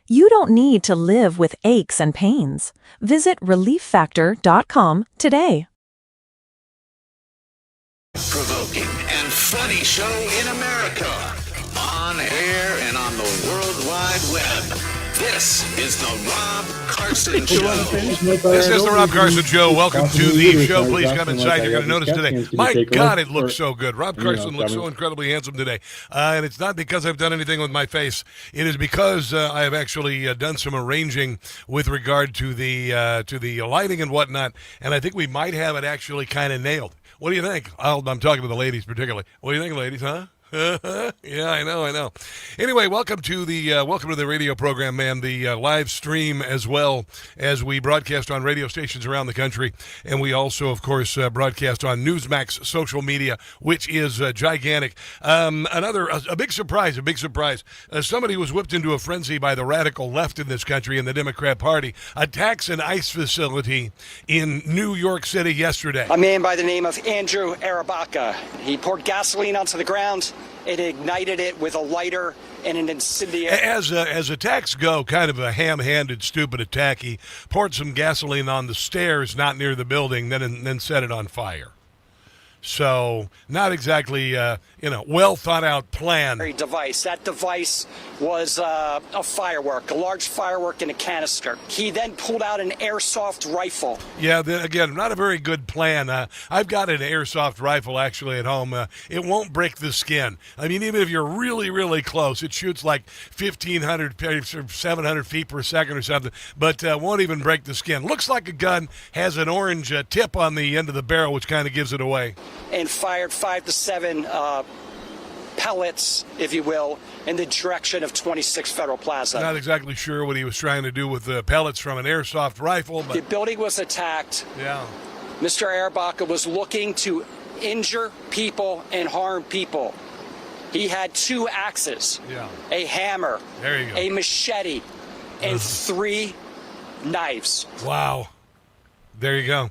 You don't need to live with aches and pains. Visit relieffactor.com today. Provoking and funny show in America. On air and on the World Wide Web. This is the Rob Carson Show. This is the Rob Carson Show. Welcome to the show. Please come inside. You're going to notice today. My God, it looks so good. Rob Carson looks so incredibly handsome today. And it's not because I've done anything with my face. It is because I have actually done some arranging with regard to the lighting and whatnot. And I think we might have it actually kind of nailed. What do you think? I'm talking to the ladies particularly. What do you think, ladies, huh? Yeah, I know. Anyway, welcome to the radio program, man. The live stream as well as we broadcast on radio stations around the country, and we also, of course, broadcast on Newsmax social media, which is gigantic. A big surprise. Somebody was whipped into a frenzy by the radical left in this country and the Democrat Party. Attacks an ICE facility in New York City yesterday. A man by the name of Andrew Arabaka. He poured gasoline onto the ground. It ignited it with a lighter and an incendiary. As attacks go, kind of a ham-handed, stupid attack. He poured some gasoline on the stairs, not near the building, then set it on fire. So, not exactly, well thought out plan. That device was a firework, a large firework in a canister. He then pulled out an airsoft rifle. Yeah, again, not a very good plan. I've got an airsoft rifle actually at home. It won't break the skin. I mean, even if you're really, really close, it shoots like 1,500 or 700 feet per second or something, but won't even break the skin. Looks like a gun, has an orange tip on the end of the barrel, which kind of gives it away. And fired 5 to 7 pellets, if you will, in the direction of 26 Federal Plaza. Not exactly sure what he was trying to do with the pellets from an airsoft rifle. But the building was attacked. Yeah. Mr. Arabaka was looking to injure people and harm people. He had 2 axes, a hammer, there you go, a machete, and 3 knives. Wow. There you go.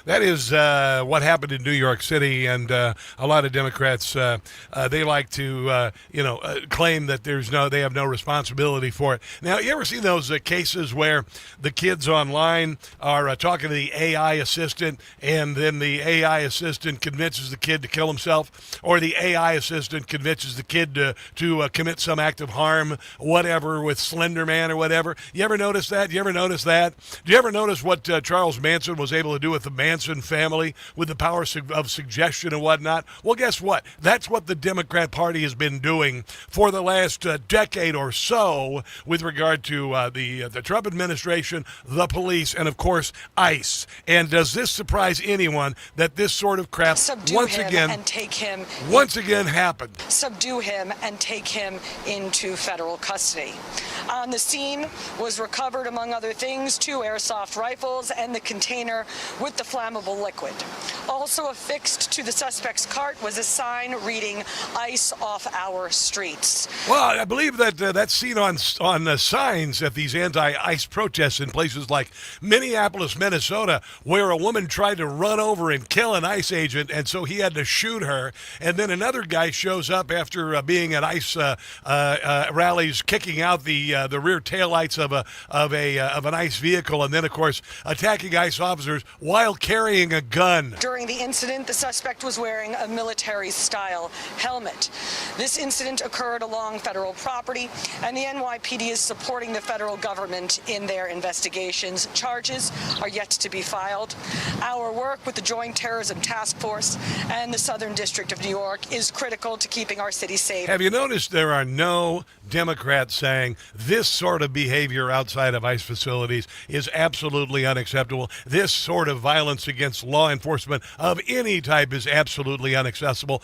That is what happened in New York City, and a lot of Democrats they like to claim that they have no responsibility for it. Now, you ever seen those cases where the kids online are talking to the AI assistant, and then the AI assistant convinces the kid to kill himself, or the AI assistant convinces the kid to commit some act of harm, whatever, with Slender Man or whatever? You ever notice that? Do you ever notice what Charles Manson was able to do with the Manson family with the power of suggestion and whatnot? Well, guess what? That's what the Democrat Party has been doing for the last decade or so with regard to the Trump administration, the police, and, of course, ICE. And does this surprise anyone that this sort of crap once again happened? Subdue him and take him into federal custody. On the scene was recovered, among other things, 2 airsoft rifles and the container with the flammable liquid. Also affixed to the suspect's cart was a sign reading "ICE off our streets." Well, I believe that's seen on signs at these anti-ICE protests in places like Minneapolis, Minnesota, where a woman tried to run over and kill an ICE agent, and so he had to shoot her. And then another guy shows up after being at ICE rallies, kicking out the rear taillights of an ICE vehicle, and then, of course, attacking ICE officers while carrying a gun. During the incident, the suspect was wearing a military-style helmet. This incident occurred along federal property, and the NYPD is supporting the federal government in their investigations. Charges are yet to be filed. Our work with the Joint Terrorism Task Force and the Southern District of New York is critical to keeping our city safe. Have you noticed there are no Democrats saying this sort of behavior outside of ICE facilities is absolutely unacceptable? This sort of violence against law enforcement of any type is absolutely unacceptable.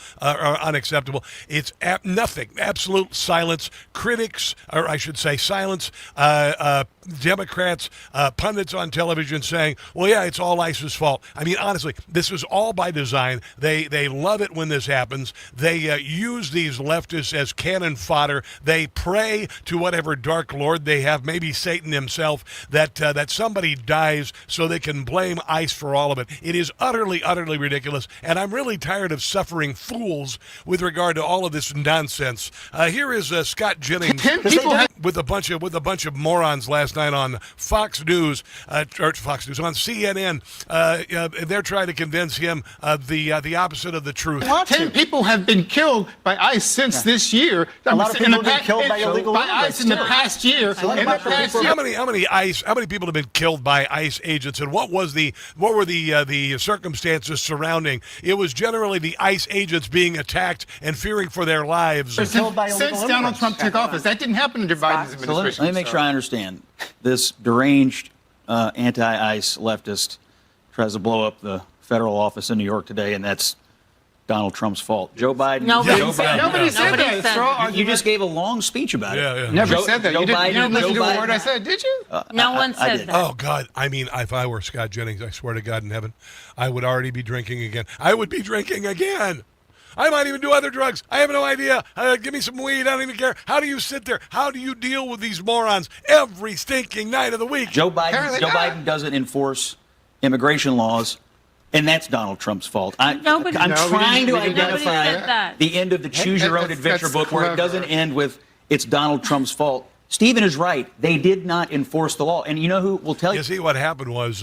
It's nothing. Absolute silence. Critics, or I should say silence, Democrats, pundits on television saying, well, yeah, it's all ICE's fault. I mean, honestly, this is all by design. They love it when this happens. They use these leftists as cannon fodder. They pray to whatever dark lord they have, maybe Satan himself, that somebody dies so they can blame ICE for all all of it. It is utterly, utterly ridiculous, and I'm really tired of suffering fools with regard to all of this nonsense. Here is Scott Jennings with a bunch of morons last night on Fox News, on CNN. They're trying to convince him the opposite of the truth. 10 people have been killed by ICE since this year. A lot of people have been killed by illegal ICE in the past year. How many people have been killed by ICE agents, and what were the circumstances surrounding? It was generally the ICE agents being attacked and fearing for their lives. Since Donald Trump took office, that didn't happen under Biden's administration. So let me make sure I understand. This deranged anti-ICE leftist tries to blow up the federal office in New York today, and that's Donald Trump's fault. Joe Biden. Nobody said that. You just gave a long speech about it. Yeah. Never said that. Joe You didn't listen to a Biden. word I said, did you? No one said that. Oh, God. I mean, if I were Scott Jennings, I swear to God in heaven, I would already be drinking again. I would be drinking again. I might even do other drugs. I have no idea. Give me some weed. I don't even care. How do you sit there? How do you deal with these morons every stinking night of the week? Joe Biden doesn't enforce immigration laws, and that's Donald Trump's fault. I'm trying to identify the end of the Choose Your Own Adventure book where it doesn't end with it's Donald Trump's fault. Stephen is right. They did not enforce the law. And you know who will tell you? You see, what happened was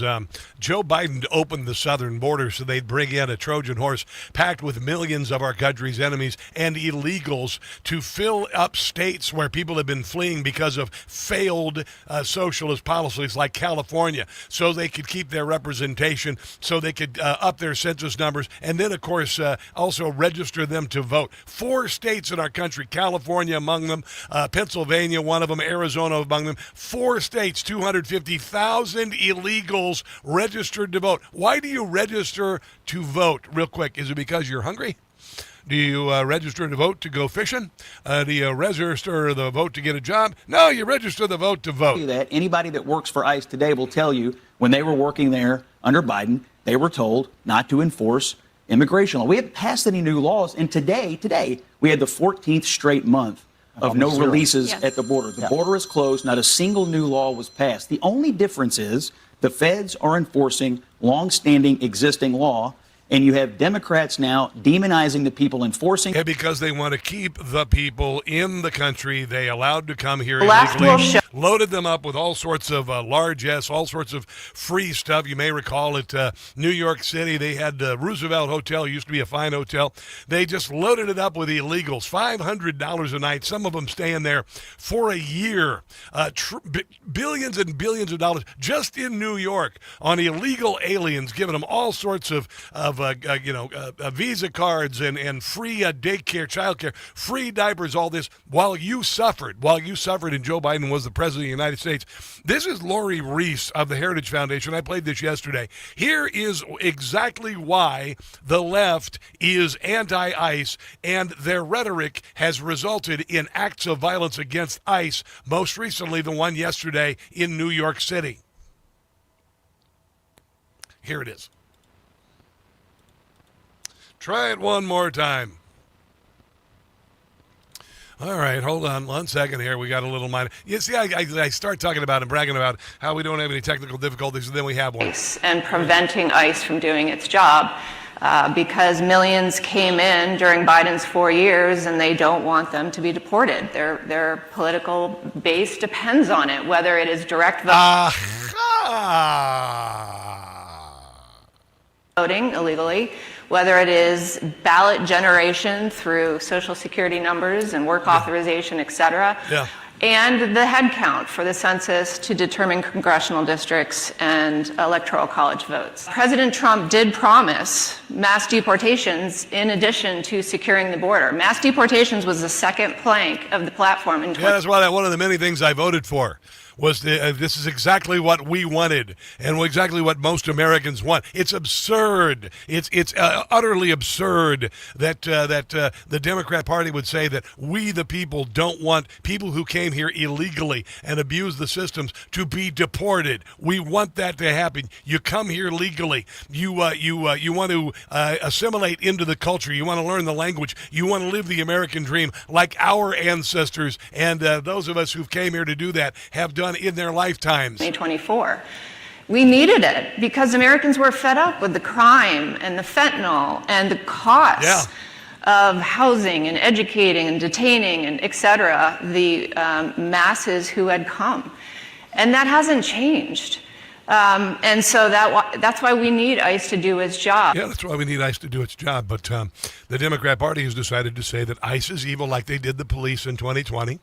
Joe Biden opened the southern border so they'd bring in a Trojan horse packed with millions of our country's enemies and illegals to fill up states where people have been fleeing because of failed socialist policies like California, so they could keep their representation, so they could up their census numbers, and then, of course, also register them to vote. 4 states in our country, California among them, Pennsylvania, one of them, Arizona among them, 4 states, 250,000 illegals registered to vote. Why do you register to vote? Real quick, is it because you're hungry? Do you register to vote to go fishing? Do you register the vote to get a job? No, you register the vote to vote. That anybody that works for ICE today will tell you when they were working there under Biden, they were told not to enforce immigration law. We haven't passed any new laws, and today we had the 14th straight month of no releases at the border. The border is closed. Not a single new law was passed. The only difference is the feds are enforcing longstanding existing law, and you have Democrats now demonizing the people enforcing. Yeah, because they want to keep the people in the country they allowed to come here illegally, loaded them up with all sorts of largesse, all sorts of free stuff. You may recall at New York City, they had Roosevelt Hotel, used to be a fine hotel. They just loaded it up with illegals, $500 a night, some of them staying there for a year. Billions and billions of dollars just in New York on illegal aliens, giving them all sorts of visa cards and free daycare, childcare, free diapers, all this while you suffered, and Joe Biden was the president of the United States. This is Lori Reese of the Heritage Foundation. I played this yesterday. Here is exactly why the left is anti-ICE, and their rhetoric has resulted in acts of violence against ICE, most recently the one yesterday in New York City. Here it is. Try it one more time. All right, hold on 1 second here. We got a little minor. You see, I start talking about and bragging about how we don't have any technical difficulties, and then we have one. And preventing ICE from doing its job because millions came in during Biden's 4 years, and they don't want them to be deported. Their political base depends on it, whether it is direct voting illegally, whether it is ballot generation through Social Security numbers and work authorization, et cetera, and the head count for the census to determine congressional districts and electoral college votes. President Trump did promise mass deportations in addition to securing the border. Mass deportations was the second plank of the platform. That's why one of the many things I voted for was this is exactly what we wanted and exactly what most Americans want. It's absurd. It's utterly absurd that the Democrat Party would say that we, the people, don't want people who came here illegally and abused the systems to be deported. We want that to happen. You come here legally. You want to assimilate into the culture. You want to learn the language. You want to live the American dream like our ancestors and those of us who came here to do that have done in their lifetimes. 2024. We needed it because Americans were fed up with the crime and the fentanyl and the costs of housing and educating and detaining and et cetera, the masses who had come. And that hasn't changed. And so that's why we need ICE to do its job. Yeah, that's why we need ICE to do its job. But the Democrat Party has decided to say that ICE is evil like they did the police in 2020.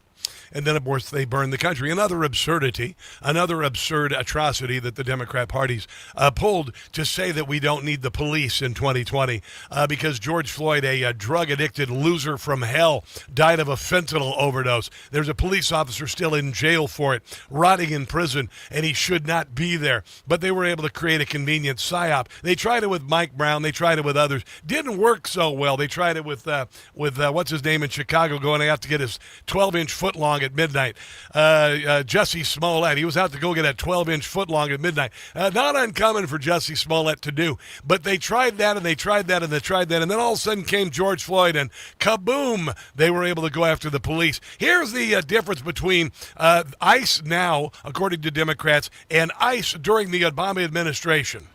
And then, of course, they burned the country. Another absurdity, another absurd atrocity that the Democrat parties pulled to say that we don't need the police in 2020 because George Floyd, a drug-addicted loser from hell, died of a fentanyl overdose. There's a police officer still in jail for it, rotting in prison, and he should not be there. But they were able to create a convenient psyop. They tried it with Mike Brown. They tried it with others. Didn't work so well. They tried it with what's his name in Chicago, going out to get his 12-inch footlong at midnight. Jussie Smollett, he was out to go get a 12-inch footlong at midnight. Not uncommon for Jussie Smollett to do, but they tried that and they tried that and they tried that, and then all of a sudden came George Floyd and kaboom, they were able to go after the police. Here's the difference between ICE now, according to Democrats, and ICE during the Obama administration.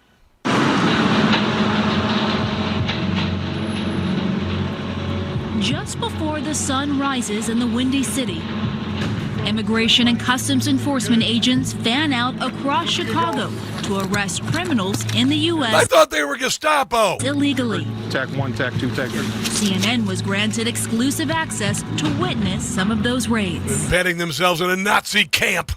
Just before the sun rises in the Windy City, Immigration and Customs Enforcement agents fan out across Chicago to arrest criminals in the U.S. I thought they were Gestapo. Illegally. Tac 1, Tac 2, Tac 3. CNN was granted exclusive access to witness some of those raids. Embedding themselves in a Nazi camp.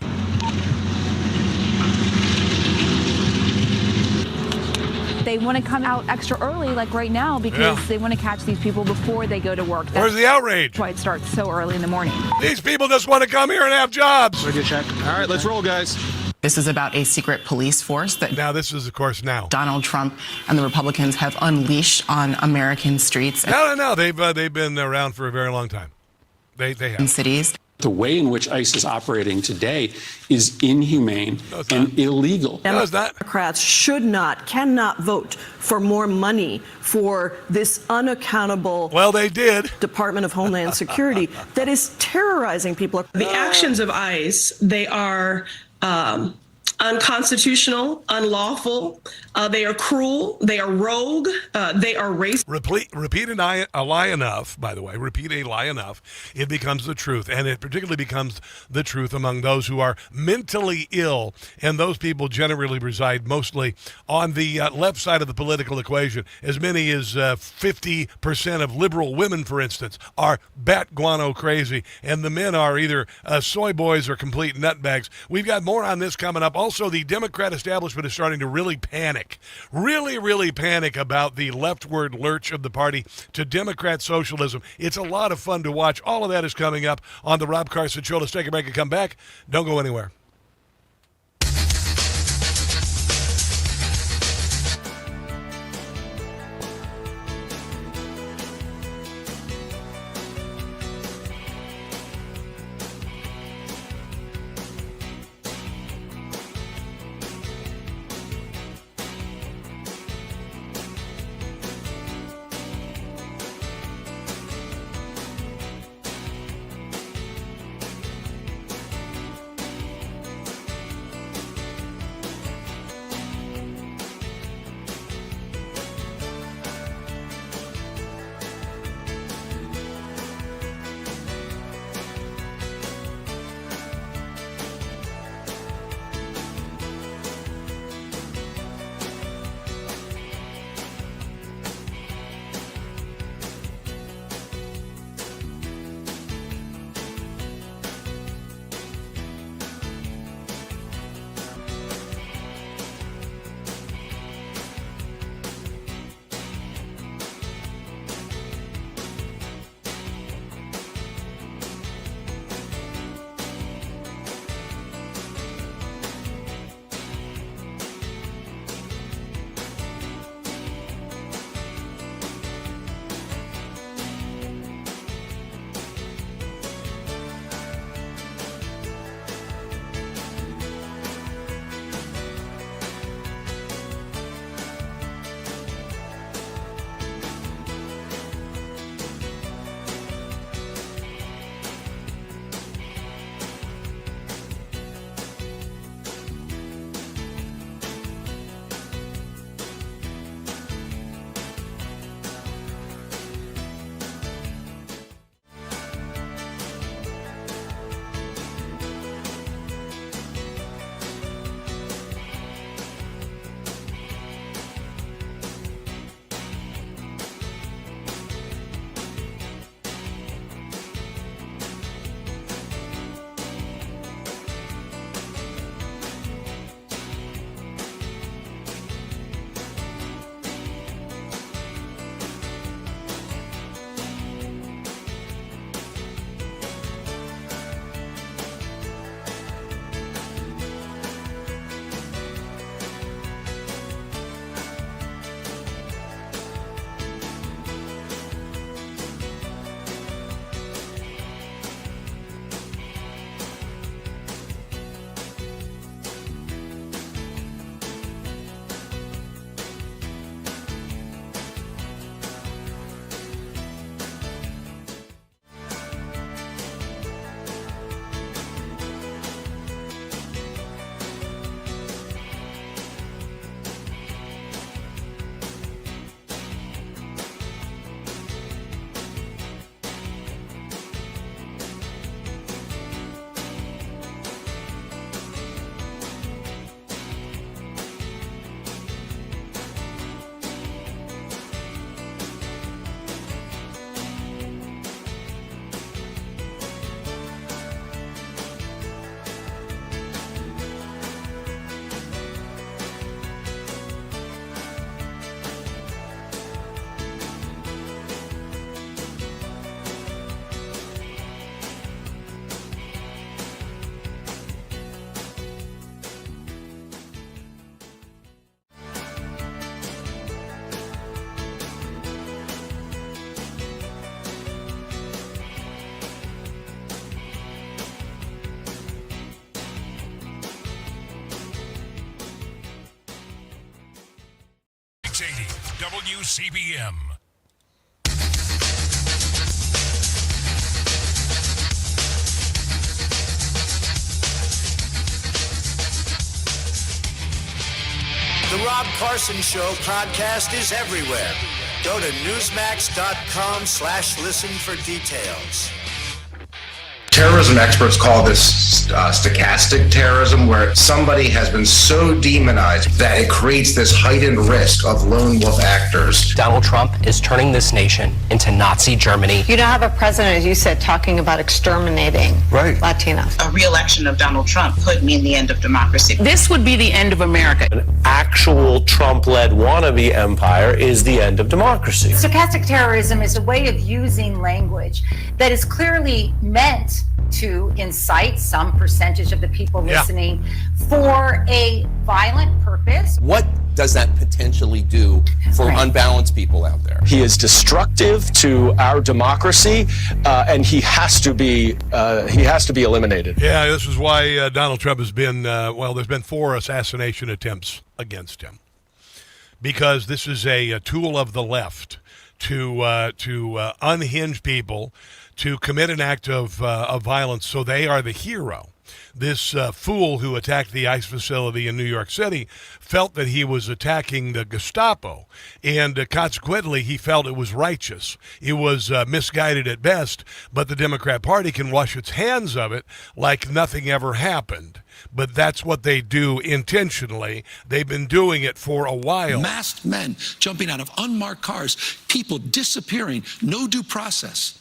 They want to come out extra early, like right now, because they want to catch these people before they go to work. Where's the outrage? That's why it starts so early in the morning. These people just want to come here and have jobs. All right, let's roll, guys. This is about a secret police force that this is, of course, Donald Trump and the Republicans have unleashed on American streets. No. They've been around for a very long time. They have. In cities. The way in which ICE is operating today is inhumane and illegal. Democrats cannot vote for more money for this unaccountable they did. Department of Homeland Security that is terrorizing people. The actions of ICE, they are unconstitutional, unlawful. They are cruel. They are rogue. They are racist. Repeat a lie enough, by the way. Repeat a lie enough, it becomes the truth. And it particularly becomes the truth among those who are mentally ill. And those people generally reside mostly on the left side of the political equation. As many as 50% of liberal women, for instance, are bat guano crazy. And the men are either soy boys or complete nutbags. We've got more on this coming up. Also, the Democrat establishment is starting to really panic about the leftward lurch of the party to Democrat socialism. It's a lot of fun to watch. All of that is coming up on the Rob Carson Show. Let's take a break and come back. Don't go anywhere. WCBM. The Rob Carson Show podcast is everywhere. Go to newsmax.com/listen for details. Terrorism experts call this stochastic terrorism, where somebody has been so demonized that it creates this heightened risk of lone wolf actors. Donald Trump is turning this nation into Nazi Germany. You now have a president, as you said, talking about exterminating Latinos. A re-election of Donald Trump could mean the end of democracy. This would be the end of America. An actual Trump-led wannabe empire is the end of democracy. Stochastic terrorism is a way of using language that is clearly meant to incite some percentage of the people listening for a violent purpose. What does that potentially do for unbalanced people out there? He is destructive to our democracy, and he has to be eliminated. Yeah, this is why Donald Trump has been, there's been 4 assassination attempts against him. Because this is a tool of the left to unhinge people, to commit an act of violence so they are the hero. This fool who attacked the ICE facility in New York City felt that he was attacking the Gestapo, and consequently he felt it was righteous. It was misguided at best, but the Democrat Party can wash its hands of it like nothing ever happened. But that's what they do intentionally. They've been doing it for a while. Masked men jumping out of unmarked cars, people disappearing, no due process.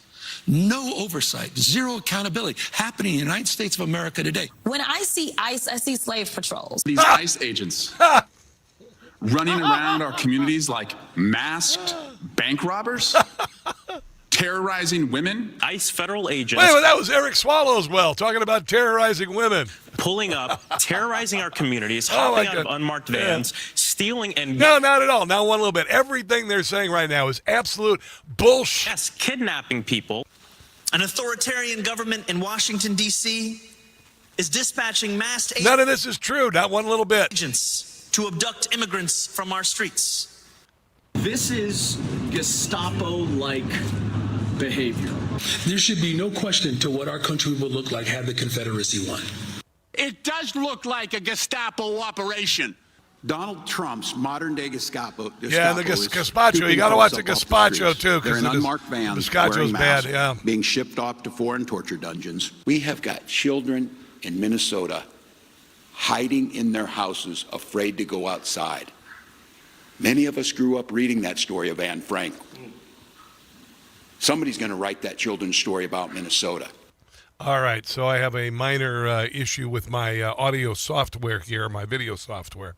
No oversight, zero accountability happening in the United States of America today. When I see ICE, I see slave patrols. These ICE agents running around our communities like masked bank robbers, terrorizing women. ICE federal agents. Wait, that was Eric Swallowswell talking about terrorizing women. Pulling up, terrorizing our communities, hopping out of unmarked vans, stealing and... No, not at all. Not one little bit. Everything they're saying right now is absolute bullshit. Yes, kidnapping people. An authoritarian government in Washington, D.C. is dispatching mass None of this is true. Not one little bit. Agents to abduct immigrants from our streets. This is Gestapo-like behavior. There should be no question to what our country would look like had the Confederacy won. It does look like a Gestapo operation. Donald Trump's modern-day Gestapo. Yeah, the Gazpacho. You got to watch the Gazpacho, too. They're in unmarked vans, Gazpacho's bad, yeah. Being shipped off to foreign torture dungeons. We have got children in Minnesota hiding in their houses, afraid to go outside. Many of us grew up reading that story of Anne Frank. Somebody's going to write that children's story about Minnesota. All right, so I have a minor issue with my audio software here, my video software,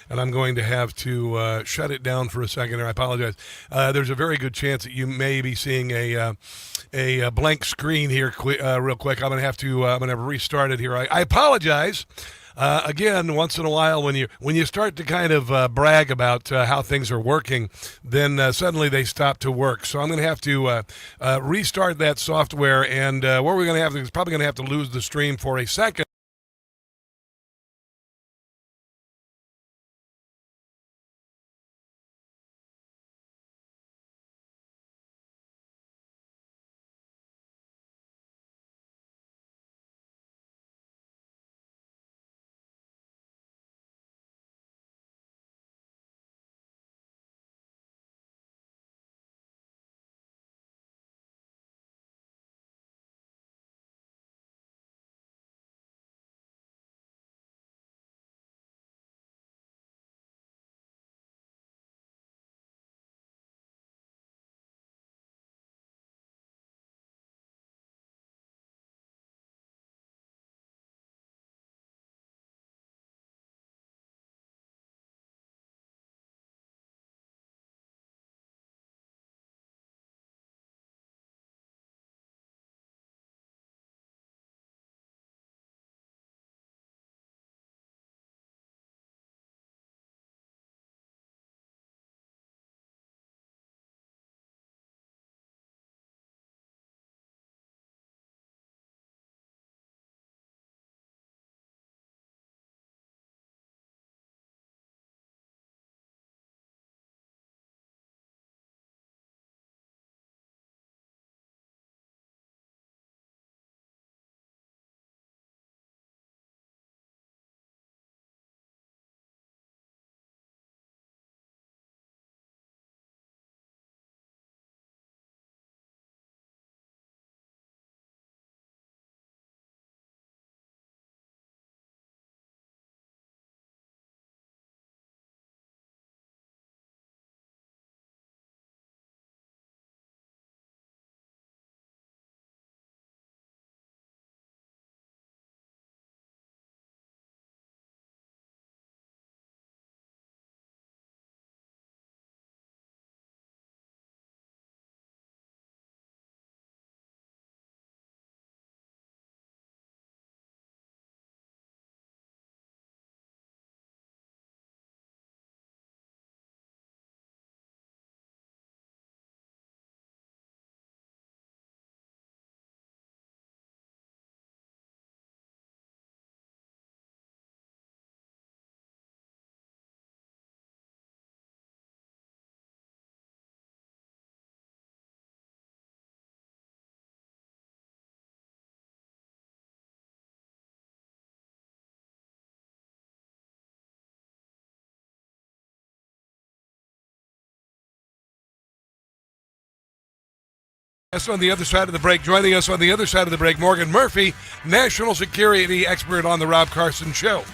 and I'm going to have to shut it down for a second, and I apologize. There's a very good chance that you may be seeing a blank screen here real quick. I'm going to restart it here. I apologize. Again, once in a while, when you start to kind of brag about how things are working, then suddenly they stop to work. So I'm going to have to restart that software, and what we're going to have to do is probably going to have to lose the stream for a second. Us on the other side of the break. Joining us on the other side of the break, Morgan Murphy, national security expert on the Rob Carson Show.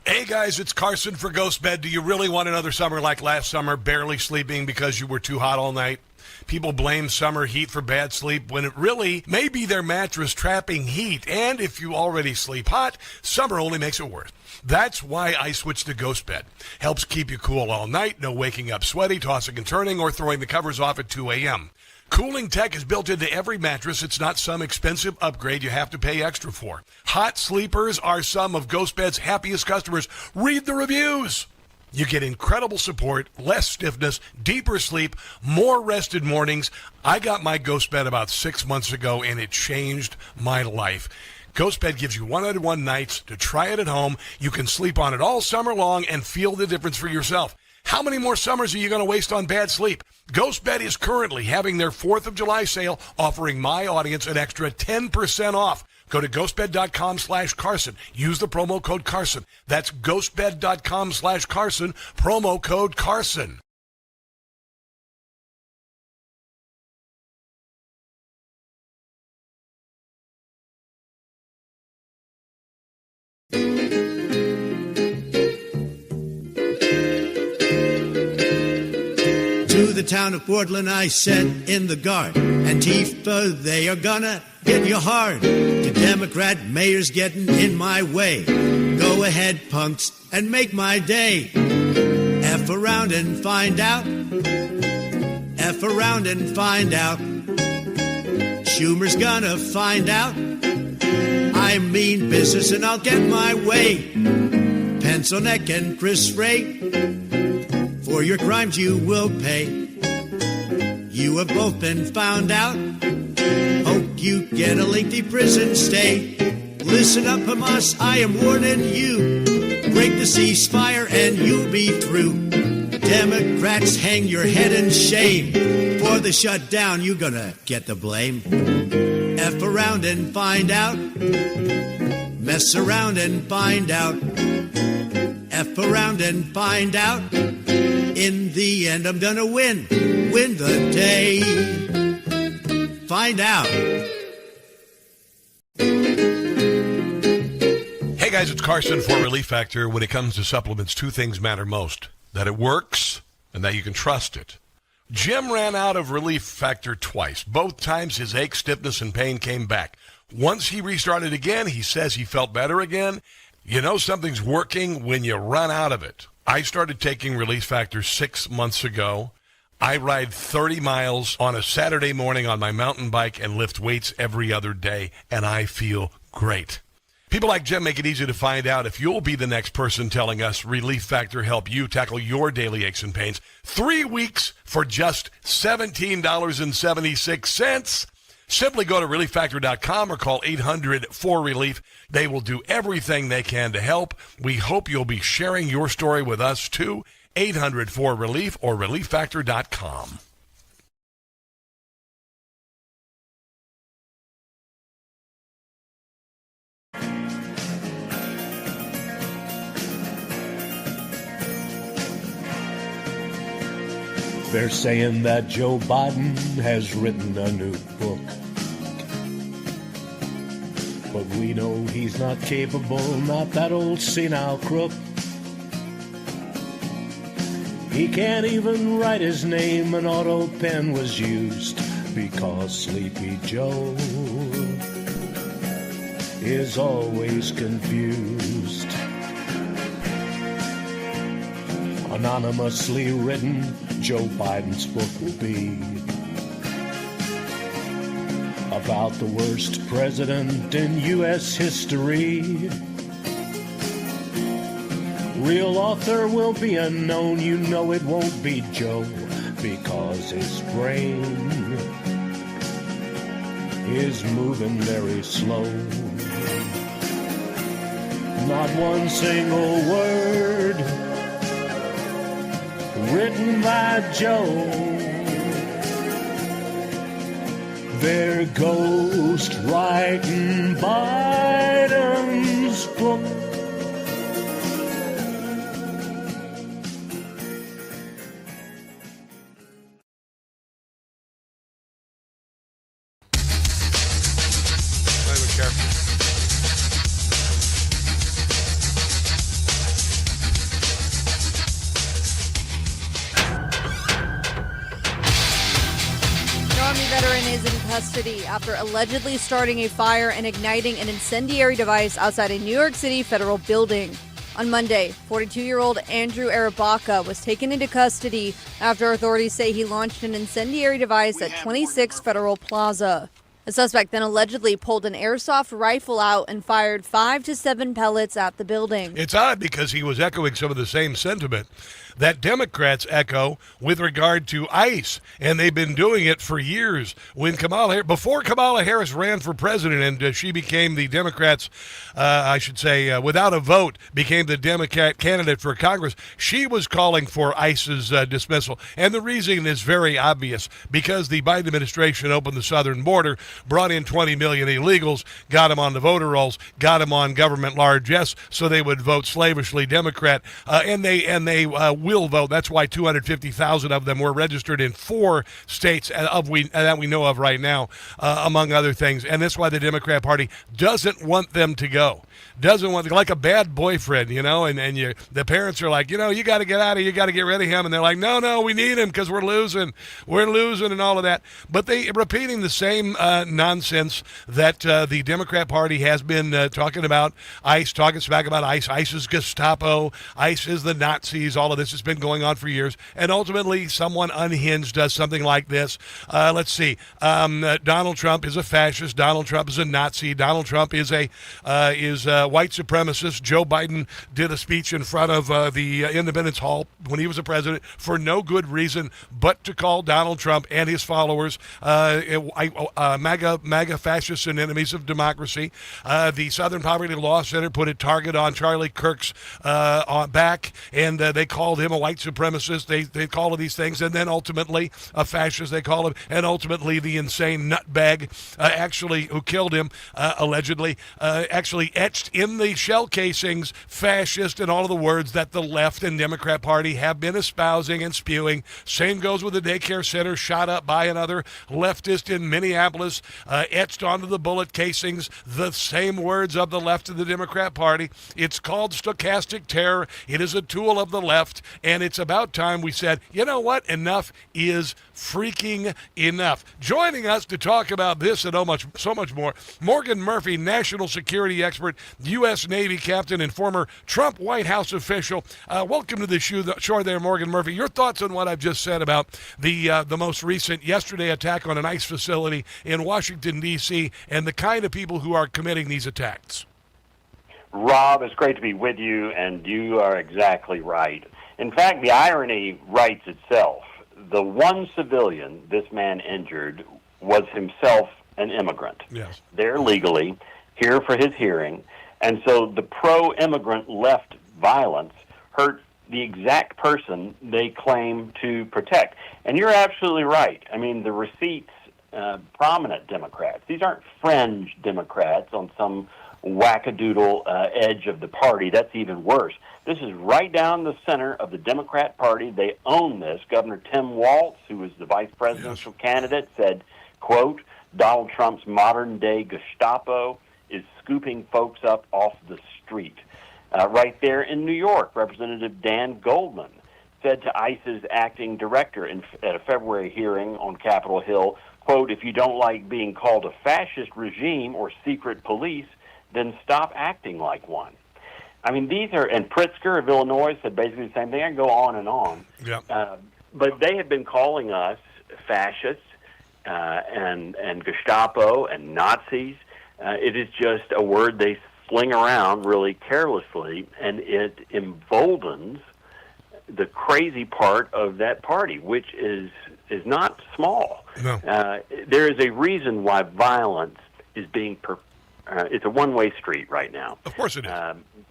Hey guys, it's Carson for Ghost Bed. Do you really want another summer like last summer, barely sleeping because you were too hot all night? People blame summer heat for bad sleep when it really may be their mattress trapping heat. And if you already sleep hot, summer only makes it worse. That's why I switched to Ghost Bed. Helps keep you cool all night, no waking up sweaty, tossing and turning, or throwing the covers off at 2 a.m. Cooling tech is built into every mattress. It's not some expensive upgrade you have to pay extra for. Hot sleepers are some of Ghost Bed's happiest customers. Read the reviews. You get incredible support, less stiffness, deeper sleep, more rested mornings. I got my Ghost Bed about 6 months ago, and it changed my life. Ghost Bed gives you one-on-one nights to try it at home. You can sleep on it all summer long and feel the difference for yourself. How many more summers are you going to waste on bad sleep? Ghost Bed is currently having their 4th of July sale, offering my audience an extra 10% off. Go to ghostbed.com/Carson. Use the promo code Carson. That's ghostbed.com/Carson, promo code Carson. To the town of Portland I said in the guard, Antifa, they are gonna hit you hard. The Democrat mayor's getting in my way. Go ahead, punks, and make my day. F around and find out. F around and find out. Schumer's gonna find out. I mean business and I'll get my way. Pencil neck and Chris Ray. For your crimes you will pay. You have both been found out. Hope you get a lengthy prison stay. Listen up, Hamas, I am warning you. Break the ceasefire and you'll be through. Democrats, hang your head in shame. For the shutdown, you're gonna get the blame. F around and find out. Mess around and find out. F around and find out. In the end, I'm gonna win the day. Find out. Hey guys, it's Carson for Relief Factor. When it comes to supplements, 2 things matter most: that it works and that you can trust it. Jim ran out of Relief Factor twice. Both times his ache, stiffness, and pain came back. Once he restarted again, he says he felt better again. You know something's working when you run out of it. I started taking Relief Factor 6 months ago. I ride 30 miles on a Saturday morning on my mountain bike and lift weights every other day, and I feel great. People like Jim make it easy to find out if you'll be the next person telling us Relief Factor help you tackle your daily aches and pains. 3 weeks for just $17.76. Simply go to ReliefFactor.com or call 800-4RELIEF. They will do everything they can to help. We hope you'll be sharing your story with us too. 800-4RELIEF or ReliefFactor.com. They're saying that Joe Biden has written a new book. But we know he's not capable, not that old senile crook. He can't even write his name, an auto pen was used because Sleepy Joe is always confused. Anonymously written, Joe Biden's book will be about the worst president in U.S. history. Real author will be unknown, you know it won't be Joe, because his brain is moving very slow. Not one single word written by Joe. They're ghost writing Biden's book. Veteran is in custody after allegedly starting a fire and igniting an incendiary device outside a New York City federal building. On Monday, 42-year-old Andrew Arabaka was taken into custody after authorities say he launched an incendiary device at 26 Federal Plaza. The suspect then allegedly pulled an airsoft rifle out and fired 5 to 7 pellets at the building. It's odd because he was echoing some of the same sentiment that Democrats echo with regard to ICE, and they've been doing it for years. When before Kamala Harris ran for president and she became the Democrats, without a vote, became the Democrat candidate for Congress, she was calling for ICE's dismissal. And the reason is very obvious, because the Biden administration opened the southern border, brought in 20 million illegals, got them on the voter rolls, got them on government largesse, so they would vote slavishly Democrat, and they will vote. That's why 250,000 of them were registered in 4 states that we know of right now, among other things. And that's why the Democrat Party doesn't want them to go. Doesn't want, like a bad boyfriend, and the parents are like, you got to get out of here, you got to get rid of him. And they're like, no, we need him because we're losing and all of that. But they repeating the same nonsense that the Democrat Party has been talking about ICE, talking smack about ICE. ICE is Gestapo. ICE is the Nazis. All of this has been going on for years. And ultimately, someone unhinged does something like this. Let's see. Donald Trump is a fascist. Donald Trump is a Nazi. Donald Trump is a white supremacist. Joe Biden did a speech in front of the Independence Hall when he was a president for no good reason but to call Donald Trump and his followers MAGA fascists and enemies of democracy. The Southern Poverty Law Center put a target on Charlie Kirk's back, and they called him a white supremacist. They call him these things, and then ultimately a fascist, they call him, and ultimately the insane nutbag who killed him, allegedly, actually etched in the shell casings fascist and all of the words that the left and Democrat Party have been espousing and spewing. Same goes with the daycare center shot up by another leftist in Minneapolis, etched onto the bullet casings the same words of the left of the Democrat Party. It's called stochastic terror. It is a tool of the left, and it's about time we said, you know what? Enough is freaking enough. Joining us to talk about this and so much more, Morgan Murphy, national security expert, U.S. Navy captain, and former Trump White House official. Welcome to the show there, Morgan Murphy. Your thoughts on what I've just said about the most recent yesterday attack on an ICE facility in Washington, D.C., and the kind of people who are committing these attacks? Rob, it's great to be with you, and you are exactly right. In fact, the irony writes itself. The one civilian this man injured was himself an immigrant. Yes. There legally, here for his hearing, and so the pro-immigrant left violence hurt the exact person they claim to protect. And you're absolutely right. I mean, the receipts, prominent Democrats, these aren't fringe Democrats on some wackadoodle edge of the party. That's even worse. This is right down the center of the Democrat Party. They own this. Governor Tim Walz, who was the vice presidential candidate, said, quote, Donald Trump's modern-day Gestapo is scooping folks up off the street. Right there in New York, Representative Dan Goldman said to ICE's acting director at a February hearing on Capitol Hill, quote, if you don't like being called a fascist regime or secret police, then stop acting like one. I mean, these are, and Pritzker of Illinois said basically the same thing. I can go on and on. Yeah. But they have been calling us fascists and Gestapo and Nazis. It is just a word they sling around really carelessly, and it emboldens the crazy part of that party, which is not small. No. There is a reason why violence is being it's a one-way street right now. Of course it is.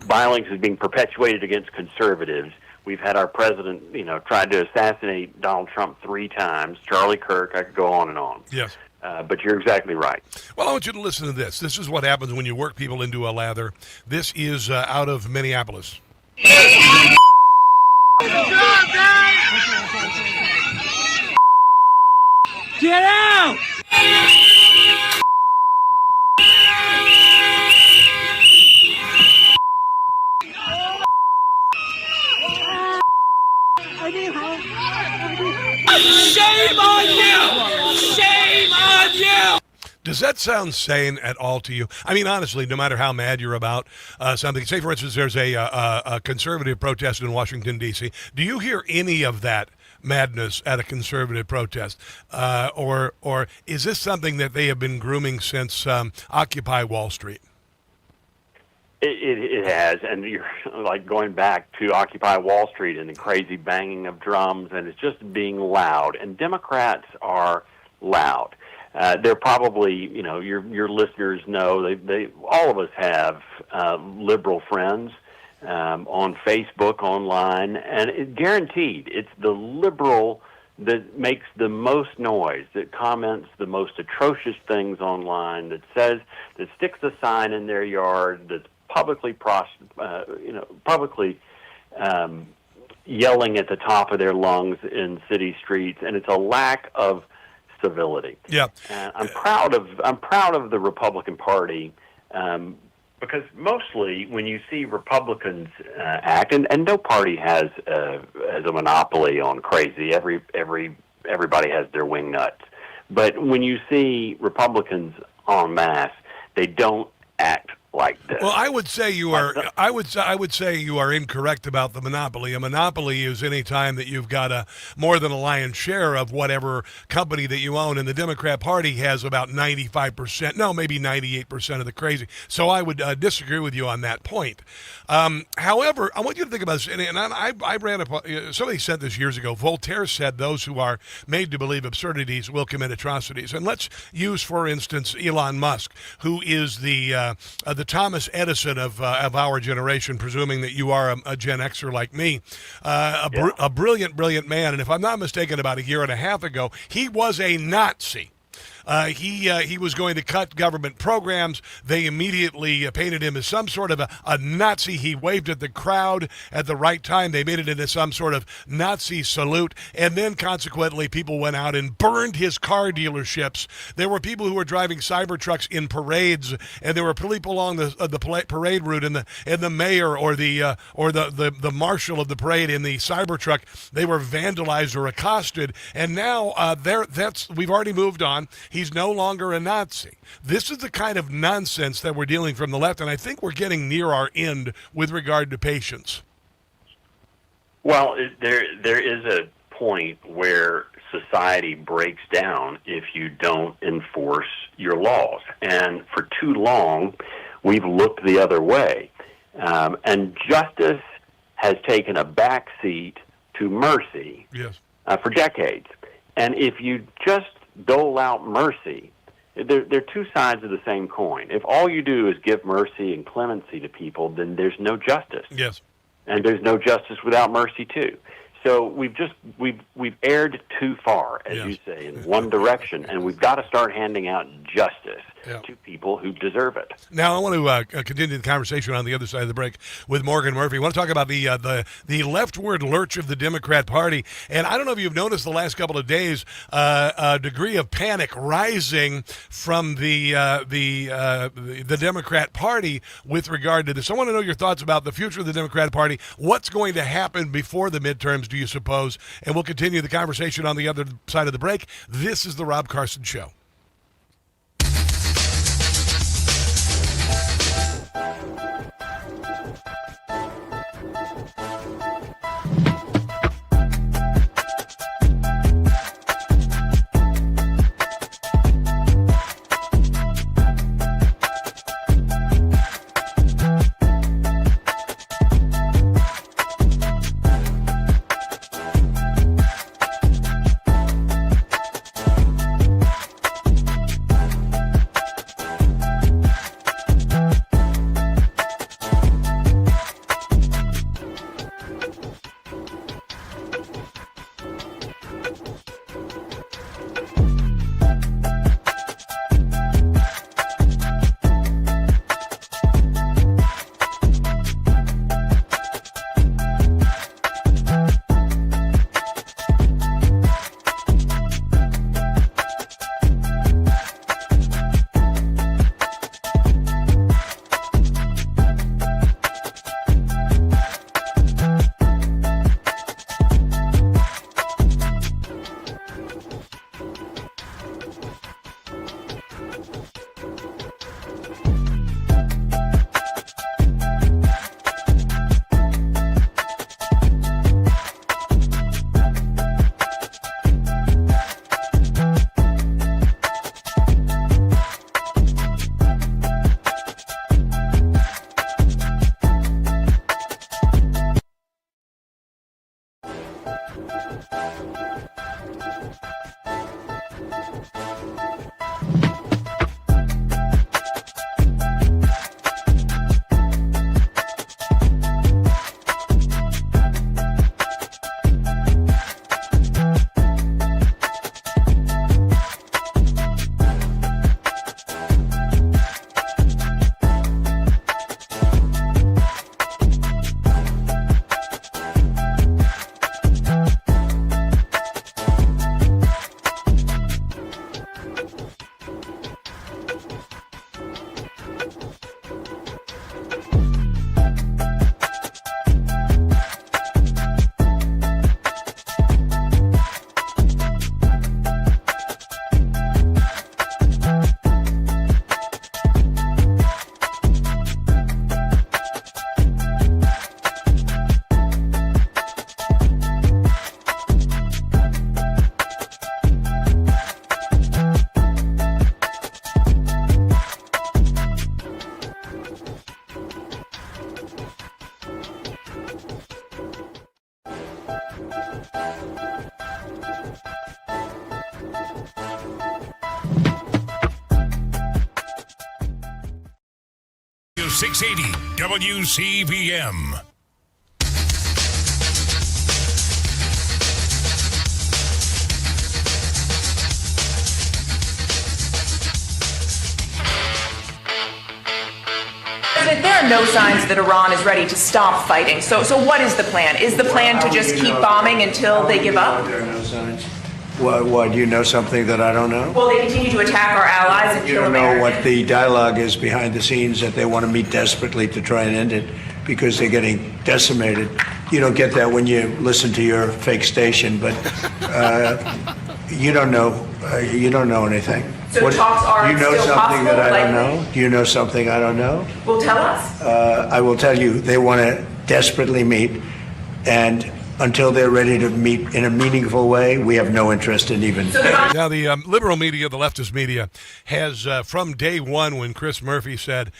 Violence is being perpetuated against conservatives. We've had our president, tried to assassinate Donald Trump 3 times. Charlie Kirk, I could go on and on. Yes. But you're exactly right. Well, I want you to listen to this. This is what happens when you work people into a lather. This is out of Minneapolis. Get out! Shame on you! Shame on you! Does that sound sane at all to you? I mean, honestly, no matter how mad you're about something. Say, for instance, there's a conservative protest in Washington, D.C. Do you hear any of that madness at a conservative protest? Or is this something that they have been grooming since Occupy Wall Street? It has, and you're like going back to Occupy Wall Street and the crazy banging of drums, and it's just being loud. And Democrats are loud. They're probably, your listeners know, they all of us have liberal friends on Facebook, online, and guaranteed it's the liberal that makes the most noise, that comments the most atrocious things online, that sticks a sign in their yard, that's publicly yelling at the top of their lungs in city streets, and it's a lack of civility. Yeah, I'm proud of the Republican Party because mostly when you see Republicans act, and no party has a monopoly on crazy. Everybody has their wing nuts, but when you see Republicans en masse, they don't act like this. Well, I would say you are. I would say you are incorrect about the monopoly. A monopoly is any time that you've got more than a lion's share of whatever company that you own, and the Democrat Party has about 95%, no, maybe 98% of the crazy. So I would disagree with you on that point. However, I want you to think about this, and I ran somebody said this years ago. Voltaire said, "Those who are made to believe absurdities will commit atrocities." And let's use, for instance, Elon Musk, who is the Thomas Edison of our generation, presuming that you are a Gen Xer like me, a brilliant man. And if I'm not mistaken, about a year and a half ago, he was a Nazi. He was going to cut government programs. They immediately painted him as some sort of a Nazi. He waved at the crowd at the right time. They made it into some sort of Nazi salute. And then consequently, people went out and burned his car dealerships. There were people who were driving Cybertrucks in parades, and there were people along the parade route, and the mayor or the marshal of the parade in the Cybertruck, they were vandalized or accosted. And now we've already moved on. He's no longer a Nazi. This is the kind of nonsense that we're dealing from the left, and I think we're getting near our end with regard to patience. Well, there is a point where society breaks down if you don't enforce your laws. And for too long, we've looked the other way. And justice has taken a backseat to mercy for decades. And if you just dole out mercy, they're two sides of the same coin. If all you do is give mercy and clemency to people, then there's no justice. Yes. And there's no justice without mercy too. So we've erred too far, as you say, in one direction, and we've got to start handing out justice to people who deserve it. Now, I want to continue the conversation on the other side of the break with Morgan Murphy. I want to talk about the leftward lurch of the Democrat Party, and I don't know if you've noticed the last couple of days a degree of panic rising from the Democrat Party with regard to this. I want to know your thoughts about the future of the Democrat Party. What's going to happen before the midterms, do you suppose? And we'll continue the conversation on the other side of the break. This is the Rob Carson Show. .680 WCVM. There are no signs that Iran is ready to stop fighting. So what is the plan? Is the plan to just keep bombing until they give up? There are no signs. What, do you know something that I don't know? Well, they continue to attack our allies and You kill don't know Americans. what the dialogue is behind the scenes, that they want to meet desperately to try and end it because they're getting decimated. You don't get that when you listen to your fake station, but you don't know. You don't know anything. So talks are do you know still something that I possible, don't know? Do you know something I don't know? Well, tell us. I will tell you, they want to desperately meet, and until they're ready to meet in a meaningful way, we have no interest in even. Now, the liberal media, the leftist media, has from day one when Chris Murphy said,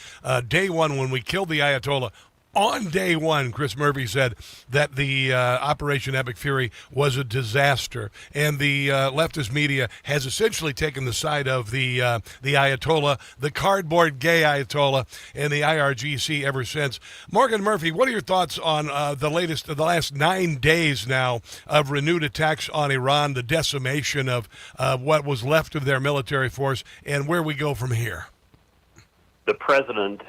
day one when we killed the Ayatollah, on day one, Chris Murphy said that the Operation Epic Fury was a disaster, and the leftist media has essentially taken the side of the Ayatollah, the cardboard gay Ayatollah, and the IRGC ever since. Morgan Murphy, what are your thoughts on the last 9 days now of renewed attacks on Iran, the decimation of what was left of their military force, and where we go from here? The president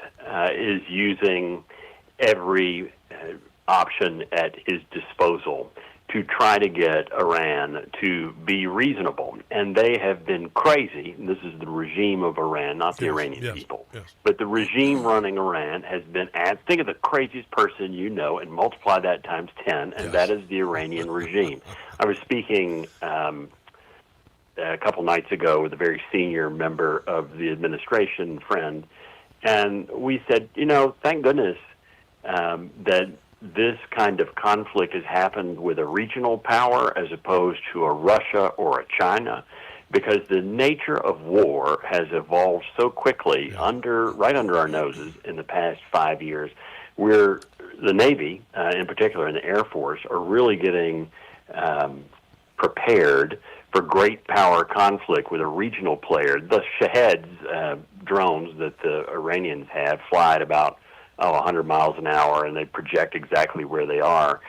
is using every option at his disposal to try to get Iran to be reasonable. And they have been crazy. And this is the regime of Iran, not the Iranian people. Yes. But the regime running Iran has been think of the craziest person you know and multiply that times 10, and that is the Iranian regime. I was speaking a couple nights ago with a very senior member of the administration, friend, and we said, thank goodness that this kind of conflict has happened with a regional power as opposed to a Russia or a China, because the nature of war has evolved so quickly right under our noses in the past 5 years, where the Navy, in particular, and the Air Force, are really getting prepared for great power conflict with a regional player. The Shaheds drones that the Iranians have fly at about 100 miles an hour, and they project exactly where they are.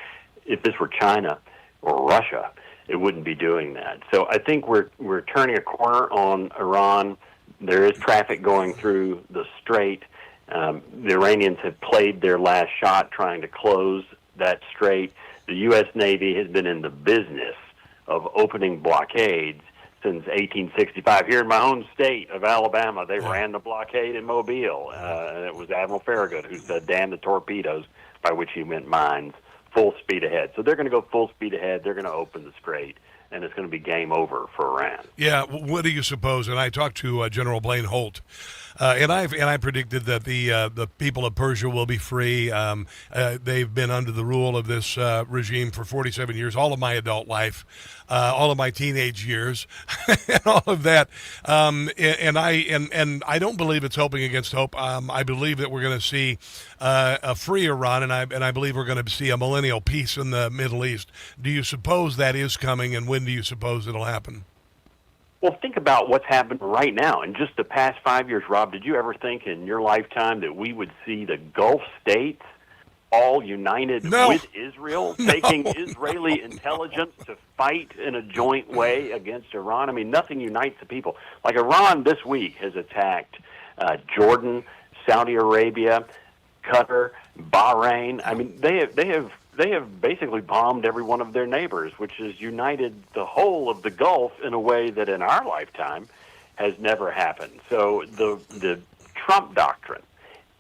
If this were China or Russia, it wouldn't be doing that. So I think we're turning a corner on Iran. There is traffic going through the strait. The Iranians have played their last shot trying to close that strait. The U.S. Navy has been in the business of opening blockades since 1865. Here in my own state of Alabama, they ran the blockade in Mobile. And it was Admiral Farragut who said, damn the torpedoes, by which he meant mines, full speed ahead. So they're going to go full speed ahead. They're going to open the strait, and it's going to be game over for Iran. Yeah, what do you suppose? And I talked to General Blaine Holt, and I predicted that the people of Persia will be free. They've been under the rule of this regime for 47 years, all of my adult life, all of my teenage years, and all of that. And I don't believe it's hoping against hope. I believe that we're going to see a free Iran, and I believe we're going to see a millennial peace in the Middle East. Do you suppose that is coming, and when do you suppose it'll happen? Well, think about what's happened right now. In just the past 5 years, Rob, did you ever think in your lifetime that we would see the Gulf states all united with Israel, taking Israeli intelligence to fight in a joint way against Iran? I mean, nothing unites the people. Like Iran this week has attacked Jordan, Saudi Arabia, Qatar, Bahrain. I mean, they have basically bombed every one of their neighbors, which has united the whole of the Gulf in a way that in our lifetime has never happened. So the Trump doctrine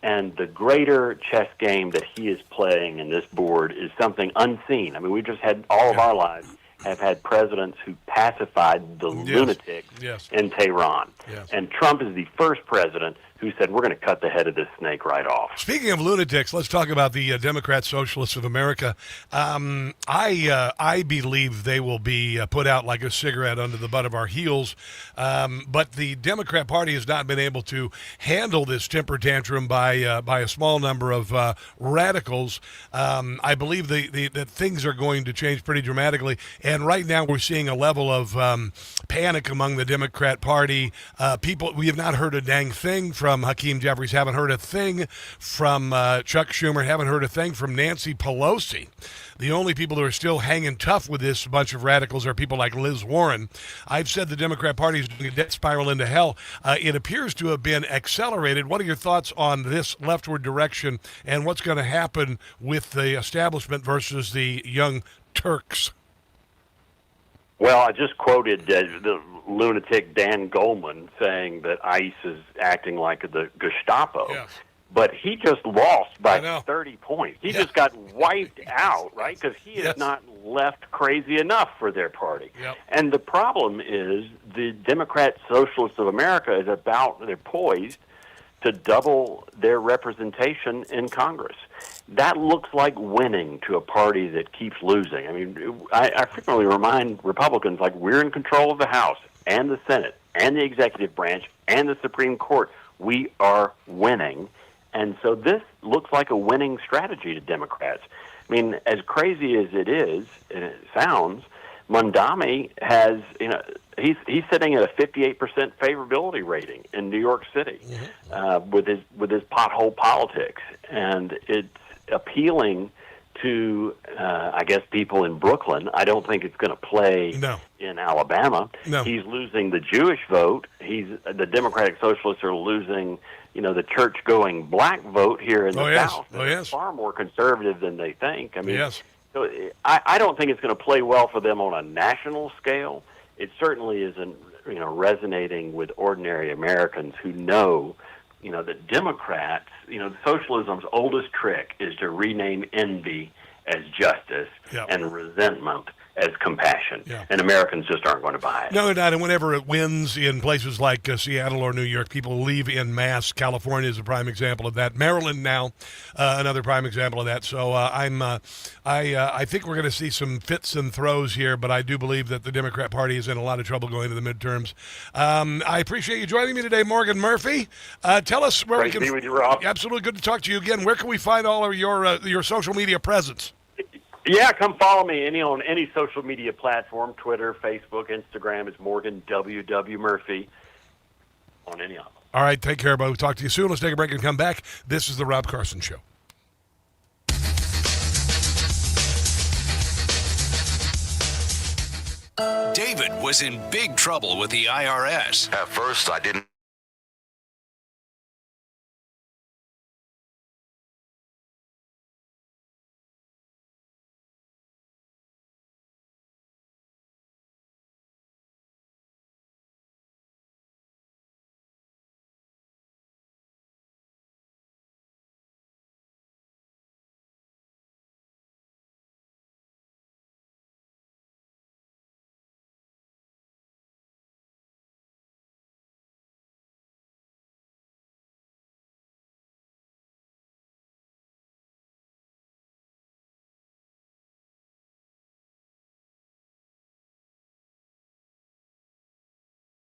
and the greater chess game that he is playing in this board is something unseen. I mean, we just had all of our lives have had presidents who pacified the lunatics in Tehran. And Trump is the first president who said, we're going to cut the head of this snake right off. Speaking of lunatics, let's talk about the Democrat Socialists of America. I believe they will be put out like a cigarette under the butt of our heels. But the Democrat Party has not been able to handle this temper tantrum by a small number of radicals. I believe that things are going to change pretty dramatically. And right now we're seeing a level of panic among the Democrat Party. We have not heard a dang thing from Hakeem Jeffries, haven't heard a thing from Chuck Schumer, haven't heard a thing from Nancy Pelosi. The only people who are still hanging tough with this bunch of radicals are people like Liz Warren. I've said the Democrat Party is doing a death spiral into hell. It appears to have been accelerated. What are your thoughts on this leftward direction and what's going to happen with the establishment versus the young Turks? Well, I just quoted the lunatic Dan Goldman saying that ICE is acting like the Gestapo. Yes. But he just lost by 30 points. He just got wiped out, right? Because he is not left crazy enough for their party. Yep. And the problem is the Democrat Socialists of America is they're poised to double their representation in Congress. That looks like winning to a party that keeps losing. I mean, I frequently remind Republicans, like, we're in control of the House and the Senate and the executive branch and the Supreme Court. We are winning. And so this looks like a winning strategy to Democrats. I mean, as crazy as it is, and it sounds, Mondami has, he's sitting at a 58% favorability rating in New York City with his pothole politics, and it's appealing to, I guess, people in Brooklyn. I don't think it's going to play in Alabama. No. He's losing the Jewish vote. The Democratic Socialists are losing, the church-going black vote here in the South. It's far more conservative than they think. I mean, so I don't think it's going to play well for them on a national scale. It certainly isn't, resonating with ordinary Americans who know, that Democrats, socialism's oldest trick is to rename envy as justice and resentment as compassion. And Americans just aren't going to buy it. No, they're not. And whenever it wins in places like Seattle or New York, people leave en masse. California is a prime example of that. Maryland now, another prime example of that. So I think we're going to see some fits and throws here, but I do believe that the Democrat Party is in a lot of trouble going to the midterms. I appreciate you joining me today, Morgan Murphy. Tell us where we can. Great to be with you, Rob. Absolutely good to talk to you again. Where can we find all of your social media presence? Yeah, come follow me on any social media platform, Twitter, Facebook, Instagram. It's Morgan W.W. Murphy on any of them. All right, take care, buddy. We'll talk to you soon. Let's take a break and come back. This is the Rob Carson Show. David was in big trouble with the IRS. At first, I didn't.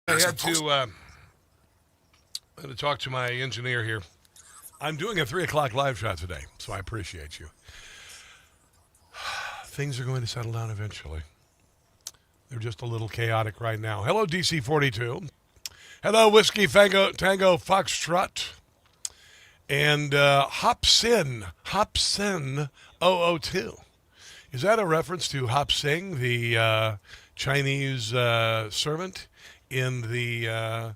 I had to talk to my engineer here. I'm doing a 3 o'clock live shot today, so I appreciate you. Things are going to settle down eventually. They're just a little chaotic right now. Hello, DC-42. Hello, Whiskey Tango Foxtrot. And Hopsin 002. Is that a reference to Hop Sing, the Chinese servant in the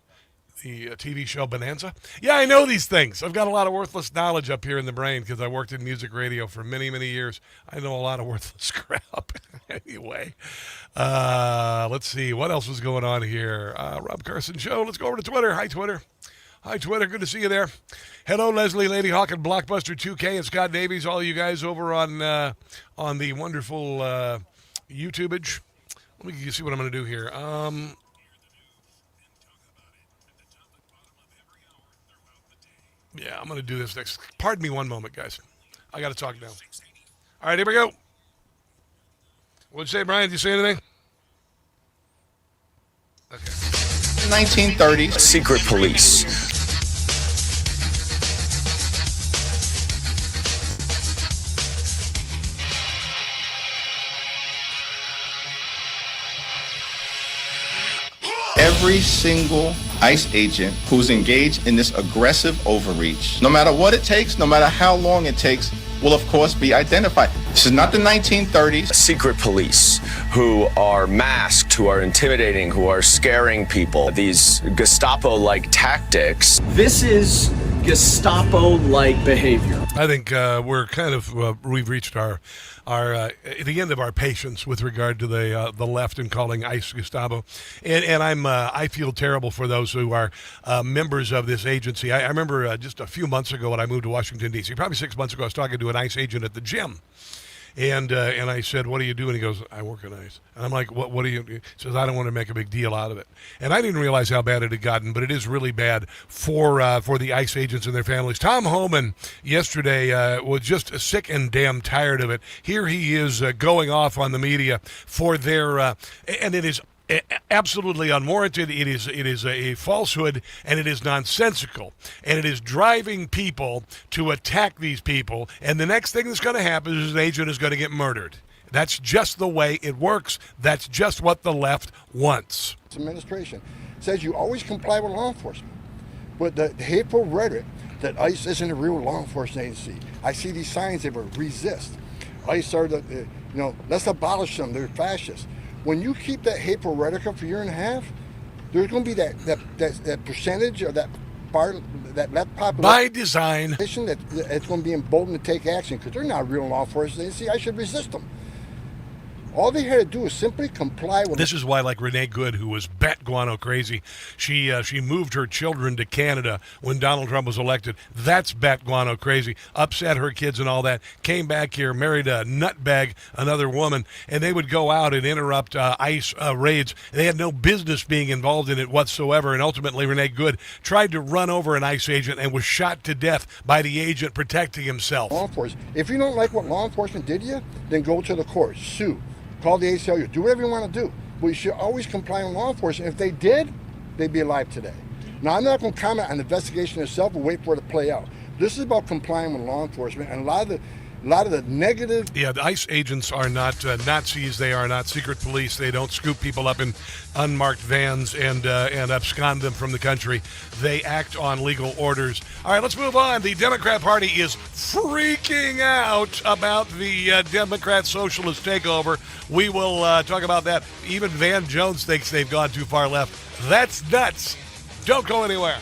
TV show Bonanza? Yeah, I know these things. I've got a lot of worthless knowledge up here in the brain because I worked in music radio for many, many years. I know a lot of worthless crap. Anyway, let's see. What else was going on here? Rob Carson Show. Let's go over to Twitter. Hi, Twitter. Hi, Twitter. Good to see you there. Hello, Leslie, Lady Hawk, and Blockbuster 2K, and Scott Davies, all you guys over on the wonderful YouTubeage. Let me see what I'm going to do here. Yeah, I'm going to do this next. Pardon me one moment, guys. I got to talk now. All right, here we go. What'd you say, Brian? Did you say anything? Okay. 1930s. Secret police. Every single ICE agent who's engaged in this aggressive overreach, no matter what it takes, no matter how long it takes, will of course be identified. This is not the 1930s. Secret police who are masked, who are intimidating, who are scaring people. These Gestapo-like tactics. This is Gestapo-like behavior. I think we're kind of we've reached our the end of our patience with regard to the left and calling ICE Gestapo, and I feel terrible for those who are members of this agency. I remember just a few months ago when I moved to Washington D.C., probably 6 months ago, I was talking to an ICE agent at the gym. And I said, "What do you do?" And he goes, "I work at ICE." And I'm like, "What do you do?" He says, "I don't want to make a big deal out of it." And I didn't realize how bad it had gotten, but it is really bad for the ICE agents and their families. Tom Homan yesterday was just sick and damn tired of it. Here he is going off on the media for their and it is absolutely unwarranted. It is a falsehood, and it is nonsensical, and it is driving people to attack these people. And the next thing that's going to happen is an agent is going to get murdered. That's just the way it works. That's just what the left wants. This administration says you always comply with law enforcement, but the hateful rhetoric that ICE isn't a real law enforcement agency. I see these signs that will resist. ICE are let's abolish them. They're fascists. When you keep that hateful rhetoric up for a year and a half, there's going to be that percentage of that part, that left population by design that it's going to be emboldened to take action because they're not real law enforcement agency. I should resist them. All they had to do is simply comply with. This is why, like Renee Good, who was bat guano crazy, she moved her children to Canada when Donald Trump was elected. That's bat guano crazy. Upset her kids and all that. Came back here, married a nutbag, another woman, and they would go out and interrupt ICE raids. They had no business being involved in it whatsoever, and ultimately Renee Good tried to run over an ICE agent and was shot to death by the agent protecting himself. Law enforcement. If you don't like what law enforcement did to you, then go to the courts, sue. Call the ACLU, do whatever you want to do. But you should always comply with law enforcement. If they did, they'd be alive today. Now, I'm not going to comment on the investigation itself, but wait for it to play out. This is about complying with law enforcement, and a lot of the negative. Yeah, the ICE agents are not Nazis. They are not secret police. They don't scoop people up in unmarked vans and abscond them from the country. They act on legal orders. All right, let's move on. The Democrat Party is freaking out about the Democrat socialist takeover. We will talk about that. Even Van Jones thinks they've gone too far left. That's nuts. Don't go anywhere.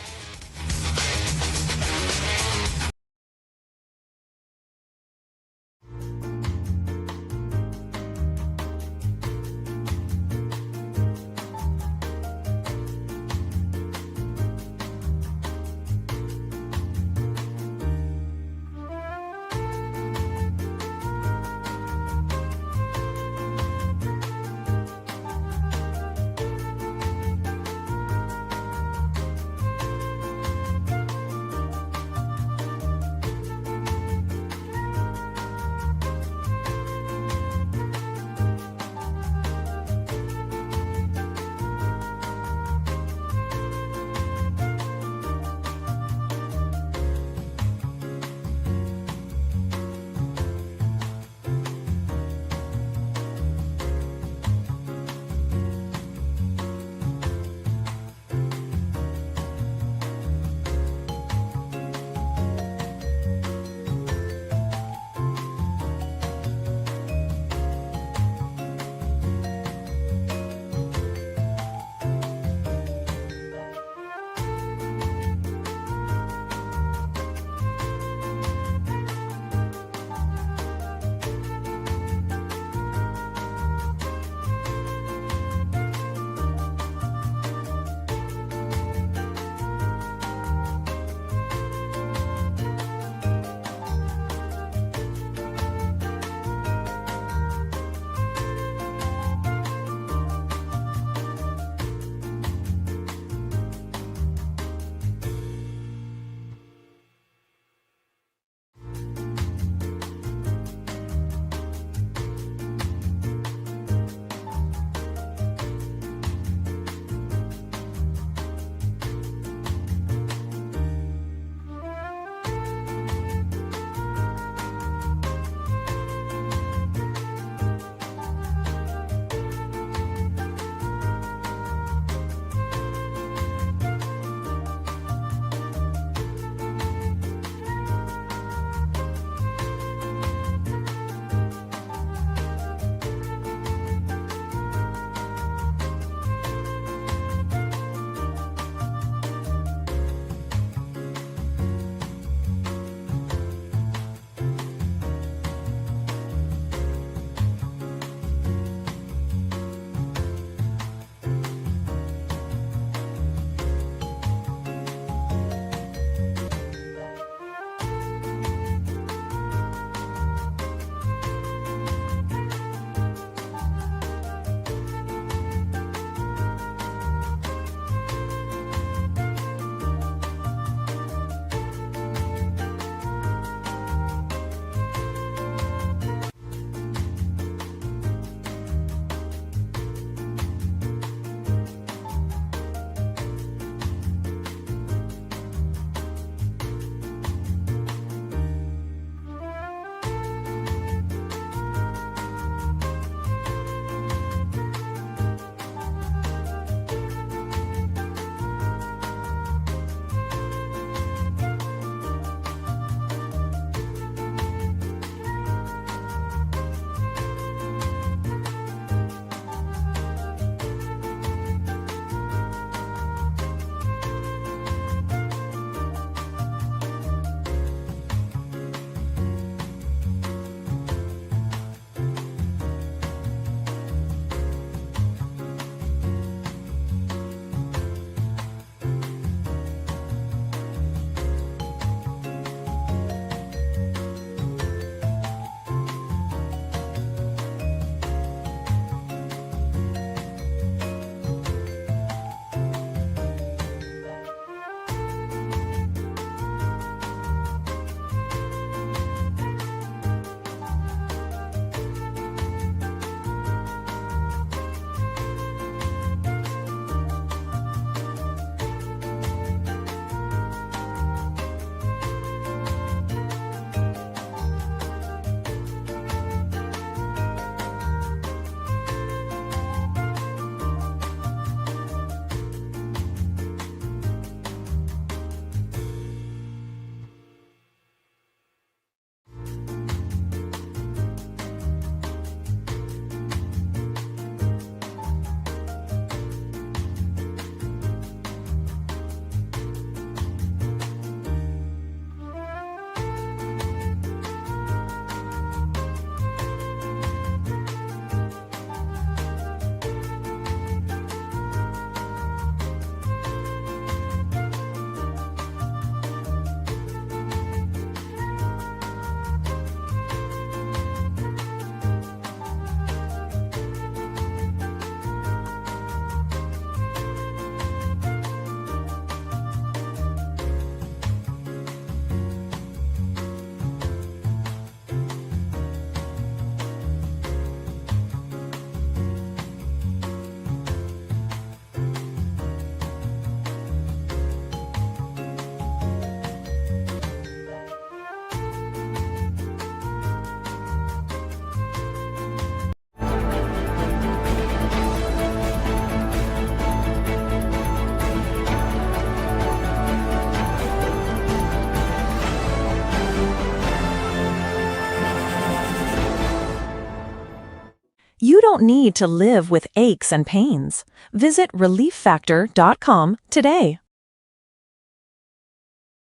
don't need to live with aches and pains. Visit relieffactor.com today.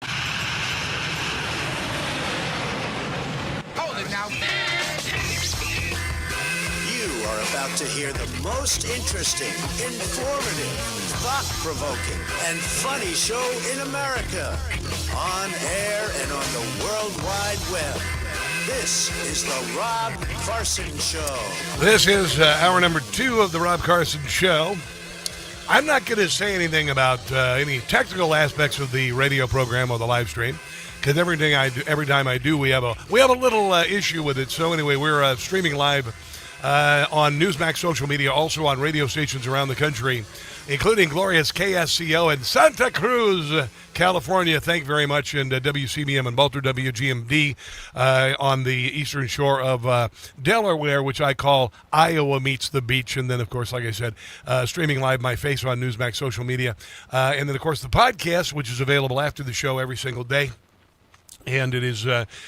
You are about to hear the most interesting, informative, thought-provoking, and funny show in America. On air and on the World Wide Web. This is the Rob Carson Show. This is hour number 2 of the Rob Carson Show. I'm not going to say anything about any technical aspects of the radio program or the live stream, because every time I do, we have a little issue with it. So anyway, we're streaming live on Newsmax social media, also on radio stations around the country, including glorious KSCO in Santa Cruz, California. Thank you very much. And WCBM and Balter WGMD on the eastern shore of Delaware, which I call Iowa meets the beach. And then, of course, like I said, streaming live my face on Newsmax social media. And then, of course, the podcast, which is available after the show every single day. And it is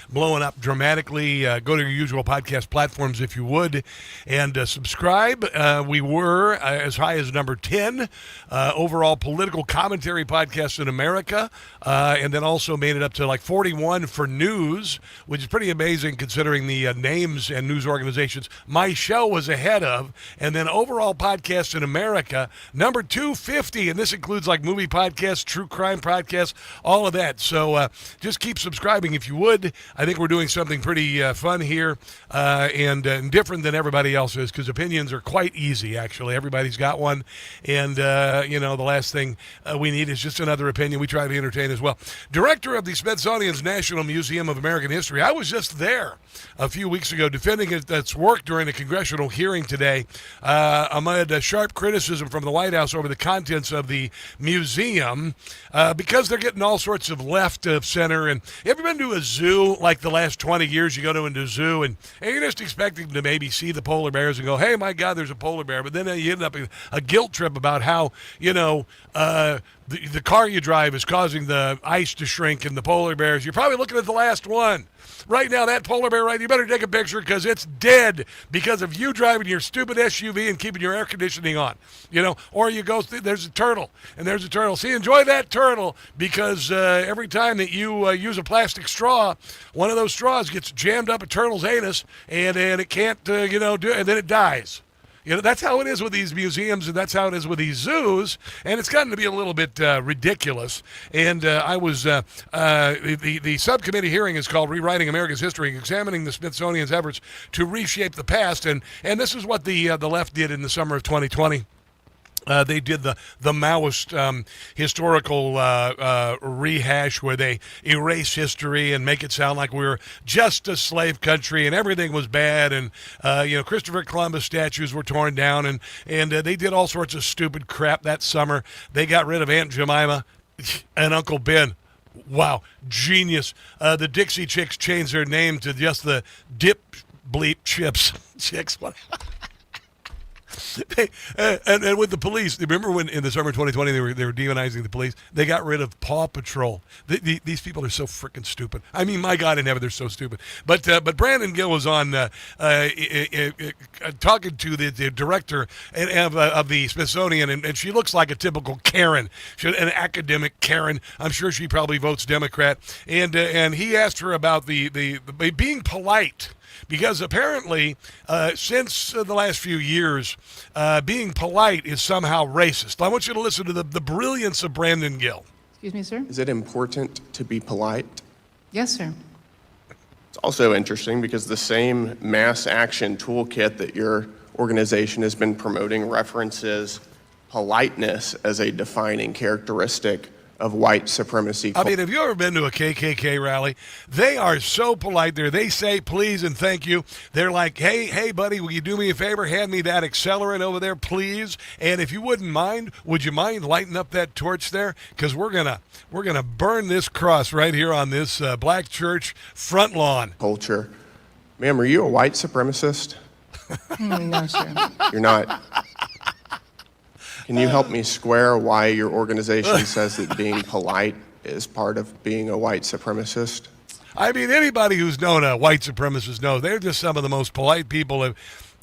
blowing up dramatically. Go to your usual podcast platforms if you would, and subscribe. We were as high as number 10 overall political commentary podcast in America, and then also made it up to like 41 for news, which is pretty amazing considering the names and news organizations my show was ahead of. And then overall podcast in America, number 250, and this includes like movie podcasts, true crime podcasts, all of that. So just keep subscribing if you would. I think we're doing something pretty fun here and different than everybody else's, because opinions are quite easy, actually. Everybody's got one. And, the last thing we need is just another opinion. We try to entertain as well. Director of the Smithsonian's National Museum of American History. I was just there a few weeks ago defending its work during a congressional hearing today amid sharp criticism from the White House over the contents of the museum because they're getting all sorts of left of center. And have you been to a zoo like the last 20 years? You go to a zoo and you're just expecting to maybe see the polar bears and go, hey, my God, there's a polar bear. But then you end up in a guilt trip about how, the car you drive is causing the ice to shrink and the polar bears. You're probably looking at the last one. Right now, that polar bear, you better take a picture because it's dead because of you driving your stupid SUV and keeping your air conditioning on, or you go, there's a turtle, and there's a turtle. See, enjoy that turtle because every time that you use a plastic straw, one of those straws gets jammed up a turtle's anus and it can't, do it, and then it dies. That's how it is with these museums, and that's how it is with these zoos, and it's gotten to be a little bit ridiculous. And I was the subcommittee hearing is called "Rewriting America's History: Examining the Smithsonian's Efforts to Reshape the Past," and this is what the left did in the summer of 2020. They did the Maoist historical rehash where they erase history and make it sound like we were just a slave country and everything was bad, and Christopher Columbus statues were torn down, and they did all sorts of stupid crap that summer. They got rid of Aunt Jemima and Uncle Ben. Wow, genius. The Dixie Chicks changed their name to just the Dip Bleep Chips Chicks. And with the police, remember when in the summer of 2020 they were demonizing the police? They got rid of Paw Patrol. These people are so freaking stupid. I mean, my God in heaven, they're so stupid. But Brandon Gill was on talking to the director of the Smithsonian, and she looks like a typical Karen, an academic Karen. I'm sure she probably votes Democrat. And he asked her about the being polite. Because apparently, since the last few years, being polite is somehow racist. I want you to listen to the brilliance of Brandon Gill. Excuse me, sir? Is it important to be polite? Yes, sir. It's also interesting because the same mass action toolkit that your organization has been promoting references politeness as a defining characteristic of white supremacy. I mean, have you ever been to a KKK rally? They are so polite there. They say please and thank you. They're like, hey, buddy, will you do me a favor? Hand me that accelerant over there, please. And if you wouldn't mind, would you mind lighting up that torch there? Because we're gonna burn this cross right here on this black church front lawn. Culture. Ma'am, are you a white supremacist? No, sir. You're not. Can you help me square why your organization says that being polite is part of being a white supremacist? I mean, anybody who's known a white supremacist knows they're just some of the most polite people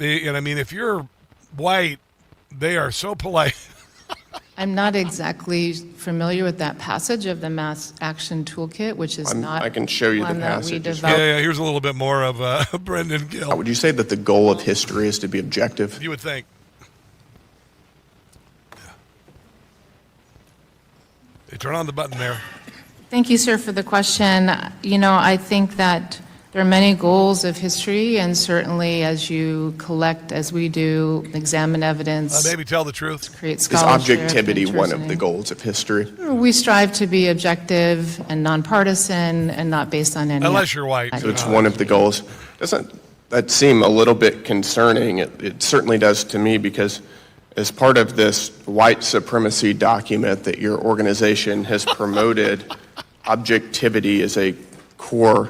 And I mean, if you're white, they are so polite. I'm not exactly familiar with that passage of the Mass Action Toolkit, which is I can show you the one that we passage. developed. Yeah, here's a little bit more of Brendan Gill. Would you say that the goal of history is to be objective? You would think. They turn on the button there. Thank you, sir, for the question. I think that there are many goals of history, and certainly as you collect, as we do, examine evidence. Maybe tell the truth. Create Is scholarship. objectivity one of interest the goals of history? We strive to be objective and nonpartisan and not based on any. Unless you're white. So it's one of the goals. Doesn't that seem a little bit concerning? It certainly does to me, because as part of this white supremacy document that your organization has promoted, objectivity is a core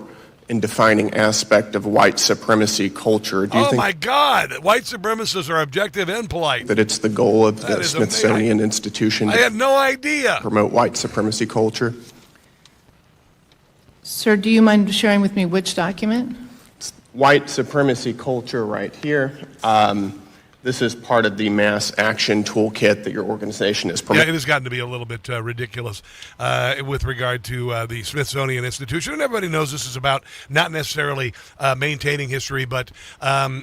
and defining aspect of white supremacy culture. Do you think my God, white supremacists are objective and polite. that it's the goal of That the is Smithsonian Institution I to had no idea. promote white supremacy culture? Sir, do you mind sharing with me which document? White supremacy culture right here. This is part of the mass action toolkit that your organization is Yeah, promoting. it has gotten to be a little bit ridiculous with regard to the Smithsonian Institution. And everybody knows this is about not necessarily maintaining history, but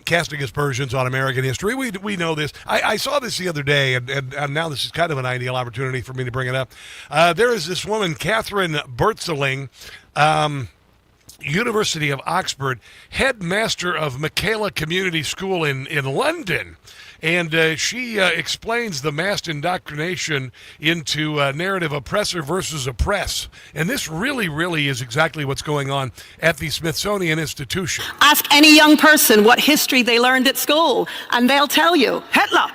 casting aspersions on American history. We know this. I saw this the other day, and now this is kind of an ideal opportunity for me to bring it up. There is this woman, Catherine Bertzeling, University of Oxford, headmaster of Michaela Community School in London. And she explains the mass indoctrination into narrative oppressor versus oppress. And this really, really is exactly what's going on at the Smithsonian Institution. Ask any young person what history they learned at school, and they'll tell you Hitler.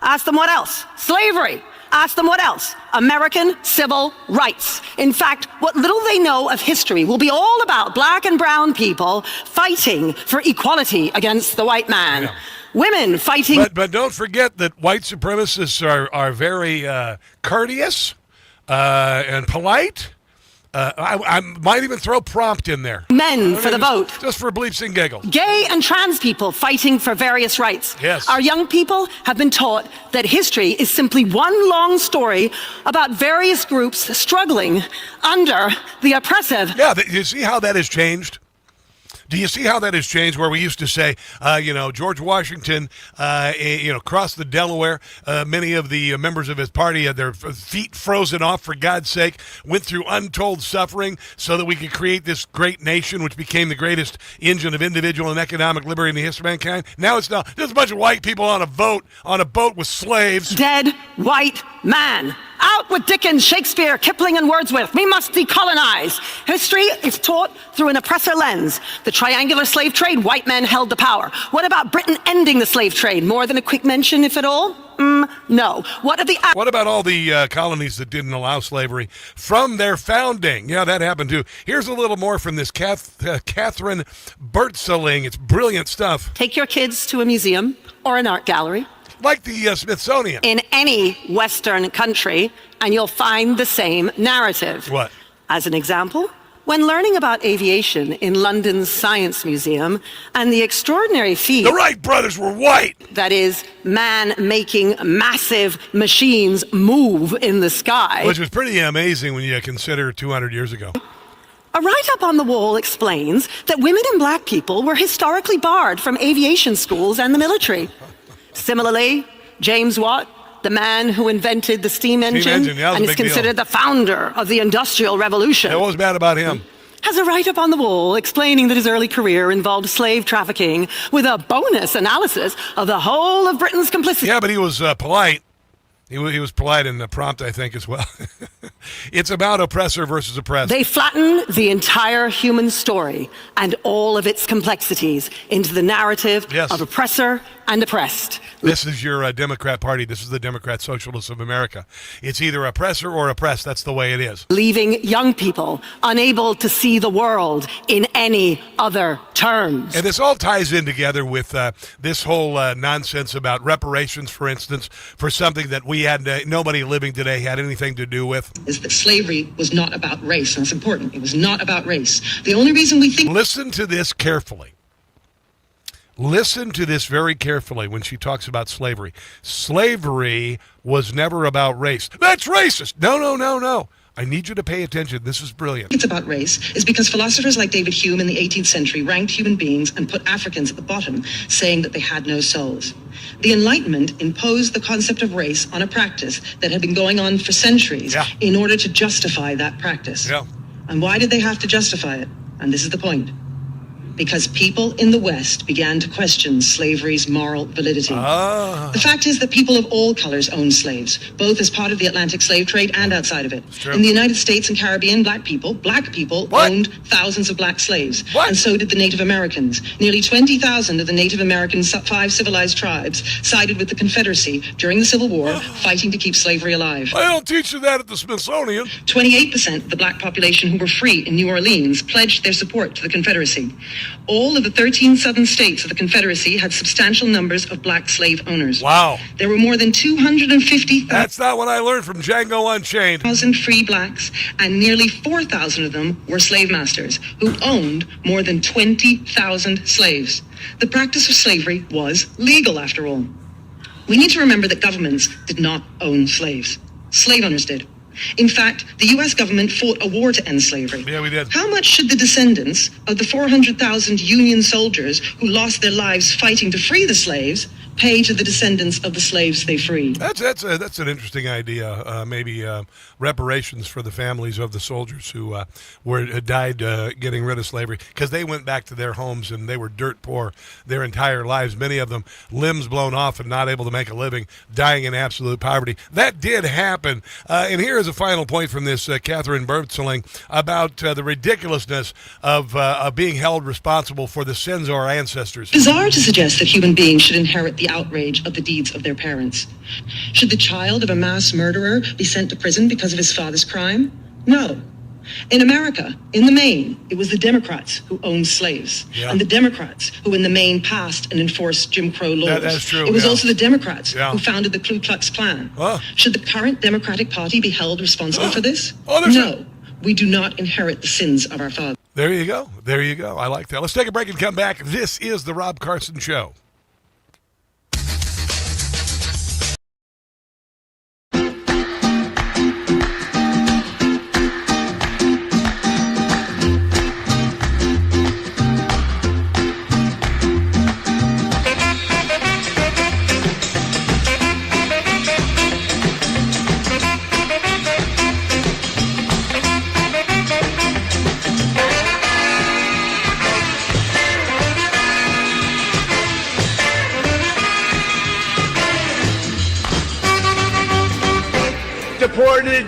Ask them what else? Slavery. Ask them what else? American civil rights. In fact, what little they know of history will be all about black and brown people fighting for equality against the white man. Yeah. Women fighting. But don't forget that white supremacists are very courteous and polite. I might even throw prompt in there. Men for the vote. Just for bleeps and giggles. Gay and trans people fighting for various rights. Yes. Our young people have been taught that history is simply one long story about various groups struggling under the oppressive. Yeah, you see how that has changed? Do you see how that has changed, where we used to say, George Washington, crossed the Delaware. Many of the members of his party had their feet frozen off, for God's sake, went through untold suffering so that we could create this great nation, which became the greatest engine of individual and economic liberty in the history of mankind. Now it's not. There's a bunch of white people on a boat with slaves. Dead white man. Out with Dickens, Shakespeare, Kipling, and Wordsworth. We must decolonize. History is taught through an oppressor lens. The triangular slave trade, white men held the power. What about Britain ending the slave trade? More than a quick mention, if at all? No. What about all the colonies that didn't allow slavery from their founding? Yeah, that happened too. Here's a little more from this Catherine Bertzeling. It's brilliant stuff. Take your kids to a museum or an art gallery. Like the Smithsonian. In any Western country, and you'll find the same narrative. What? As an example, when learning about aviation in London's Science Museum and the extraordinary feat... The Wright brothers were white! That is, man making massive machines move in the sky. Which was pretty amazing when you consider 200 years ago. A write-up on the wall explains that women and black people were historically barred from aviation schools and the military. Similarly, James Watt, the man who invented the steam engine and is considered the founder of the Industrial Revolution. What was bad about him? Has a write-up on the wall explaining that his early career involved slave trafficking with a bonus analysis of the whole of Britain's complicity. Yeah, but he was polite. He was polite and prompt, I think, as well. It's about oppressor versus oppressed. They flatten the entire human story and all of its complexities into the narrative of oppressor and oppressed. This is your Democrat Party. This is the Democrat Socialists of America. It's either oppressor or oppressed. That's the way it is. Leaving young people unable to see the world in any other terms. And this all ties in together with this whole nonsense about reparations, for instance, for something that we had, nobody living today had anything to do with. Is that slavery was not about race, and it's important. It was not about race. The only reason we think... Listen to this carefully. Listen to this very carefully when she talks about slavery. Slavery was never about race. That's racist. No. I need you to pay attention. This is brilliant. It's about race is because philosophers like David Hume in the 18th century ranked human beings and put Africans at the bottom, saying that they had no souls. The Enlightenment imposed the concept of race on a practice that had been going on for centuries in order to justify that practice. And why did they have to justify it? And this is the point. Because people in the West began to question slavery's moral validity. The fact is that people of all colors owned slaves, both as part of the Atlantic slave trade and outside of it. In the United States and Caribbean, black people owned thousands of black slaves. And so did the Native Americans. Nearly 20,000 of the Native American 5 civilized tribes sided with the Confederacy during the Civil War, fighting to keep slavery alive. I don't teach you that at the Smithsonian. 28% of the black population who were free in New Orleans pledged their support to the Confederacy. All of the 13 southern states of the Confederacy had substantial numbers of black slave owners. Wow. There were more than 250,000. That's not what I learned from Django Unchained. Free blacks, and nearly 4,000 of them were slave masters who owned more than 20,000 slaves. The practice of slavery was legal, after all. We need to remember that governments did not own slaves. Slave owners did. In fact, the U.S. government fought a war to end slavery. Yeah, we did. How much should the descendants of the 400,000 Union soldiers who lost their lives fighting to free the slaves pay to the descendants of the slaves they freed? That's an interesting idea. Maybe reparations for the families of the soldiers who died getting rid of slavery, because they went back to their homes and they were dirt poor their entire lives. Many of them limbs blown off and not able to make a living, dying in absolute poverty. That did happen. And here is a final point from this Catherine Bertzeling about the ridiculousness of being held responsible for the sins of our ancestors. Bizarre to suggest that human beings should inherit the outrage of the deeds of their parents. Should the child of a mass murderer be sent to prison because of his father's crime? No. In America, in the main, it was the Democrats who owned slaves, and the Democrats who in the main passed and enforced Jim Crow laws. That's true. It was also the Democrats who founded the Ku Klux Klan. Should the current Democratic Party be held responsible for this? No. We do not inherit the sins of our fathers. There you go. I like that. Let's take a break and come back. This is the Rob Carson Show. Deported.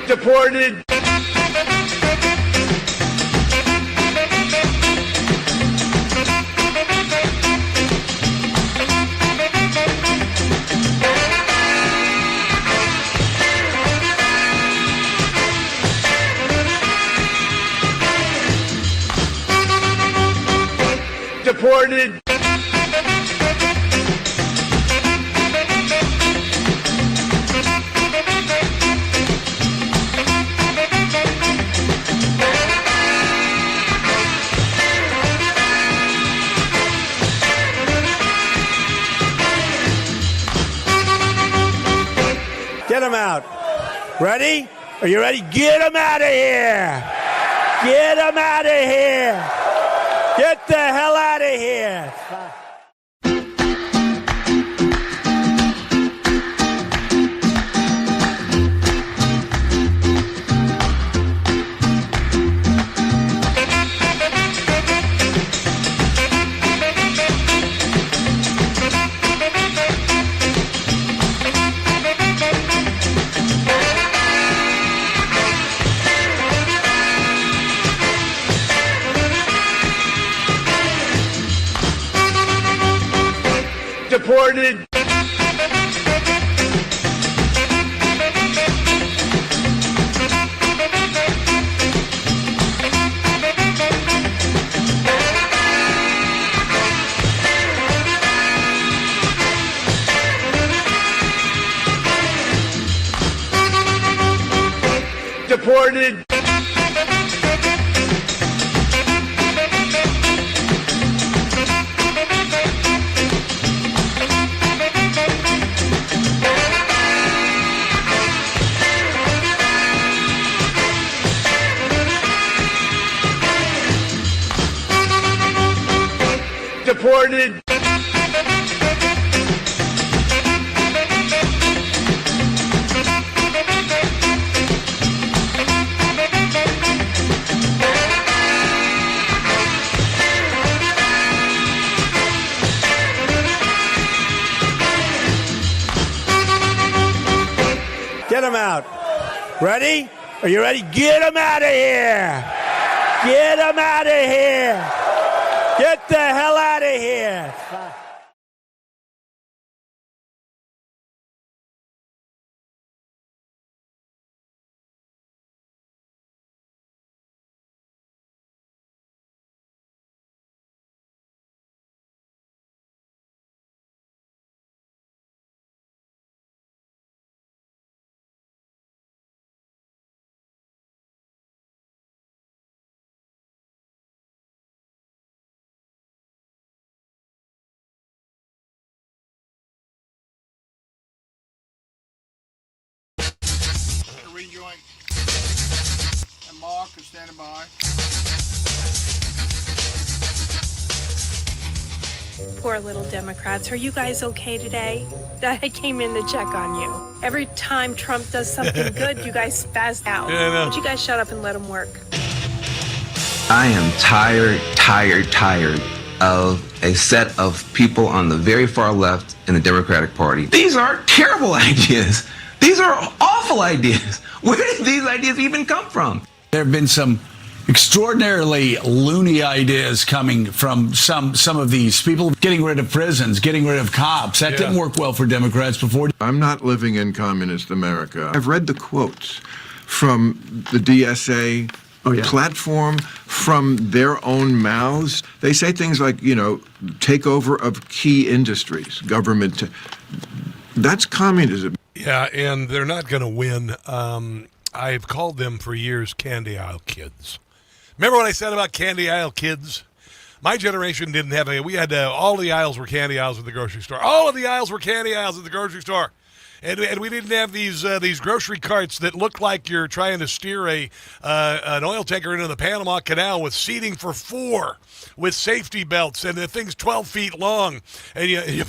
Deported. Deported. Get him out. Ready? Are you ready? Get him out of here. Get him out of here. Get the hell out of here. Deported. Deported. Deported. Get them out. Ready? Are you ready? Get them out of here. Get them out of here. Get the hell out of here. Rejoin. And Mark is standing by. Poor little Democrats. Are you guys okay today? I came in to check on you. Every time Trump does something good, you guys spaz out. Yeah, I know. Would you guys shut up and let him work? I am tired of a set of people on the very far left in the Democratic Party. These are terrible ideas. These are awful ideas. Where did these ideas even come from? There have been some extraordinarily loony ideas coming from some of these people. Getting rid of prisons, getting rid of cops. That didn't work well for Democrats before. I'm not living in communist America. I've read the quotes from the DSA platform, from their own mouths. They say things like, takeover of key industries, government. That's communism. Yeah, and they're not going to win. I've called them for years candy aisle kids. Remember what I said about candy aisle kids? My generation didn't have we had all the aisles were candy aisles at the grocery store. All of the aisles were candy aisles at the grocery store. And we didn't have these grocery carts that looked like you're trying to steer an oil tanker into the Panama Canal with seating for 4 with safety belts, and the thing's 12 feet long. And you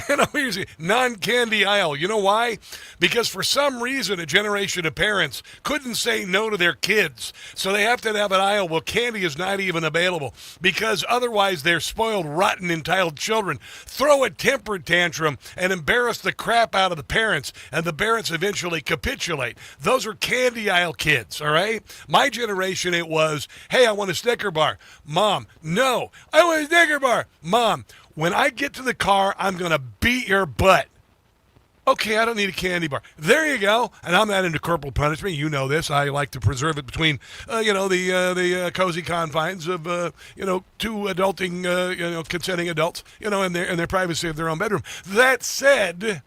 and here's a non-candy aisle. You know why? Because for some reason a generation of parents couldn't say no to their kids. So they have to have an aisle where candy is not even available, because otherwise they're spoiled, rotten, entitled children. Throw a temper tantrum and embarrass the crap out of the parents, and the parents eventually capitulate. Those are candy aisle kids, all right? My generation, it was, hey, I want a Snicker bar. Mom, no. I want a Snicker bar. Mom, when I get to the car, I'm going to beat your butt. Okay, I don't need a candy bar. There you go. And I'm not into corporal punishment. You know this. I like to preserve it between, the cozy confines of, two adulting, consenting adults, in their privacy of their own bedroom. That said,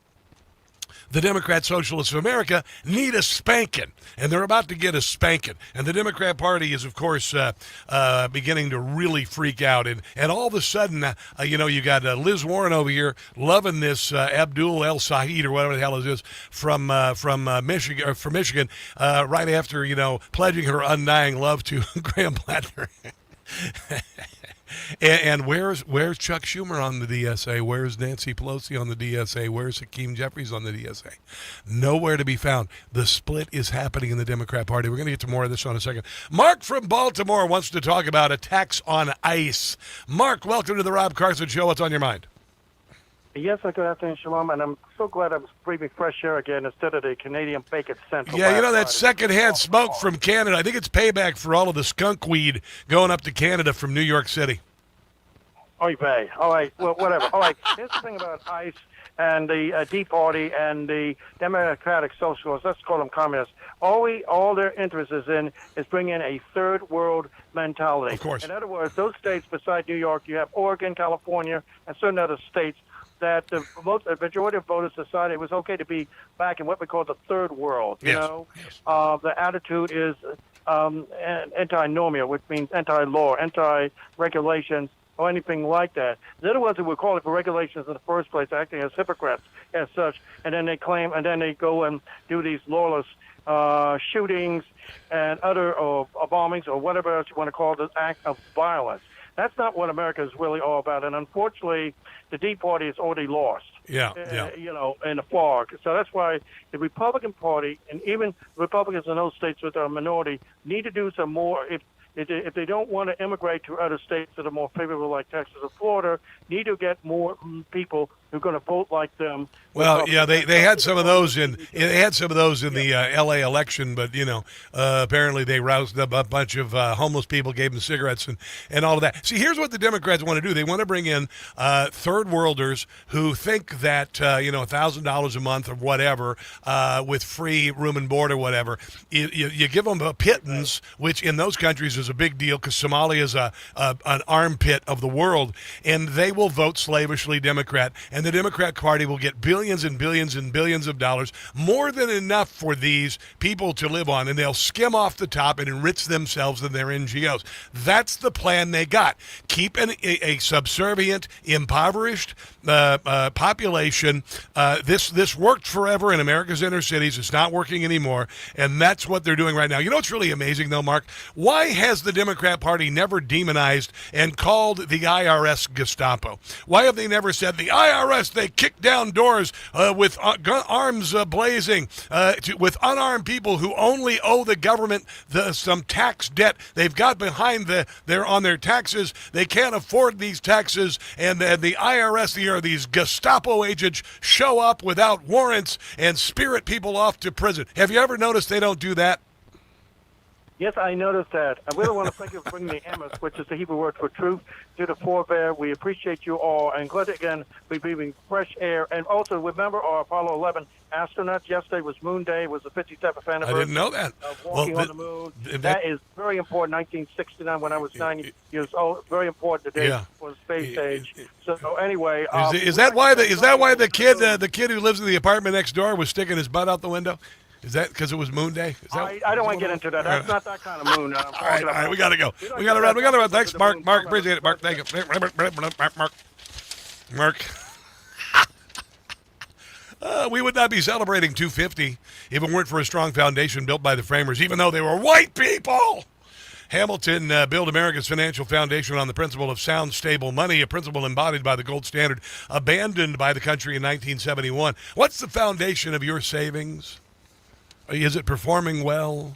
the Democrat Socialists of America need a spanking, and they're about to get a spanking. And the Democrat Party is, of course, beginning to really freak out. And all of a sudden, you got Liz Warren over here loving this Abdul El Saeed, or whatever the hell it is, from Michigan, right after, pledging her undying love to Graham Plattner. And where's Chuck Schumer on the DSA? Where's Nancy Pelosi on the DSA? Where's Hakeem Jeffries on the DSA? Nowhere to be found. The split is happening in the Democrat Party. We're going to get to more of this in a second. Mark from Baltimore wants to talk about attacks on ICE. Mark, welcome to the Rob Carson Show. What's on your mind? Yes, good afternoon, Shalom, and I'm so glad I was breathing fresh air again instead of the Canadian bacon central. Yeah, that secondhand smoke from Canada. I think it's payback for all of the skunk weed going up to Canada from New York City. Oy vey. All right, well, whatever. All right, here's the thing about ICE and the Tea Party and the Democratic Socialists. Let's call them communists. All their interest is in is bringing in a third world mentality. Of course. In other words, those states beside New York, you have Oregon, California, and certain other states that the majority of voters decided it was okay to be back in what we call the third world. You know, the attitude is anti-normal, which means anti-law, anti-regulations, or anything like that. They're the ones who were calling for regulations in the first place, acting as hypocrites as such, and then they claim, and then they go and do these lawless shootings and other bombings or whatever else you want to call this act of violence. That's not what America is really all about, and unfortunately, the Tea Party is already lost. You know, in the fog. So that's why the Republican Party and even Republicans in those states with a minority need to do some more. If they don't want to immigrate to other states that are more favorable, like Texas or Florida, need to get more people who are going to vote like them. Well, yeah, they had some of those in the L.A. election, but apparently they roused up a bunch of homeless people, gave them cigarettes and all of that. See, here's what the Democrats want to do: they want to bring in third worlders who think that $1,000 a month or whatever with free room and board or whatever, you give them a pittance, which in those countries is a big deal because Somalia is an armpit of the world, and they will vote slavishly Democrat. And the Democrat Party will get billions and billions and billions of dollars, more than enough for these people to live on, and they'll skim off the top and enrich themselves and their NGOs. That's the plan they got. Keep a subservient, impoverished population. This worked forever in America's inner cities. It's not working anymore, and that's what they're doing right now. You know what's really amazing, though, Mark? Why has the Democrat Party never demonized and called the IRS Gestapo? Why have they never said the IRS, they kick down doors with arms blazing, with unarmed people who only owe the government some tax debt they've got behind on their taxes. They can't afford these taxes, and the IRS, these Gestapo agents, show up without warrants and spirit people off to prison. Have you ever noticed they don't do that? Yes, I noticed that. I really want to thank you for bringing the emes, which is the Hebrew word for truth, to the forebear. We appreciate you all. And glad again we're breathing fresh air. And also, remember our Apollo 11 astronauts. Yesterday was Moon Day. It was the 57th anniversary. I didn't know that. Of walking on the moon. That is very important. 1969, when I was 9 years old. Very important today for the space age. So anyway, is that why the kid who lives in the apartment next door was sticking his butt out the window? Is that because it was Moon Day? I don't want to get into that. That's not that kind of moon. All right, we got to go. We got to run. Thanks, Mark. Mark, appreciate it. Mark, thank you. Mark. We would not be celebrating 250 if it weren't for a strong foundation built by the framers, even though they were white people. Hamilton built America's financial foundation on the principle of sound, stable money, a principle embodied by the gold standard, abandoned by the country in 1971. What's the foundation of your savings? Is it performing well?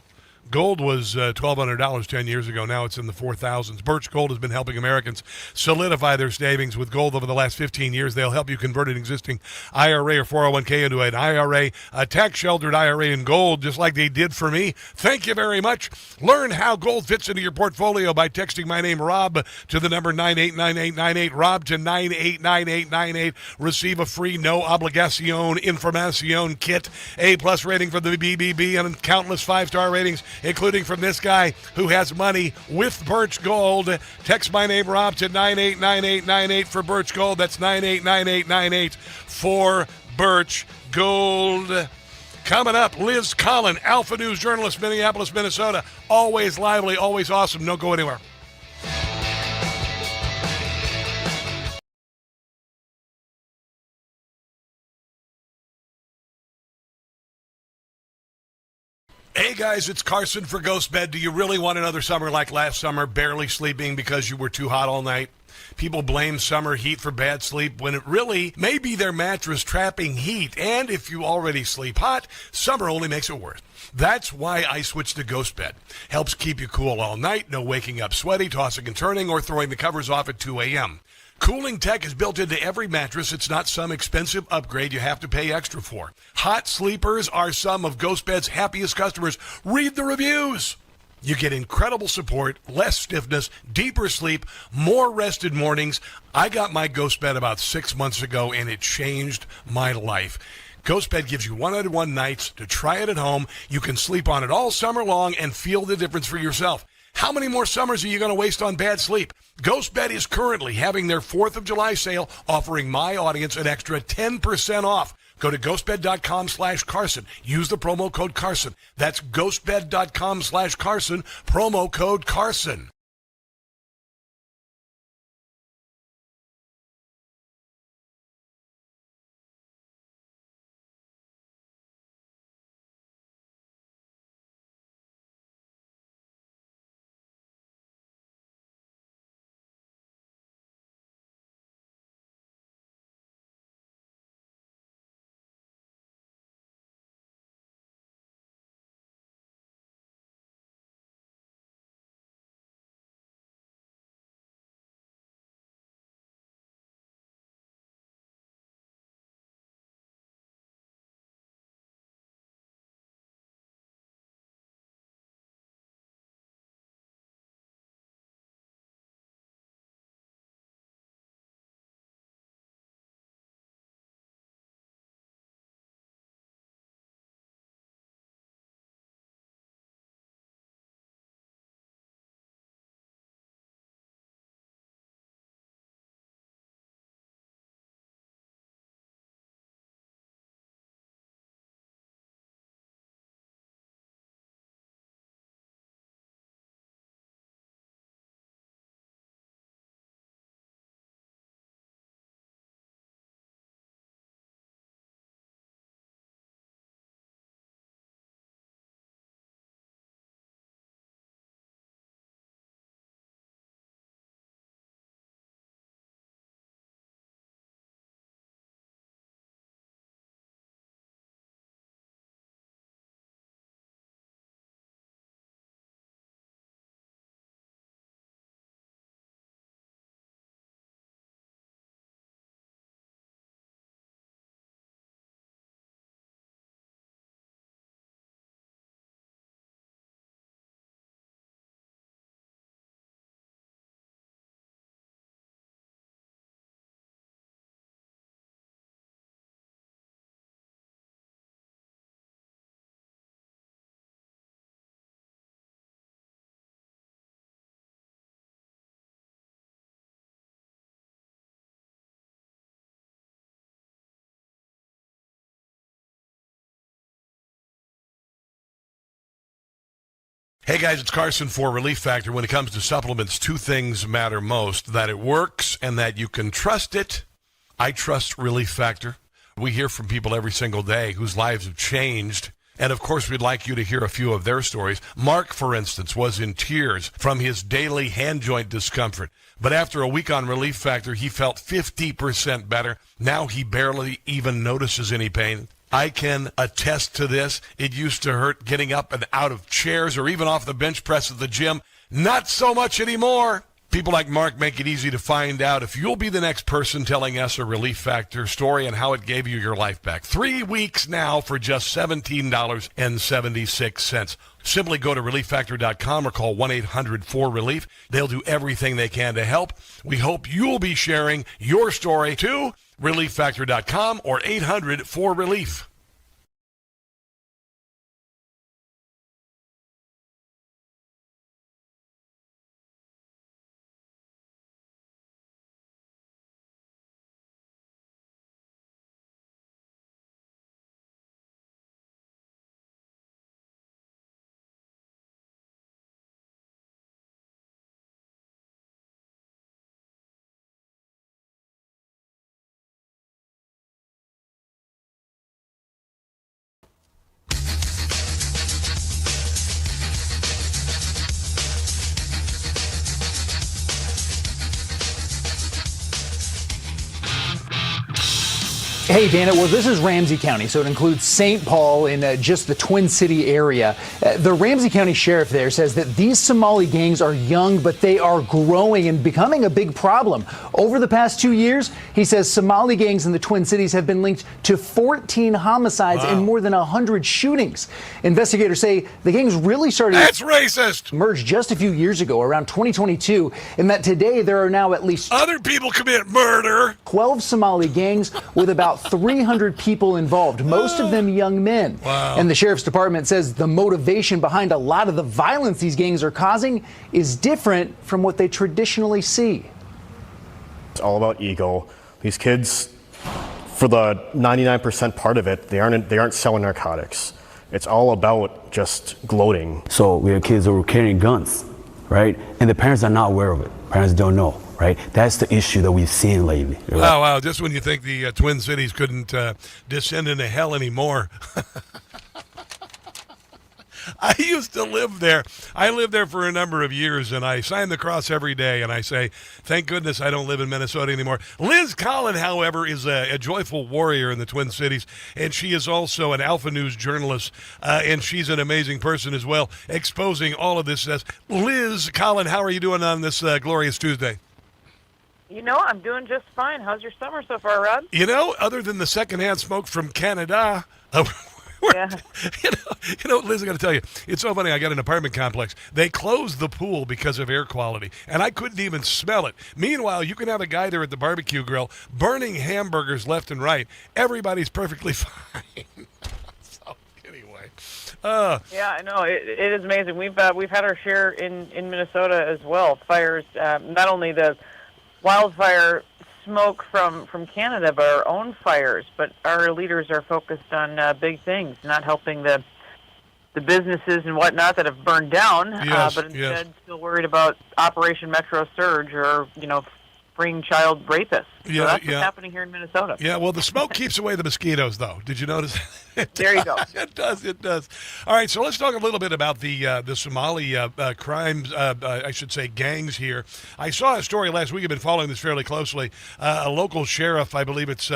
Gold was $1,200 10 years ago. Now it's in the 4,000s. Birch Gold has been helping Americans solidify their savings with gold over the last 15 years. They'll help you convert an existing IRA or 401k into an IRA, a tax-sheltered IRA in gold, just like they did for me. Thank you very much. Learn how gold fits into your portfolio by texting my name, Rob, to the number 989898. Rob to 989898. Receive a free no obligación información kit, A+ rating from the BBB, and countless 5-star ratings, including from this guy who has money with Birch Gold. Text my name, Rob, to 989898 for Birch Gold. That's 989898 for Birch Gold. Coming up, Liz Collin, Alpha News journalist, Minneapolis, Minnesota. Always lively, always awesome. Don't go anywhere. Hey guys, it's Carson for Ghost Bed. Do you really want another summer like last summer, barely sleeping because you were too hot all night? People blame summer heat for bad sleep when it really may be their mattress trapping heat. And if you already sleep hot, summer only makes it worse. That's why I switched to Ghost Bed. Helps keep you cool all night, no waking up sweaty, tossing and turning, or throwing the covers off at 2 a.m. Cooling tech is built into every mattress. It's not some expensive upgrade you have to pay extra for. Hot sleepers are some of Ghost Bed's happiest customers. Read the reviews. You get incredible support, less stiffness, deeper sleep, more rested mornings. I got my Ghost Bed about 6 months ago, and it changed my life. Ghost Bed gives you 101 nights to try it at home. You can sleep on it all summer long and feel the difference for yourself. How many more summers are you going to waste on bad sleep? GhostBed is currently having their 4th of July sale, offering my audience an extra 10% off. Go to ghostbed.com/Carson. Use the promo code Carson. That's ghostbed.com/Carson, promo code Carson. Hey guys, it's Carson for Relief Factor. When it comes to supplements, 2 things matter most: that it works and that you can trust it. I trust Relief Factor. We hear from people every single day whose lives have changed. And of course, we'd like you to hear a few of their stories. Mark, for instance, was in tears from his daily hand joint discomfort. But after a week on Relief Factor, he felt 50% better. Now he barely even notices any pain. I can attest to this. It used to hurt getting up and out of chairs or even off the bench press at the gym. Not so much anymore. People like Mark make it easy to find out if you'll be the next person telling us a Relief Factor story and how it gave you your life back. 3 weeks now for just $17.76. Simply go to ReliefFactor.com or call 1-800-4RELIEF. They'll do everything they can to help. We hope you'll be sharing your story too. ReliefFactor.com or 800-4RELIEF. Hey, Dana. Well, this is Ramsey County, so it includes St. Paul in just the Twin City area. The Ramsey County sheriff there says that these Somali gangs are young, but they are growing and becoming a big problem. Over the past 2 years, he says Somali gangs in the Twin Cities have been linked to 14 homicides and more than 100 shootings. Investigators say the gangs really started racist. Emerged just a few years ago, around 2022, and that today there are now at least other people commit murder. 12 Somali gangs with about about 300 people involved, most of them young men. Wow. And the sheriff's department says the motivation behind a lot of the violence these gangs are causing is different from what they traditionally see. It's all about ego. These kids, for the 99% part of it, they aren't selling narcotics. It's all about just gloating. So we have kids who are carrying guns, right? And the parents are not aware of it. Parents don't know, right? That's the issue that we've seen lately. Wow. Just when you think the Twin Cities couldn't descend into hell anymore. I used to live there. I lived there for a number of years, and I sign the cross every day, and I say, thank goodness I don't live in Minnesota anymore. Liz Collin, however, is a joyful warrior in the Twin Cities, and she is also an Alpha News journalist, and she's an amazing person as well, exposing all of this. Liz Collin, how are you doing on this glorious Tuesday? You know, I'm doing just fine. How's your summer so far, Rob? You know, other than the secondhand smoke from Canada, yeah. You know, Liz, I got to tell you, it's so funny. I got an apartment complex. They closed the pool because of air quality, and I couldn't even smell it. Meanwhile, you can have a guy there at the barbecue grill burning hamburgers left and right. Everybody's perfectly fine. So, anyway. Yeah, I know. It is amazing. We've had our share in Minnesota as well. Fires, not only the wildfire smoke from Canada, but our own fires. But our leaders are focused on big things, not helping the businesses and whatnot that have burned down, but instead still worried about Operation Metro Surge or, freeing child rapists. So that's what's happening here in Minnesota. Yeah, well, the smoke keeps away the mosquitoes, though. Did you notice? There you go. It does. All right, so let's talk a little bit about the Somali crimes, I should say gangs here. I saw a story last week. I've been following this fairly closely. A local sheriff, I believe it's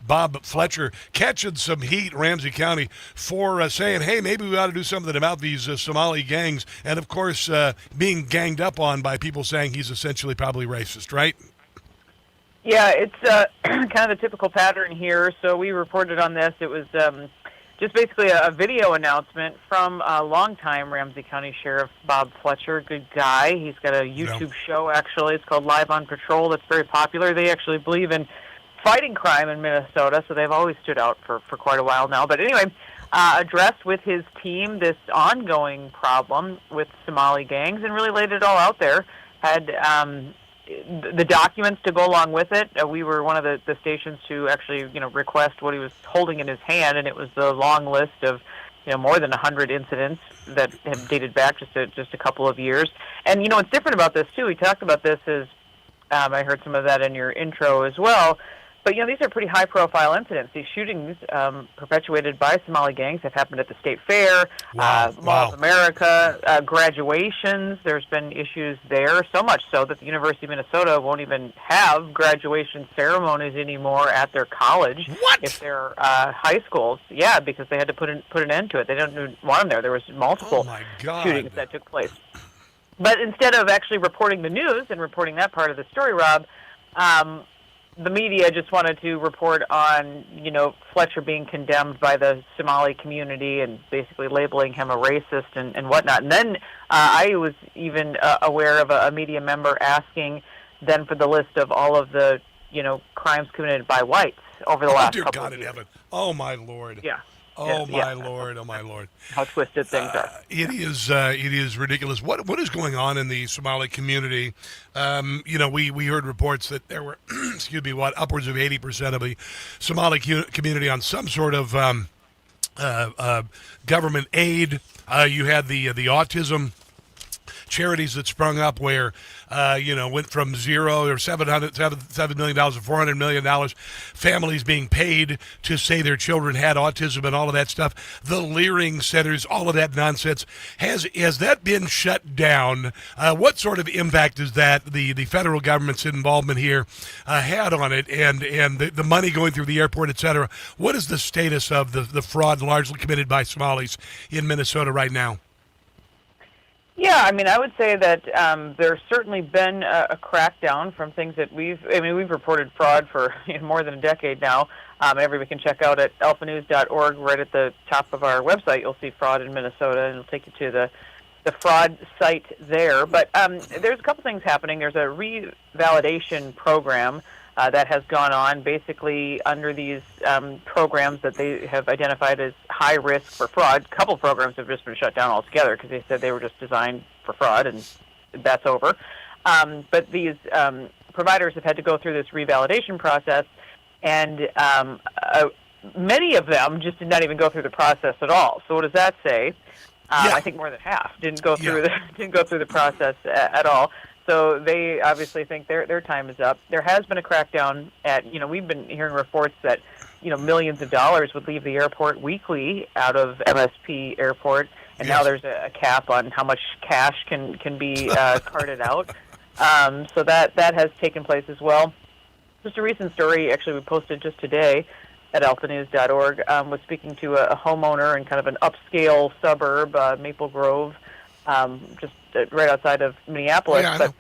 Bob Fletcher, catching some heat in Ramsey County for saying, hey, maybe we ought to do something about these Somali gangs. And, of course, being ganged up on by people saying he's essentially probably racist, right? Yeah, it's kind of the typical pattern here. So we reported on this. It was just basically a video announcement from a longtime Ramsey County Sheriff Bob Fletcher. Good guy. He's got a YouTube show, actually. It's called Live on Patrol. That's very popular. They actually believe in fighting crime in Minnesota, so they've always stood out for quite a while now. But anyway, addressed with his team this ongoing problem with Somali gangs and really laid it all out there. Had the documents to go along with it. We were one of the stations to actually, request what he was holding in his hand, and it was the long list of, more than 100 incidents that have dated back just a couple of years. And, what's different about this, too, we talked about this is, I heard some of that in your intro as well, but, these are pretty high-profile incidents. These shootings perpetuated by Somali gangs have happened at the State Fair, Mall of America, graduations. There's been issues there, so much so that the University of Minnesota won't even have graduation ceremonies anymore at their college. What? If they're high schools. Yeah, because they had to put an end to it. They don't want them there. There was multiple shootings that took place. But instead of actually reporting the news and reporting that part of the story, Rob, the media just wanted to report on, Fletcher being condemned by the Somali community and basically labeling him a racist and whatnot. And then I was even aware of a media member asking then for the list of all of the, crimes committed by whites over the last couple of years. Heaven. Oh, my Lord. Yeah. Oh, my Lord. Oh, my Lord. How twisted things are. It is ridiculous. What is going on in the Somali community? We heard reports that there were, upwards of 80% of the Somali community on some sort of government aid. You had the autism charities that sprung up where, went from zero or $7 million to $400 million, families being paid to say their children had autism and all of that stuff, the Leering centers, all of that nonsense. Has that been shut down? What sort of impact is that the federal government's involvement here had on it and the money going through the airport, et cetera? What is the status of the fraud largely committed by Somalis in Minnesota right now? Yeah, I would say that there's certainly been a crackdown from things that we've reported fraud for more than a decade now. Everybody can check out at alphanews.org. Right at the top of our website, you'll see fraud in Minnesota, and it'll take you to the fraud site there. But there's a couple things happening. There's a revalidation program that has gone on basically under these programs that they have identified as high risk for fraud. A couple programs have just been shut down altogether because they said they were just designed for fraud, and that's over. But these providers have had to go through this revalidation process, and many of them just did not even go through the process at all. So what does that say? I think more than half didn't go through the process at all. So they obviously think their time is up. There has been a crackdown at, we've been hearing reports that, millions of dollars would leave the airport weekly out of MSP Airport, and now there's a cap on how much cash can be carted out. So that has taken place as well. Just a recent story, actually, we posted just today at alphanews.org, was speaking to a homeowner in kind of an upscale suburb, Maple Grove, just right outside of Minneapolis. But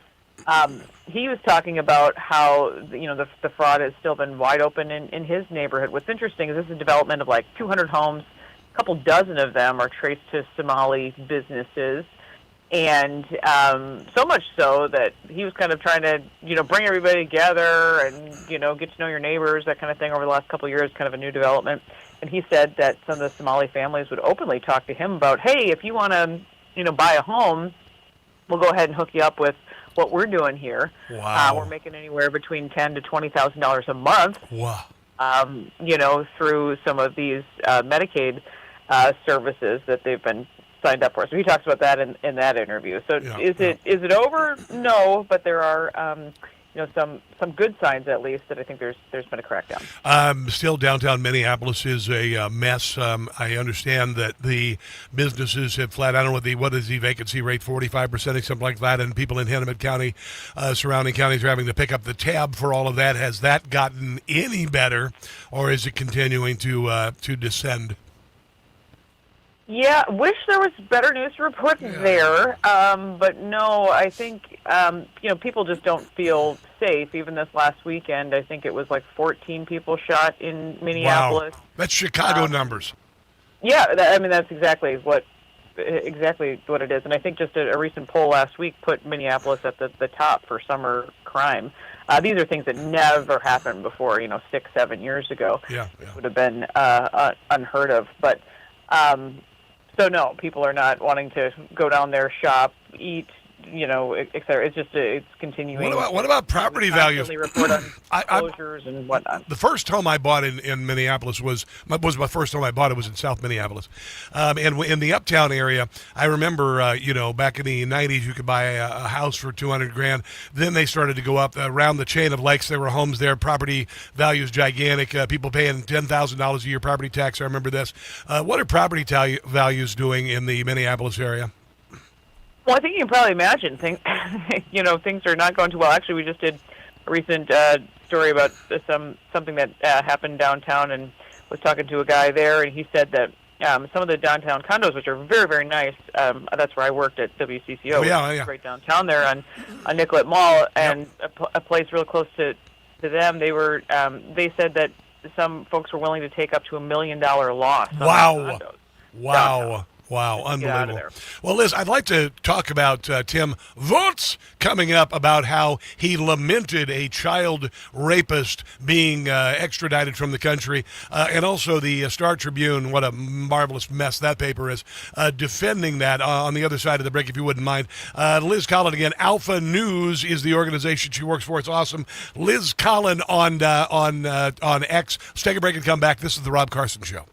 he was talking about how the fraud has still been wide open in his neighborhood. What's interesting is this is a development of like 200 homes. A couple dozen of them are traced to Somali businesses, and so much so that he was kind of trying to bring everybody together and get to know your neighbors, that kind of thing, over the last couple of years, kind of a new development. And he said that some of the Somali families would openly talk to him about, hey, if you want to buy a home, we'll go ahead and hook you up with what we're doing here. Wow. We're making anywhere between $10,000 to $20,000 a month. Wow. Through some of these Medicaid services that they've been signed up for. So he talks about that in that interview. So is it over? No, but there are some good signs, at least, that I think there's been a crackdown. Still, downtown Minneapolis is a mess. I understand that the businesses have flat. I don't know what is the vacancy rate, 45%, something like that, and people in Hennepin County, surrounding counties, are having to pick up the tab for all of that. Has that gotten any better, or is it continuing to descend? Yeah, wish there was better news to report there, but no, I think people just don't feel safe. Even this last weekend, I think it was like 14 people shot in Minneapolis. Wow, that's Chicago numbers. Yeah, that's exactly what it is, and I think just a recent poll last week put Minneapolis at the top for summer crime. These are things that never happened before. 6-7 years ago, would have been unheard of, but. So no, people are not wanting to go down there, shop, eat, et cetera. It's continuing. What about property values? Report on foreclosures and whatnot. The first home I bought in Minneapolis was my first home I bought. It was in South Minneapolis, and in the uptown area. I remember, back in the '90s, you could buy a house for $200,000. Then they started to go up around the chain of lakes. There were homes there. Property values gigantic. People paying $10,000 a year property tax. I remember this. What are property values doing in the Minneapolis area? Well, I think you can probably imagine things. Things are not going too well. Actually, we just did a recent story about something that happened downtown, and was talking to a guy there, and he said that some of the downtown condos, which are very, very nice. That's where I worked at WCCO. Right downtown there on Nicollet Mall, and a place real close to them. They were. They said that some folks were willing to take up to $1 million loss. Wow! Wow! Downtown. Wow, unbelievable. Well, Liz, I'd like to talk about Tim Voets coming up, about how he lamented a child rapist being extradited from the country, and also the Star Tribune, what a marvelous mess that paper is, defending that on the other side of the break, if you wouldn't mind. Liz Collin, again, Alpha News is the organization she works for. It's awesome. Liz Collin on X. Let's take a break and come back. This is The Rob Carson Show.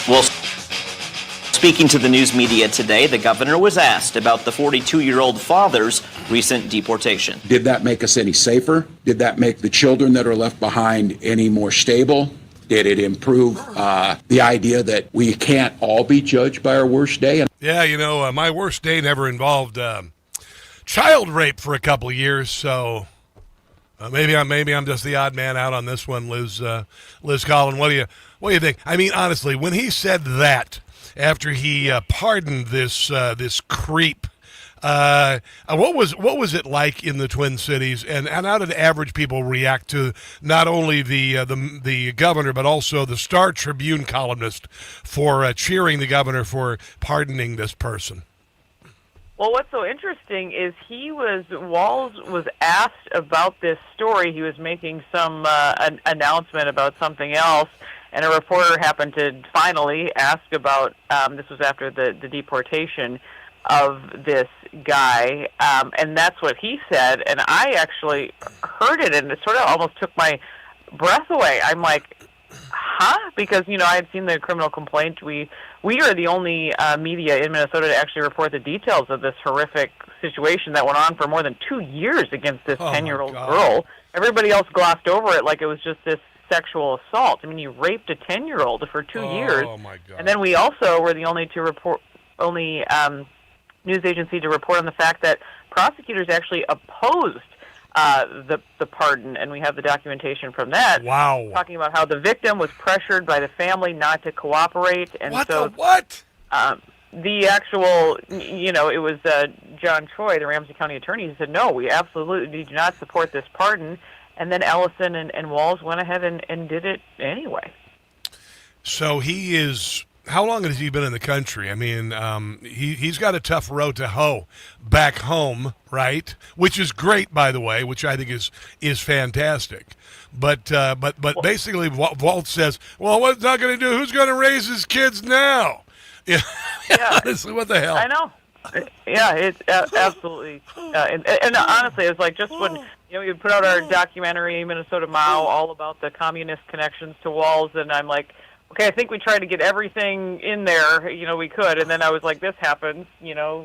Well, speaking to the news media today, the governor was asked about the 42-year-old father's recent deportation. Did that make us any safer? Did that make the children that are left behind any more stable? Did it improve the idea that we can't all be judged by our worst day? Yeah, my worst day never involved child rape for a couple of years, so maybe I'm just the odd man out on this one, Liz Collin. What do you think? I mean, honestly, when he said that after he pardoned this creep, what was it like in the Twin Cities, and how did average people react to not only the governor but also the Star Tribune columnist for cheering the governor for pardoning this person? Well, what's so interesting is Walz was asked about this story. He was making some an announcement about something else, and a reporter happened to finally ask about, this was after the deportation of this guy, and that's what he said, and I actually heard it, and it sort of almost took my breath away. I'm like, huh? Because, I had seen the criminal complaint. We are the only media in Minnesota to actually report the details of this horrific situation that went on for more than 2 years against this 10-year-old girl. Everybody else glossed over it like it was just this sexual assault. I mean, he raped a 10-year-old for 2 years. Oh, my God. And then we also were the only news agency to report on the fact that prosecutors actually opposed the pardon, and we have the documentation from that. Wow. Talking about how the victim was pressured by the family not to cooperate. And what so, the what? The actual, it was John Troy, the Ramsey County attorney, who said, no, we absolutely do not support this pardon. And then Ellison and Walz went ahead and did it anyway. So he is... How long has he been in the country? I mean, he's got a tough road to hoe back home, right? Which is great, by the way, which I think is fantastic. But basically, Walt says, well, what's not going to do? Who's going to raise his kids now? Yeah. Honestly, what the hell? I know. Yeah, it's absolutely. And honestly, it's like just when we put out our documentary, Minnesota Mao, all about the communist connections to Walz, and I'm like, okay, I think we tried to get everything in there, we could, and then I was like, this happens,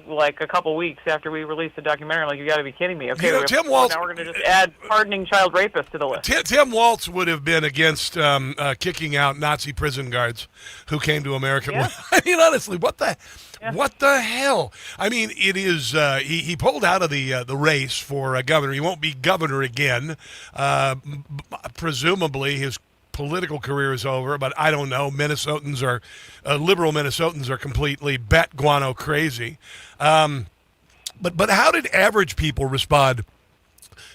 like a couple weeks after we released the documentary. I'm like, you got to be kidding me. Okay, Tim Walz, now we're going to just add pardoning child rapists to the list. Tim Walz would have been against kicking out Nazi prison guards who came to America. Yeah. I mean, honestly, what the hell? I mean, it is. He pulled out of the race for governor. He won't be governor again. Presumably, his political career is over, but I don't know. Liberal Minnesotans are completely bat guano crazy. But how did average people respond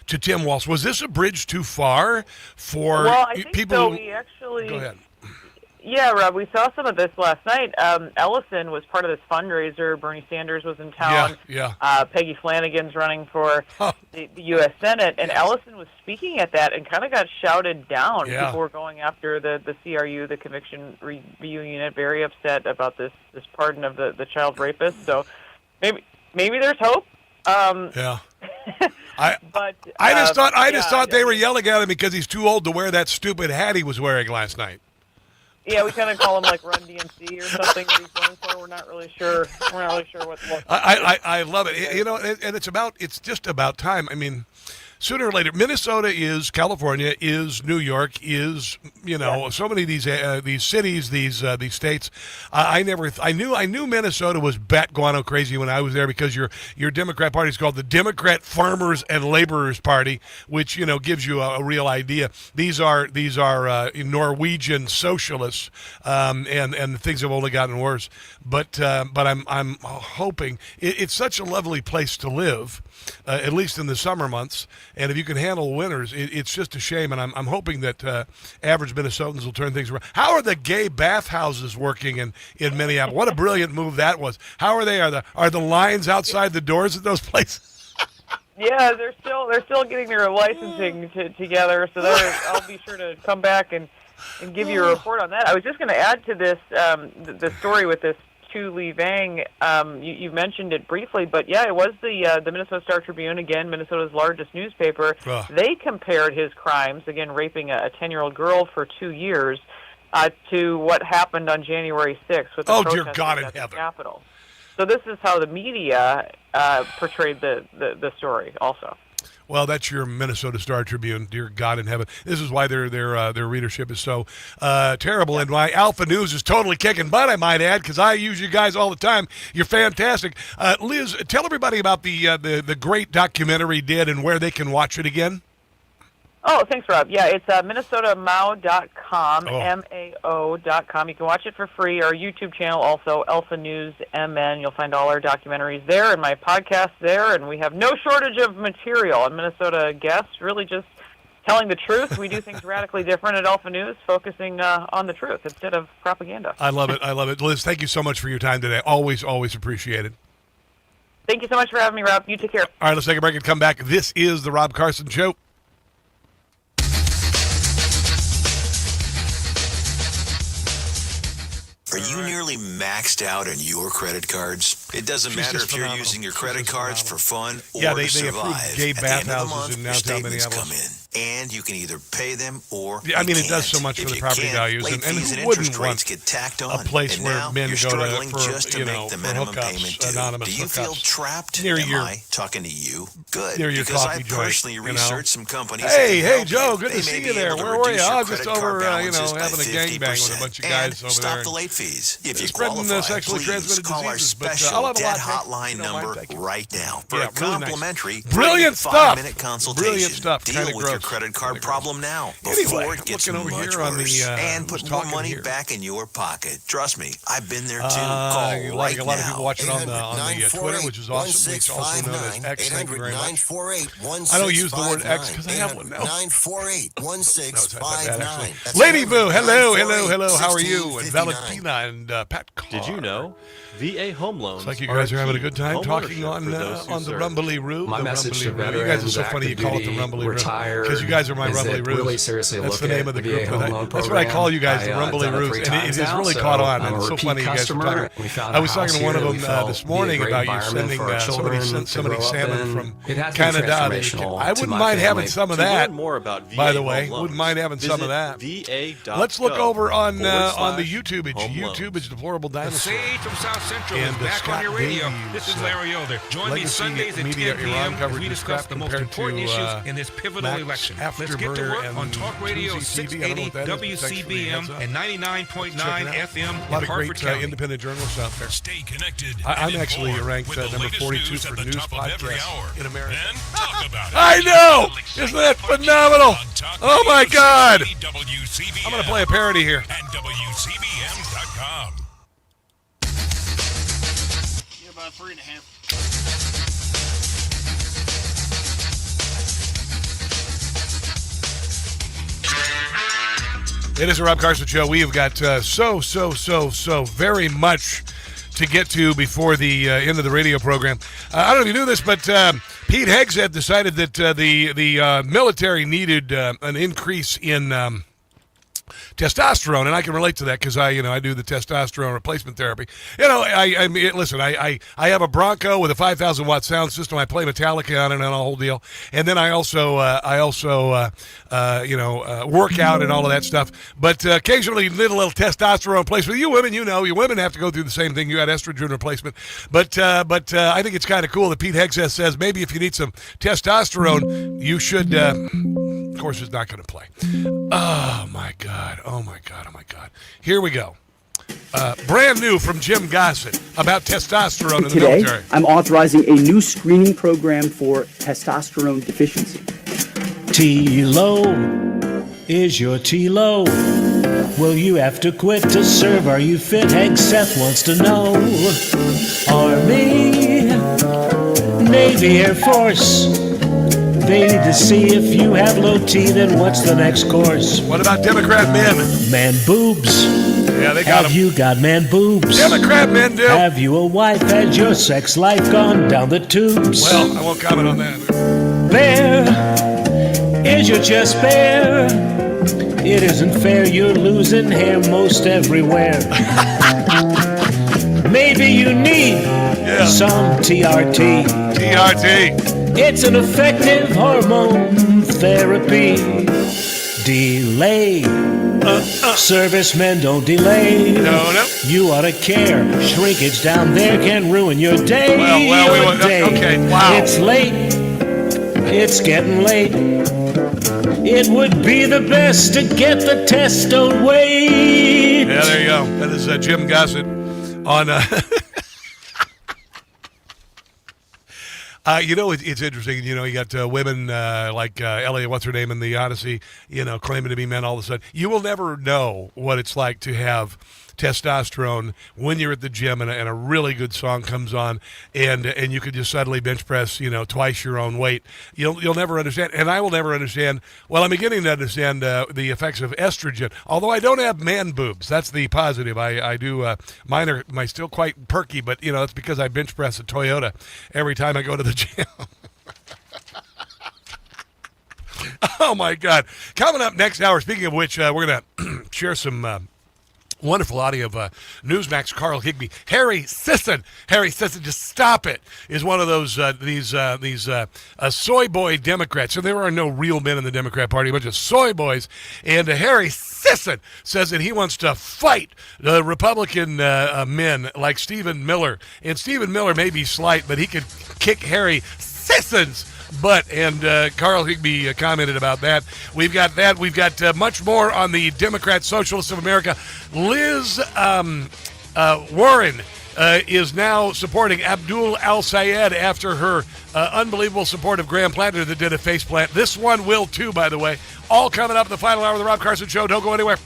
to Tim Walz? Was this a bridge too far for I think people? So. We actually go ahead. Yeah, Rob, we saw some of this last night. Ellison was part of this fundraiser. Bernie Sanders was in town. Yeah. Peggy Flanagan's running for the U.S. Senate, and Ellison was speaking at that and kind of got shouted down. Yeah. People were going after the CRU, the Conviction Review Unit, very upset about this pardon of the child rapist. So maybe there's hope. Yeah. I just thought they were yelling at him because he's too old to wear that stupid hat he was wearing last night. Yeah, we kind of call him like Run DMC or something that he's going for. We're not really sure. What. I love it. And it's just about time. I mean, sooner or later, Minnesota is California, is New York, is so many of these cities, these states. I knew Minnesota was bat guano crazy when I was there because your Democrat Party is called the Democrat Farmers and Laborers Party, which gives you a real idea. These are Norwegian socialists, and things have only gotten worse. But I'm hoping it's such a lovely place to live. At least in the summer months, and if you can handle winters, it's just a shame. And I'm hoping that average Minnesotans will turn things around. How are the gay bathhouses working in Minneapolis? What a brilliant move that was. How are they? Are the lines outside the doors at those places? Yeah, they're still getting their licensing together. So I'll be sure to come back and give you a report on that. I was just going to add to this the story with this Tu Lee Vang. You mentioned it briefly, but yeah, it was the Minnesota Star Tribune, again, Minnesota's largest newspaper. They compared his crimes, again, raping a 10-year-old girl for 2 years, to what happened on January 6th with the Oh, dear protesters God in at the heaven. Capitol. So this is how the media portrayed the story also. Well, that's your Minnesota Star Tribune, dear God in heaven. This is why their readership is so terrible, and why Alpha News is totally kicking butt, I might add, because I use you guys all the time. You're fantastic. Liz, tell everybody about the great documentary you did and where they can watch it again. Oh, thanks, Rob. Yeah, it's MinnesotaMao.com, Oh. MAO.com. You can watch it for free. Our YouTube channel also, Alpha News MN. You'll find all our documentaries there and my podcast there. And we have no shortage of material. And Minnesota guests really just telling the truth. We do things radically different at Alpha News, focusing on the truth instead of propaganda. I love it. I love it. Liz, thank you so much for your time today. Always, always appreciated. Thank you so much for having me, Rob. You take care. All right, let's take a break and come back. This is the Rob Carson Show. Are you nearly maxed out on your credit cards? It doesn't matter if you're using your credit cards for fun or they to survive. approved gay At the end of the bathhouses month, in your downtown statements Minneapolis. come in, and you can either pay them or Yeah, I mean, you it does can't. so much If for the you property can't, values, late and fees who and wouldn't interest want rates get tacked on. a place and where now men you're go struggling to just to for make the minimum hookups, payment due. anonymous Do you feel hookups trapped? near Am your I talking to you? Good, near your because coffee I joint, personally you know? researched some companies. Hey, that can help Joe, you. good They to may see be you there. able to Where were you? reduce I your was just credit card over, balances by having a gangbang with a bunch of guys and over stop there. the late fees. If you Spreading qualify, sexually please transmitted call our diseases, but, special I'll have a debt lot, hotline number right now for Yeah, a really nice. complimentary Brilliant stuff. 5-minute consultation. Brilliant stuff. Deal Kinda with your gross. credit card problem now Anyway, before it gets looking over much here on the, worse. And I put was more talking money here. back in your pocket. Trust me, I've been there too. Call like right a lot of now. people watching on the Twitter, which is awesome. It's also known as X. Thank you very much. I don't use the word X because I have one now. 948-1659. Lady Boo, hello. How are you? And Valentina and Pat Carr. Did you know VA home loans? Looks like you guys are having a good time home talking ownership on for those who the serve. Rumbly Roo. My the message Rumbly to Roo. You guys are veterans, so funny. You active call it the duty, Rumbly Roo retired, because you guys are my is Rumbly it Roos. really seriously That's look the name at of the the group. VA home loan That's what I call you guys, the program. Rumbly I've done it Roos, 3 and it times has now, really so caught on. I'm a It's so repeat funny you guys are customer. talking. We found I a was talking house to one of here them that we felt this morning would be a about great you environment sending for our somebody children sent to somebody grow up salmon in. from It has been Canada. transformational I to wouldn't my mind having family. some of To that. learn more about VA By the home way, loans, wouldn't mind having some of that. visit Let's look over on the va.gov/home YouTube. It's loans. YouTube. It's Deplorable Dinosaur. Sage from South Central And is back Scott on your radio. Davies, This is Larry Elder. Join me legacy Sundays at 10 media p.m. Iran as coverage we is discuss crap the most compared important to, issues in this pivotal Max election. Let's get to Afterburner work and on Talk Radio 2ZTV. I don't know what that is. Thanks for the heads WCBM up. and 99.9 Check it out. FM A lot in of Hartford great County. independent journalists out there. Stay connected. I'm and actually informed ranked with the number latest 42 news for at the news top of every hour. podcasts in America. Then talk about it. I know! Isn't that phenomenal? Oh my God! I'm going to play a parody here. And WCBM.com. Yeah, about 3.5. It is a Rob Carson Show. We have got so very much to get to before the end of the radio program. I don't know if you knew this, but Pete Hegseth decided that the military needed an increase in testosterone, and I can relate to that because I do the testosterone replacement therapy. I mean, listen, I have a Bronco with a 5,000 watt sound system. I play Metallica on it and a whole deal, and then I also work out and all of that stuff. But occasionally, need a little testosterone replacement. You women, you women have to go through the same thing. You had estrogen replacement, but I think it's kind of cool that Pete Hegseth says maybe if you need some testosterone, you should. Of course, it's not going to play. Oh my God! Here we go. Brand new from Jim Gossett about testosterone in the military. Today, I'm authorizing a new screening program for testosterone deficiency. T-Low is your T-Low. Will you have to quit to serve? Are you fit? Hegseth wants to know. Army, Navy, Air Force. They need to see if you have low T, then what's the next course? What about Democrat men? Man boobs. Yeah, they got Have you got man boobs? Democrat men do. Have you a wife? Has your sex life gone down the tubes? Well, I won't comment on that. Bare is your chest bare? It isn't fair, you're losing hair most everywhere. Maybe you need some TRT. TRT. It's an effective hormone therapy. delay. Servicemen don't delay. No. You ought to care. Shrinkage down there can ruin your day. Well, okay, wow. It's late. It's getting late. It would be the best to get the test. Don't wait. Yeah, there you go. That is Jim Gossett on... it's interesting. You got women like Elliot, what's her name in the Odyssey, claiming to be men all of a sudden. You will never know what it's like to have testosterone when you're at the gym and a really good song comes on and you could just suddenly bench press, twice your own weight. You'll never understand. And I will never understand. Well, I'm beginning to understand the effects of estrogen, although I don't have man boobs. That's the positive. I do. Mine are still quite perky, but that's because I bench press a Toyota every time I go to the gym. Oh my God. Coming up next hour, speaking of which, we're going to share some wonderful audio of Newsmax Carl Higbie. Harry Sisson, just stop it, is one of those these soy boy Democrats. So there are no real men in the Democrat Party, a bunch of soy boys. And Harry Sisson says that he wants to fight the Republican men like Stephen Miller. And Stephen Miller may be slight, but he could kick Harry Sisson's butt. And Carl Higbie commented about that. We've got that. We've got much more on the Democrat Socialists of America. Liz Warren is now supporting Abdul al-Sayed after her unbelievable support of Graham Platter that did a faceplant. This one will too, by the way. All coming up in the final hour of the Rob Carson Show. Don't go anywhere.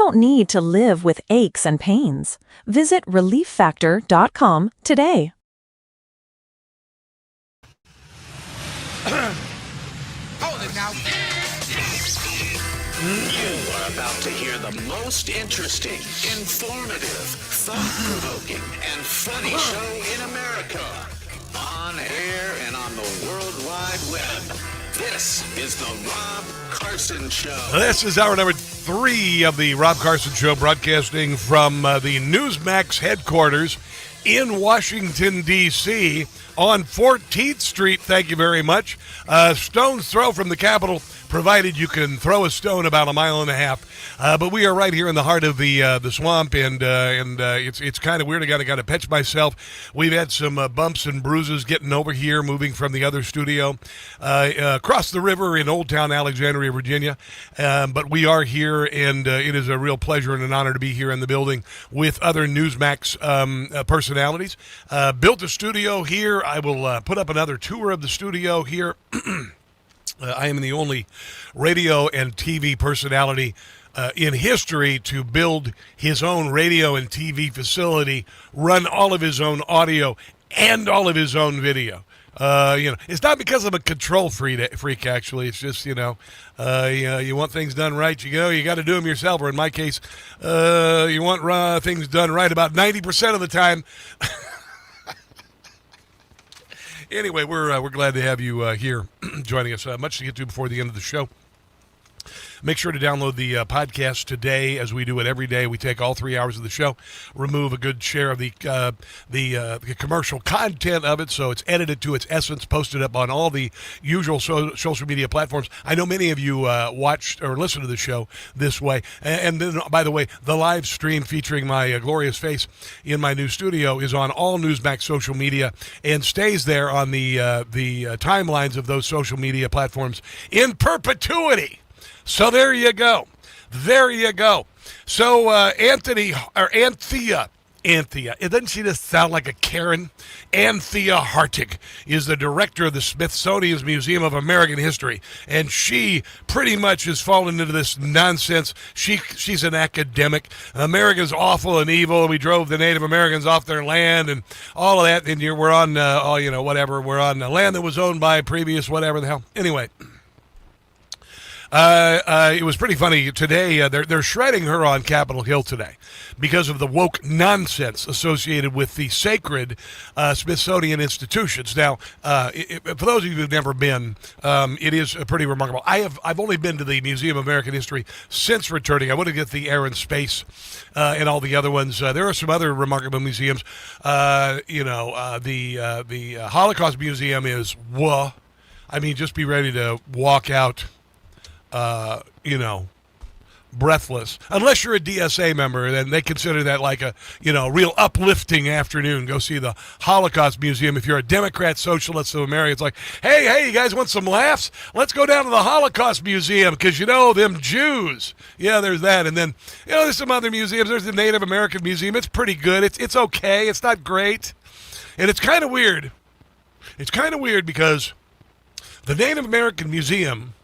don't need to live with aches and pains. Visit relieffactor.com today. You are about to hear the most interesting, informative, thought-provoking, and funny show in America. On air and on the World Wide Web. This is the Rob Carson Show. This is hour number 3 of the Rob Carson Show, broadcasting from the Newsmax headquarters in Washington, D.C. on 14th Street. Thank you very much. Stone's throw from the Capitol, provided you can throw a stone about a mile and a half. But we are right here in the heart of the swamp, and it's kind of weird. I got to pinch myself. We've had some bumps and bruises getting over here, moving from the other studio across the river in Old Town Alexandria, Virginia. But we are here, and it is a real pleasure and an honor to be here in the building with other Newsmax personalities. Built a studio here. I will put up another tour of the studio here. I am the only radio and TV personality in history to build his own radio and TV facility, run all of his own audio and all of his own video. It's not because I'm a control freak. Actually, it's just you want things done right. You got to do them yourself. Or in my case, you want things done right about 90% of the time. Anyway, we're glad to have you here joining us. Much to get to before the end of the show. Make sure to download the podcast today, as we do it every day. We take all 3 hours of the show, remove a good share of the commercial content of it, so it's edited to its essence, posted up on all the usual social media platforms. I know many of you watched or listened to the show this way. And then, by the way, the live stream featuring my glorious face in my new studio is on all Newsmax social media and stays there on the timelines of those social media platforms in perpetuity. So there you go. So Anthea, doesn't she just sound like a Karen? Anthea Hartig is the director of the Smithsonian's Museum of American History, and she pretty much has fallen into this nonsense. She's an academic. America's awful and evil. We drove the Native Americans off their land and all of that. And we're on, whatever. We're on land that was owned by previous whatever the hell. Anyway. It was pretty funny today. They're shredding her on Capitol Hill today because of the woke nonsense associated with the sacred Smithsonian institutions. Now, for those of you who've never been, it is pretty remarkable. I've only been to the Museum of American History since returning. I want to get the Air and Space and all the other ones. There are some other remarkable museums. The Holocaust Museum is just be ready to walk out. Breathless. Unless you're a DSA member, then they consider that like a, real uplifting afternoon. Go see the Holocaust Museum. If you're a Democrat, Socialist of America, it's like, hey, you guys want some laughs? Let's go down to the Holocaust Museum because, them Jews. Yeah, there's that. And then, there's some other museums. There's the Native American Museum. It's pretty good. It's okay. It's not great. And it's kind of weird. It's kind of weird because the Native American Museum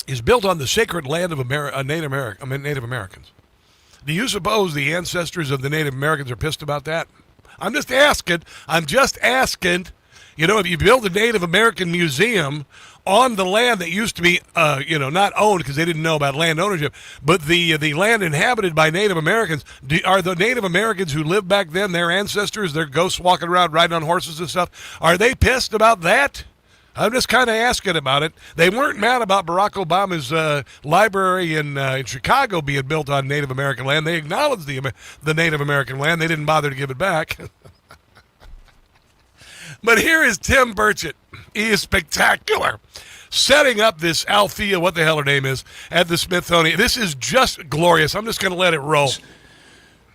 is built on the sacred land of Native Americans. Do you suppose the ancestors of the Native Americans are pissed about that? I'm just asking. If you build a Native American museum on the land that used to be, not owned because they didn't know about land ownership, but the land inhabited by Native Americans, are the Native Americans who lived back then, their ancestors, their ghosts walking around riding on horses and stuff, are they pissed about that? I'm just kind of asking about it. They weren't mad about Barack Obama's library in Chicago being built on Native American land. They acknowledged the Native American land. They didn't bother to give it back. But here is Tim Burchett. He is spectacular. Setting up this Althea, what the hell her name is, at the Smithsonian. This is just glorious. I'm just going to let it roll.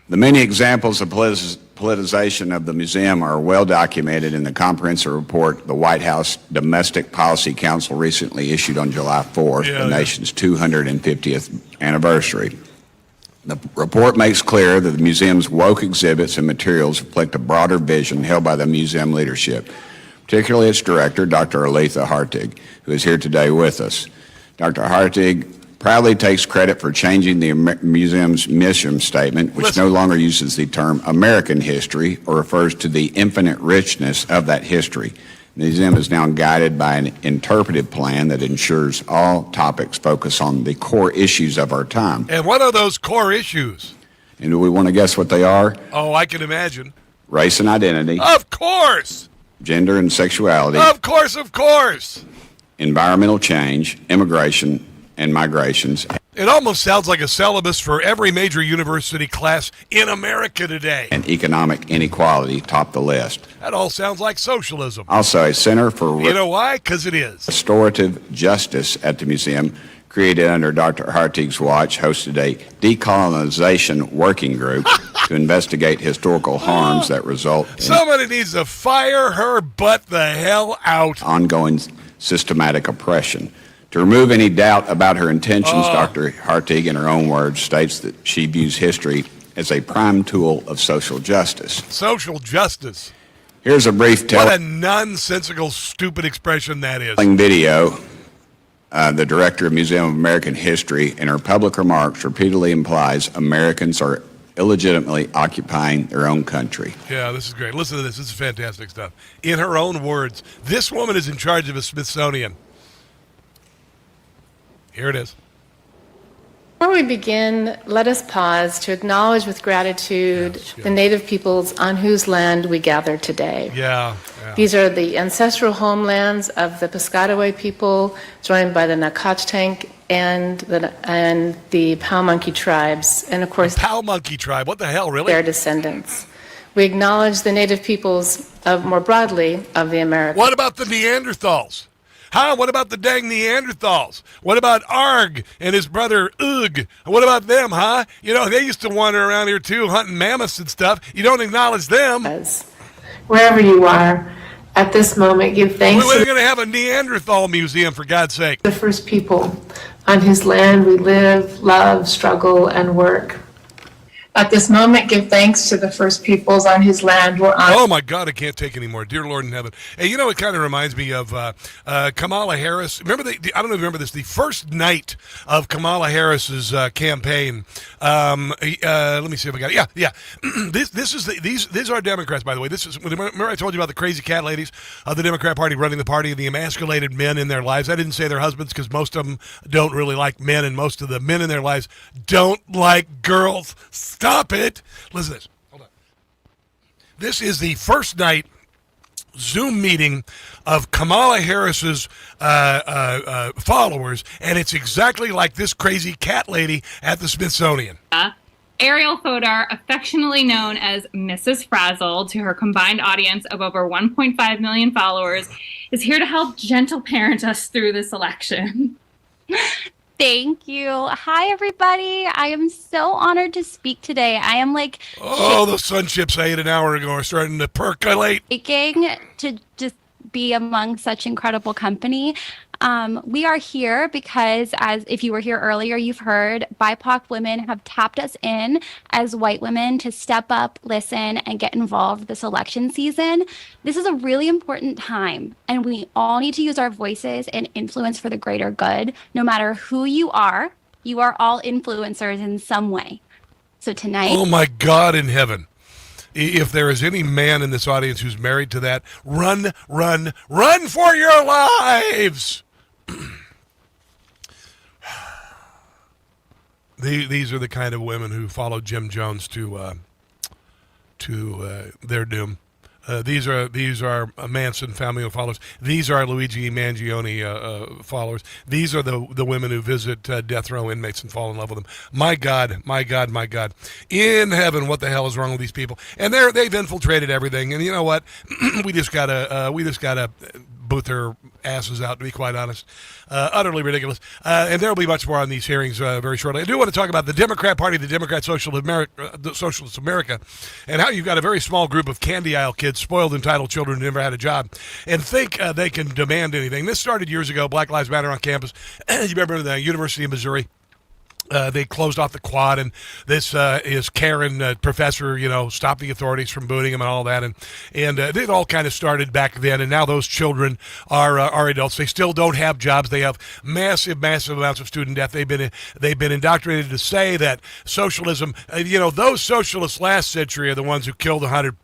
The many examples of politicization of the museum are well documented in the comprehensive report the White House Domestic Policy Council recently issued on July 4th, the nation's 250th anniversary. The report makes clear that the museum's woke exhibits and materials reflect a broader vision held by the museum leadership, particularly its director, Dr. Aletha Hartig, who is here today with us. Dr. Hartig proudly takes credit for changing the museum's mission statement, which no longer uses the term American history or refers to the infinite richness of that history. The museum is now guided by an interpretive plan that ensures all topics focus on the core issues of our time. And what are those core issues? And do we want to guess what they are? Oh, I can imagine. Race and identity. Of course. Gender and sexuality. Of course, of course. Environmental change, immigration, and migrations. It almost sounds like a syllabus for every major university class in America today. And economic inequality top the list. That all sounds like socialism. Also, a Center for You know why? Because it is. Restorative Justice at the museum, created under Dr. Hartig's watch, hosted a decolonization working group to investigate historical harms that result in Somebody needs to fire her butt the hell out. ongoing systematic oppression. To remove any doubt about her intentions, Dr. Hartig, in her own words, states that she views history as a prime tool of social justice. Social justice. Here's a brief What a nonsensical, stupid expression that is. video. The director of Museum of American History, in her public remarks, repeatedly implies Americans are illegitimately occupying their own country. Yeah, this is great. Listen to this. This is fantastic stuff. In her own words, this woman is in charge of a Smithsonian. Here it is. Before we begin, let us pause to acknowledge with gratitude the native peoples on whose land we gather today. Yeah. These are the ancestral homelands of the Piscataway people, joined by the Nacotchtank and the Powmonkey tribes, and of course, Powmonkey tribe. What the hell, really? Their descendants. We acknowledge the native peoples more broadly of the Americas. What about the Neanderthals? Huh? What about the dang Neanderthals? What about Arg and his brother Ugg? What about them, huh? You know, they used to wander around here too, hunting mammoths and stuff. You don't acknowledge them. Wherever you are, at this moment, give thanks We're going to have a Neanderthal museum, for God's sake. to the first people on whose land we live, love, struggle, and work. At this moment, give thanks to the first peoples on whose land we're on. Oh, my God, I can't take any more. Dear Lord in heaven. Hey, you know, it kind of reminds me of Kamala Harris. Remember, I don't know if you remember this, the first night of Kamala Harris's campaign. Let me see if I got it. Yeah. These are Democrats, by the way. Remember I told you about the crazy cat ladies of the Democrat Party running the party, the emasculated men in their lives. I didn't say their husbands because most of them don't really like men, and most of the men in their lives don't like girls. Stop it. Listen to this. Hold on. This is the first night Zoom meeting of Kamala Harris's followers, and it's exactly like this crazy cat lady at the Smithsonian. Ariel Fodor, affectionately known as Mrs. Frazzle, to her combined audience of over 1.5 million followers, is here to help gentle parent us through this election. Thank you. Hi, everybody. I am so honored to speak today. I am like... Oh, the sun chips I ate an hour ago are starting to percolate. Shaking to just be among such incredible company. We are here because, as if you were here earlier, you've heard BIPOC women have tapped us in as white women to step up, listen, and get involved this election season. This is a really important time, and we all need to use our voices and influence for the greater good. No matter who you are all influencers in some way. So tonight... Oh, my God in heaven. If there is any man in this audience who's married to that, run for your lives! These are the kind of women who follow Jim Jones to their doom. These are Manson family followers. These are Luigi Mangione followers. These are the women who visit death row inmates and fall in love with them. My God. In heaven, what the hell is wrong with these people? And they've infiltrated everything. And you know what? we just gotta boot their asses out, to be quite honest. Utterly ridiculous. And there will be much more on these hearings very shortly. I do want to talk about the Democrat Party, the Democrat Socialist America, and how you've got a very small group of candy aisle kids, spoiled, entitled children who never had a job, and think they can demand anything. This started years ago, Black Lives Matter on campus. You remember the University of Missouri? They closed off the quad, and this is Karen, professor, stopped the authorities from booting him and all that, and it all kind of started back then. And now those children are adults. They still don't have jobs. They have massive amounts of student debt. They've been indoctrinated to say that socialism. Those socialists last century are the ones who killed 100+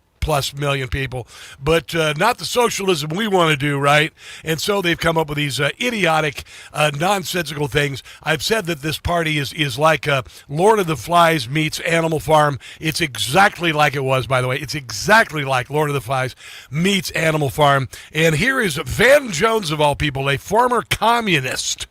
million people, but not the socialism we want to do, right? And so they've come up with these idiotic, nonsensical things. I've said that this party is like Lord of the Flies meets Animal Farm. It's exactly like it was, by the way. It's exactly like Lord of the Flies meets Animal Farm. And here is Van Jones, of all people, a former communist,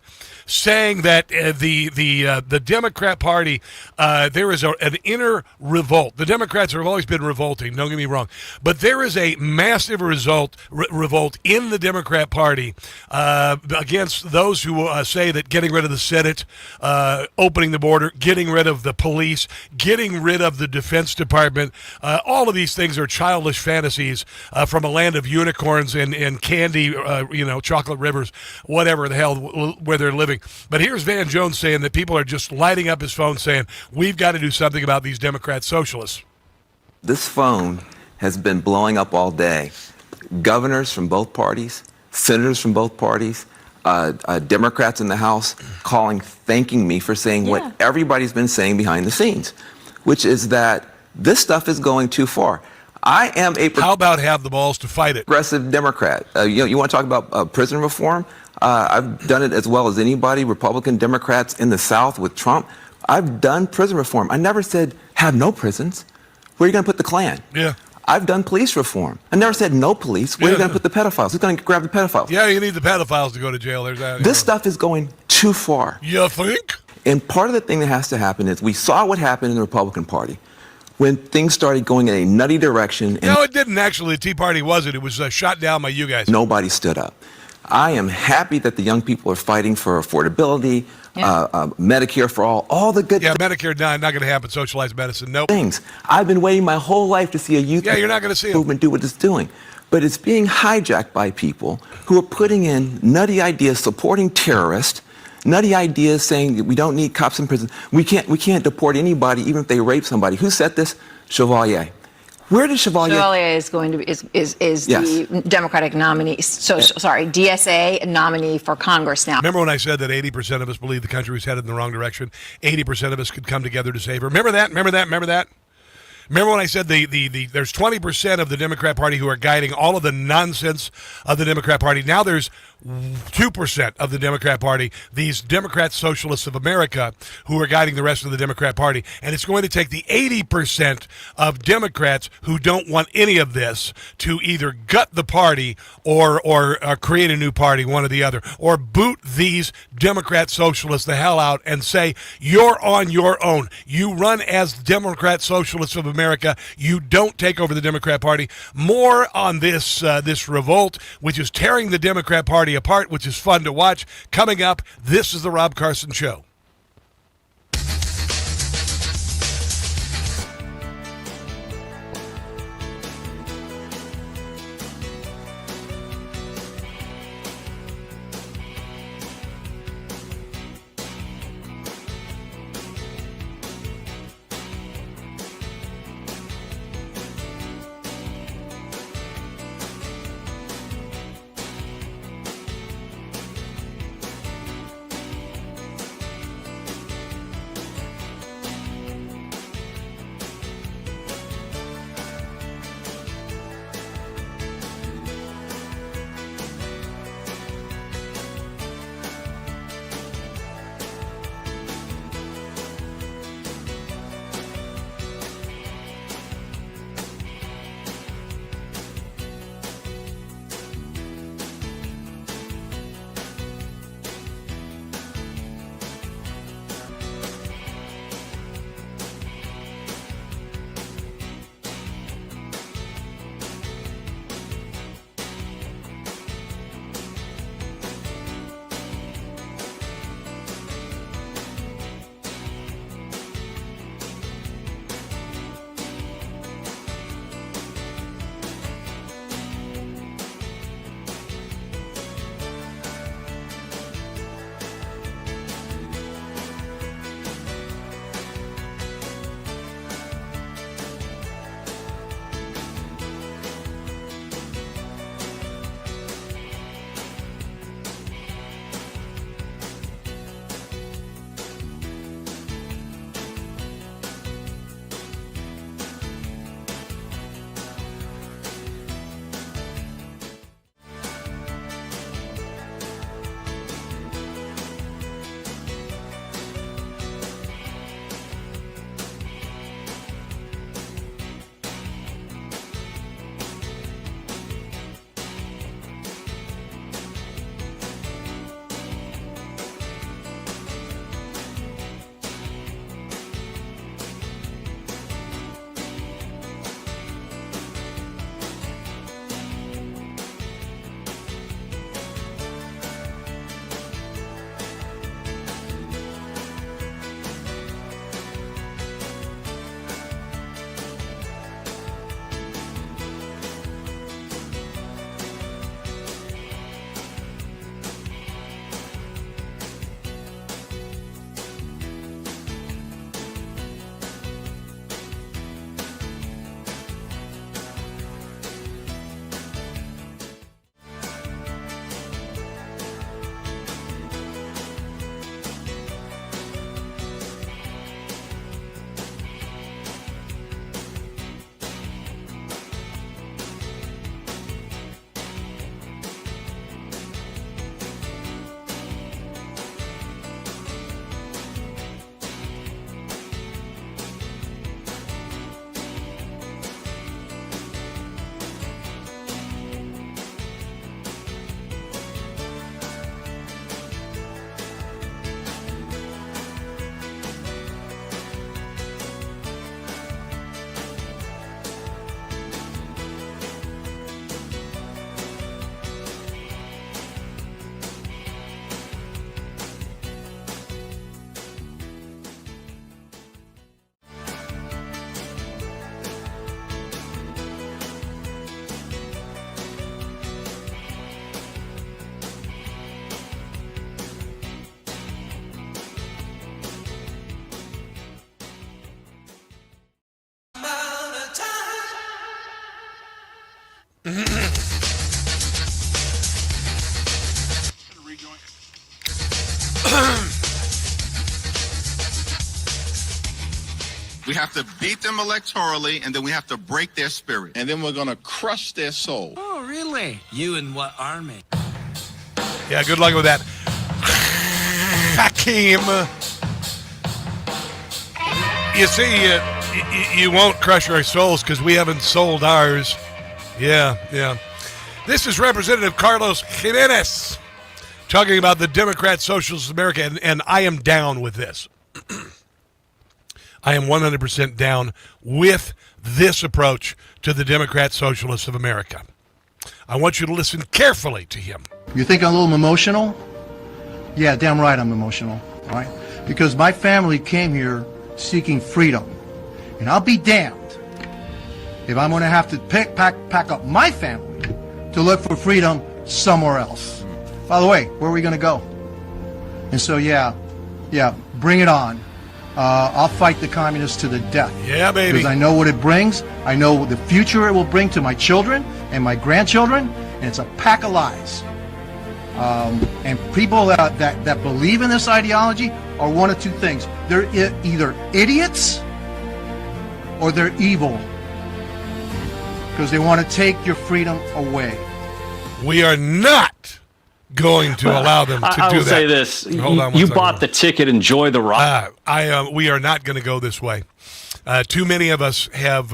saying that the Democrat Party, there is an inner revolt. The Democrats have always been revolting, don't get me wrong, but there is a massive revolt in the Democrat Party against those who say that getting rid of the Senate, opening the border, getting rid of the police, getting rid of the Defense Department, all of these things are childish fantasies from a land of unicorns and candy, chocolate rivers, whatever the hell where they're living. But here's Van Jones saying that people are just lighting up his phone saying, we've got to do something about these Democrat socialists. This phone has been blowing up all day. Governors from both parties, senators from both parties, Democrats in the House calling, thanking me for saying what everybody's been saying behind the scenes, which is that this stuff is going too far. I am a... How about have the balls to fight it? Progressive Democrat. You want to talk about prison reform? I've done it as well as anybody, Republican Democrats in the South with Trump. I've done prison reform. I never said have no prisons. Where are you going to put the Klan? Yeah. I've done police reform. I never said no police. Where are you going to put the pedophiles? Who's going to grab the pedophiles? Yeah, you need the pedophiles to go to jail. There's that. This stuff is going too far. You think? And part of the thing that has to happen is we saw what happened in the Republican Party when things started going in a nutty direction. No, it didn't actually. The Tea Party wasn't. It was shot down by you guys. Nobody stood up. I am happy that the young people are fighting for affordability, Medicare for all the good Medicare, not going to happen. Socialized medicine, nope. Things. I've been waiting my whole life to see a youth you're not going to see movement do what it's doing. But it's being hijacked by people who are putting in nutty ideas supporting terrorists, nutty ideas saying that we don't need cops in prison. We can't deport anybody even if they rape somebody. Who said this? Chevalier. Where did Chevalier? Chevalier is going to be is the Democratic nominee. DSA nominee for Congress now. Remember when I said that 80% of us believe the country was headed in the wrong direction? 80% of us could come together to save her. Remember that? Remember when I said there's 20% of the Democrat Party who are guiding all of the nonsense of the Democrat Party. Now there's 2% of the Democrat Party, these Democrat Socialists of America, who are guiding the rest of the Democrat Party. And it's going to take the 80% of Democrats who don't want any of this to either gut the party or create a new party, one or the other, or boot these Democrat Socialists the hell out and say, you're on your own. You run as Democrat Socialists of America. You don't take over the Democrat Party. More on this revolt, which is tearing the Democrat Party apart, which is fun to watch. Coming up, this is the Rob Carson Show. We have to beat them electorally, and then we have to break their spirit. And then we're going to crush their soul. Oh, really? You in what army? Yeah, good luck with that. Hakeem. You see, you won't crush our souls because we haven't sold ours. Yeah. This is Representative Carlos Jimenez talking about the Democrat Socialists of America, and I am down with this. I am 100% down with this approach to the Democrat Socialists of America. I want you to listen carefully to him. You think I'm a little emotional? Yeah, damn right I'm emotional, all right? Because my family came here seeking freedom. And I'll be damned if I'm going to have to pack up my family to look for freedom somewhere else. By the way, where are we going to go? And so, yeah, bring it on. I'll fight the communists to the death. Yeah, baby. Because I know what it brings. I know the future it will bring to my children and my grandchildren. And it's a pack of lies. And people that believe in this ideology are one of two things. They're either idiots or they're evil. Because they want to take your freedom away. We are not going to allow them to do that. I will say this. Hold on one you second. bought the ticket. Enjoy the ride. We are not going to go this way. Too many of us have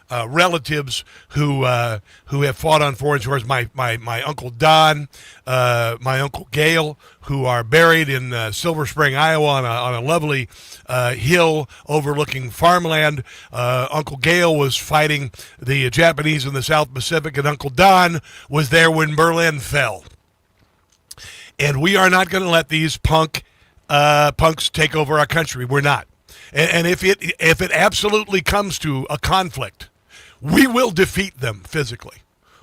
relatives who have fought on foreign shores. My Uncle Don, my Uncle Gail, who are buried in Silver Spring, Iowa on a lovely hill overlooking farmland. Uncle Gail was fighting the Japanese in the South Pacific, and Uncle Don was there when Berlin fell. And we are not going to let these punks take over our country. We're not. And if it absolutely comes to a conflict, we will defeat them physically.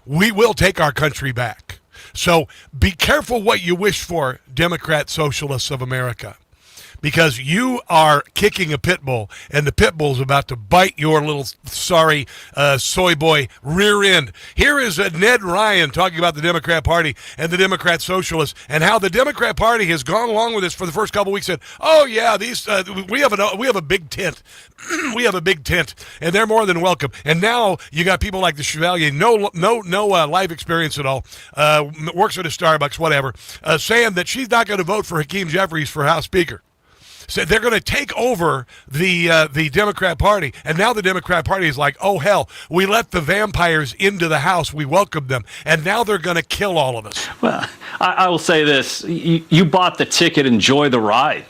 We will take our country back. So be careful what you wish for, Democrat Socialists of America, because you are kicking a pit bull, and the pit bull's about to bite your little sorry soy boy rear end. Here is Ned Ryan talking about the Democrat Party and the Democrat Socialists, and how the Democrat Party has gone along with this for the first couple of weeks. Said, "Oh yeah, these we have a big tent, we have a big tent, and they're more than welcome." And now you got people like the Chevalier, no life experience at all, works at a Starbucks, whatever, saying that she's not going to vote for Hakeem Jeffries for House Speaker. So they're going to take over the Democrat Party. And now the Democrat Party is like, oh, hell, we let the vampires into the house. We welcomed them. And now they're going to kill all of us. Well, I will say this. You bought the ticket. Enjoy the ride.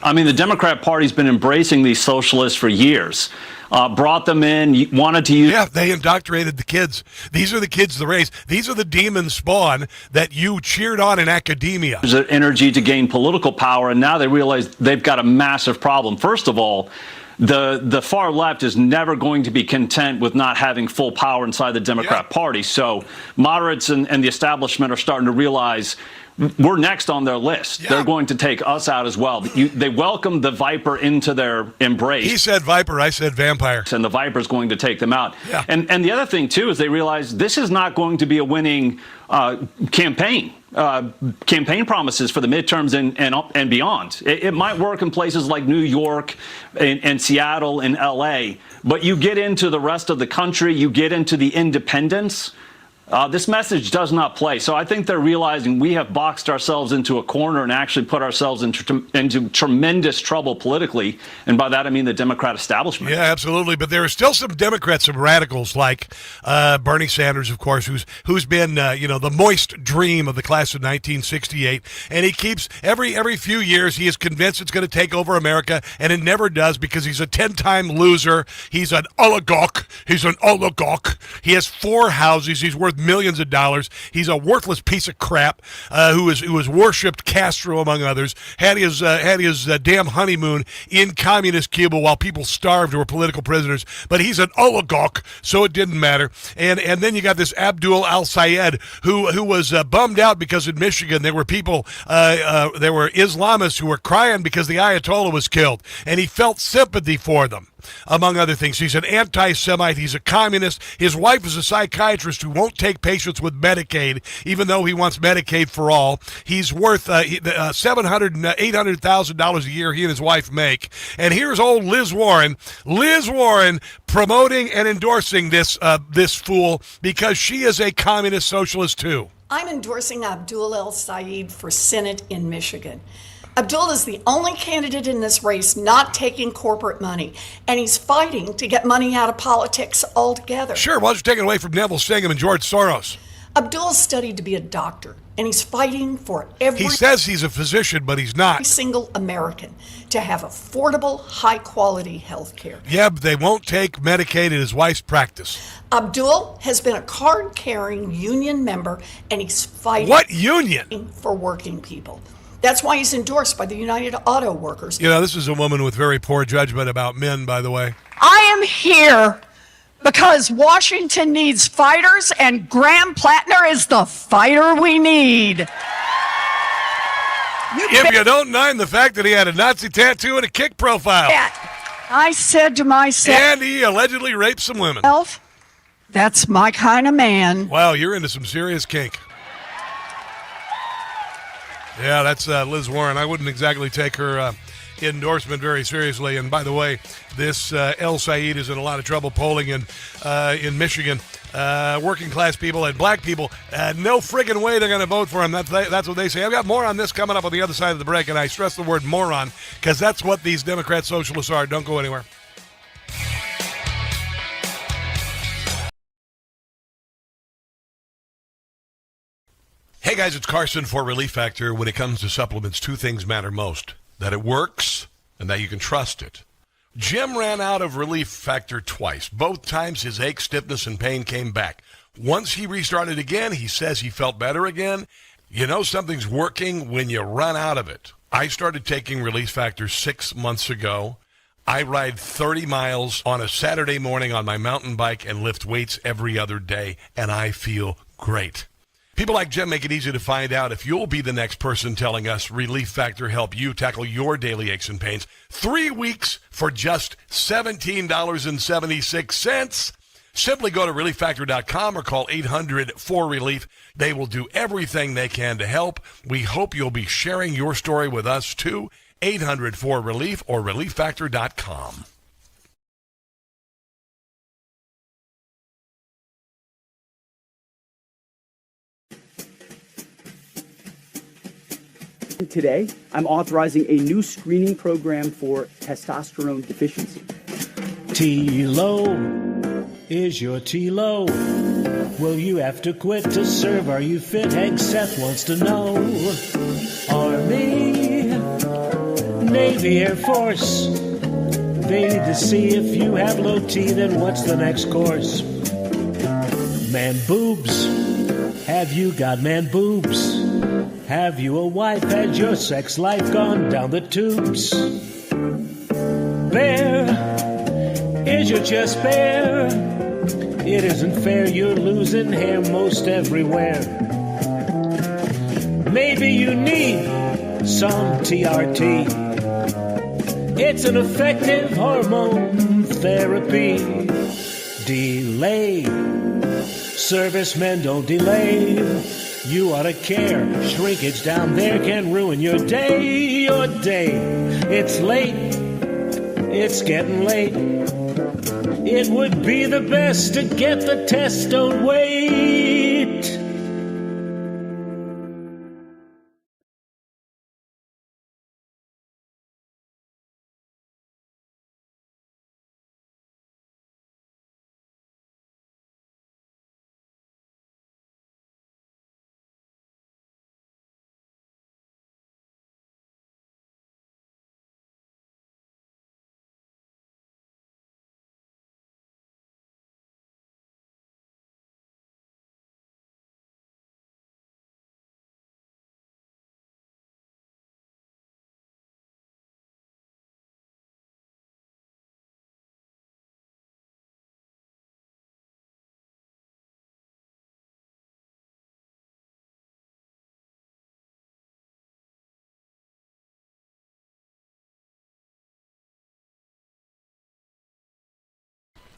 I mean, the Democrat Party's been embracing these socialists for years. Brought them in, wanted to use... Yeah, they indoctrinated the kids. These are the kids of the race. These are the demon spawn that you cheered on in academia. There's energy to gain political power, and now they realize they've got a massive problem. First of all, the far left is never going to be content with not having full power inside the Democrat Party. So moderates and the establishment are starting to realize we're next on their list. Yeah. They're going to take us out as well. They welcomed the Viper into their embrace. He said Viper, I said vampire. And the Viper's going to take them out. Yeah. And the other thing, too, is they realize this is not going to be a winning campaign promises for the midterms and beyond. It might work in places like New York and Seattle and L.A., but you get into the rest of the country, you get into the independents, this message does not play. So I think they're realizing we have boxed ourselves into a corner and actually put ourselves into tremendous trouble politically. And by that, I mean the Democrat establishment. Yeah, absolutely. But there are still some Democrats, some radicals like Bernie Sanders, of course, who's been, the moist dream of the class of 1968. And he keeps, every few years, he is convinced it's going to take over America. And it never does because he's a 10-time loser. He's an oligarch. He has 4 houses. He's worth millions of dollars. He's a worthless piece of crap who has worshipped Castro, among others, had his damn honeymoon in communist Cuba while people starved or were political prisoners. But he's an oligarch, so it didn't matter. And then you got this Abdul al-Sayed who was bummed out because in Michigan there were people, there were Islamists who were crying because the Ayatollah was killed, and he felt sympathy for them. among other things. He's an anti-Semite. He's a communist. His wife is a psychiatrist who won't take patients with Medicaid, even though he wants Medicaid for all. He's worth $700,000 and $800,000 a year he and his wife make. And here's old Liz Warren. Liz Warren promoting and endorsing this fool because she is a communist socialist too. I'm endorsing Abdul El-Sayed for Senate in Michigan. Abdul is the only candidate in this race not taking corporate money, and he's fighting to get money out of politics altogether. Sure, why don't you take it away from Neville Singham and George Soros? Abdul studied to be a doctor, and he's fighting for every... He says he's a physician, but he's not. ...single American to have affordable, high-quality health care. Yeah, but they won't take Medicaid in his wife's practice. Abdul has been a card-carrying union member, and he's fighting... What union? ...for working people. That's why he's endorsed by the United Auto Workers. You know, this is a woman with very poor judgment about men, by the way. I am here because Washington needs fighters, and Graham Plattner is the fighter we need. If you don't mind the fact that he had a Nazi tattoo and a kick profile. I said to myself... And he allegedly raped some women. That's my kind of man. Wow, you're into some serious kink. Yeah, that's Liz Warren. I wouldn't exactly take her endorsement very seriously. And by the way, this El-Sayed is in a lot of trouble polling in Michigan. Working class people and black people, no friggin' way they're going to vote for him. That's what they say. I've got more on this coming up on the other side of the break, and I stress the word moron because that's what these Democrat socialists are. Don't go anywhere. Hey guys, it's Carson for Relief Factor. When it comes to supplements, two things matter most: that it works and that you can trust it. Jim ran out of Relief Factor twice. Both times his ache, stiffness, and pain came back. Once he restarted again, he says he felt better again. You know something's working when you run out of it. I started taking Relief Factor 6 months ago. I ride 30 miles on a Saturday morning on my mountain bike and lift weights every other day, and I feel great. People like Jim make it easy to find out if you'll be the next person telling us Relief Factor help you tackle your daily aches and pains. 3 weeks for just $17.76. Simply go to relieffactor.com or call 800-4RELIEF. They will do everything they can to help. We hope you'll be sharing your story with us too. 800-4RELIEF or relieffactor.com. Today, I'm authorizing a new screening program for testosterone deficiency. T-Low, is your T-Low? Will you have to quit to serve? Are you fit? Hank Seth wants to know. Army, Navy, Air Force. They need to see if you have low T, then what's the next course? Man boobs, have you got man boobs? Have you a wife? Has your sex life gone down the tubes? Bare, is your chest bare? It isn't fair, you're losing hair most everywhere. Maybe you need some TRT. It's an effective hormone therapy. Delay, servicemen don't delay. You ought to care. Shrinkage down there can ruin your day. Your day. It's late. It's getting late. It would be the best to get the test. Don't wait.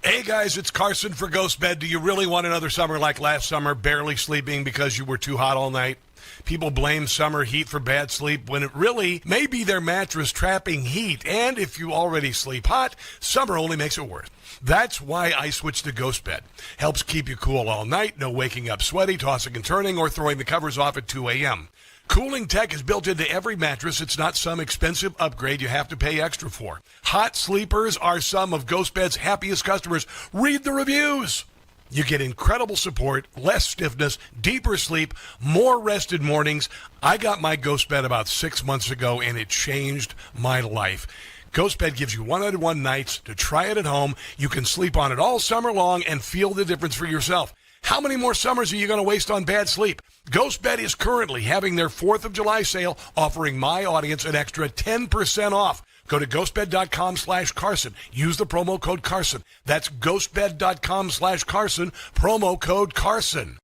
Hey guys, it's Carson for Ghost Bed. Do you really want another summer like last summer, barely sleeping because you were too hot all night? People blame summer heat for bad sleep when it really may be their mattress trapping heat. And if you already sleep hot, summer only makes it worse. That's why I switched to Ghost Bed. Helps keep you cool all night, no waking up sweaty, tossing and turning, or throwing the covers off at 2 a.m. Cooling tech is built into every mattress. It's not some expensive upgrade you have to pay extra for. Hot sleepers are some of Ghost Bed's happiest customers. Read the reviews. You get incredible support, less stiffness, deeper sleep, more rested mornings. I got my Ghost Bed about 6 months ago, and it changed my life. Ghost Bed gives you 101 nights to try it at home. You can sleep on it all summer long and feel the difference for yourself. How many more summers are you going to waste on bad sleep? Ghost Bed is currently having their 4th of July sale, offering my audience an extra 10% off. Go to ghostbed.com/Carson. Use the promo code Carson. That's ghostbed.com/Carson, promo code Carson.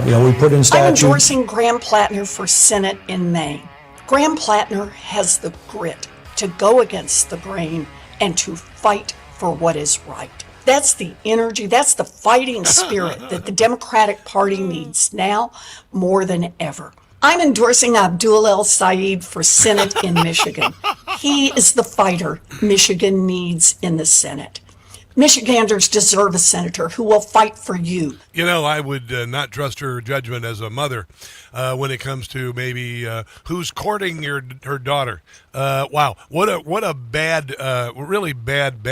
We put in I'm statute. endorsing Graham Plattner for Senate in Maine. Graham Plattner has the grit to go against the grain and to fight for what is right. That's the energy, that's the fighting spirit that the Democratic Party needs now more than ever. I'm endorsing Abdul El Sayed for Senate in Michigan. He is the fighter Michigan needs in the Senate. Michiganders deserve a senator who will fight for you. You know, I would not trust her judgment as a mother when it comes to maybe who's courting her daughter. Wow, what a bad, really bad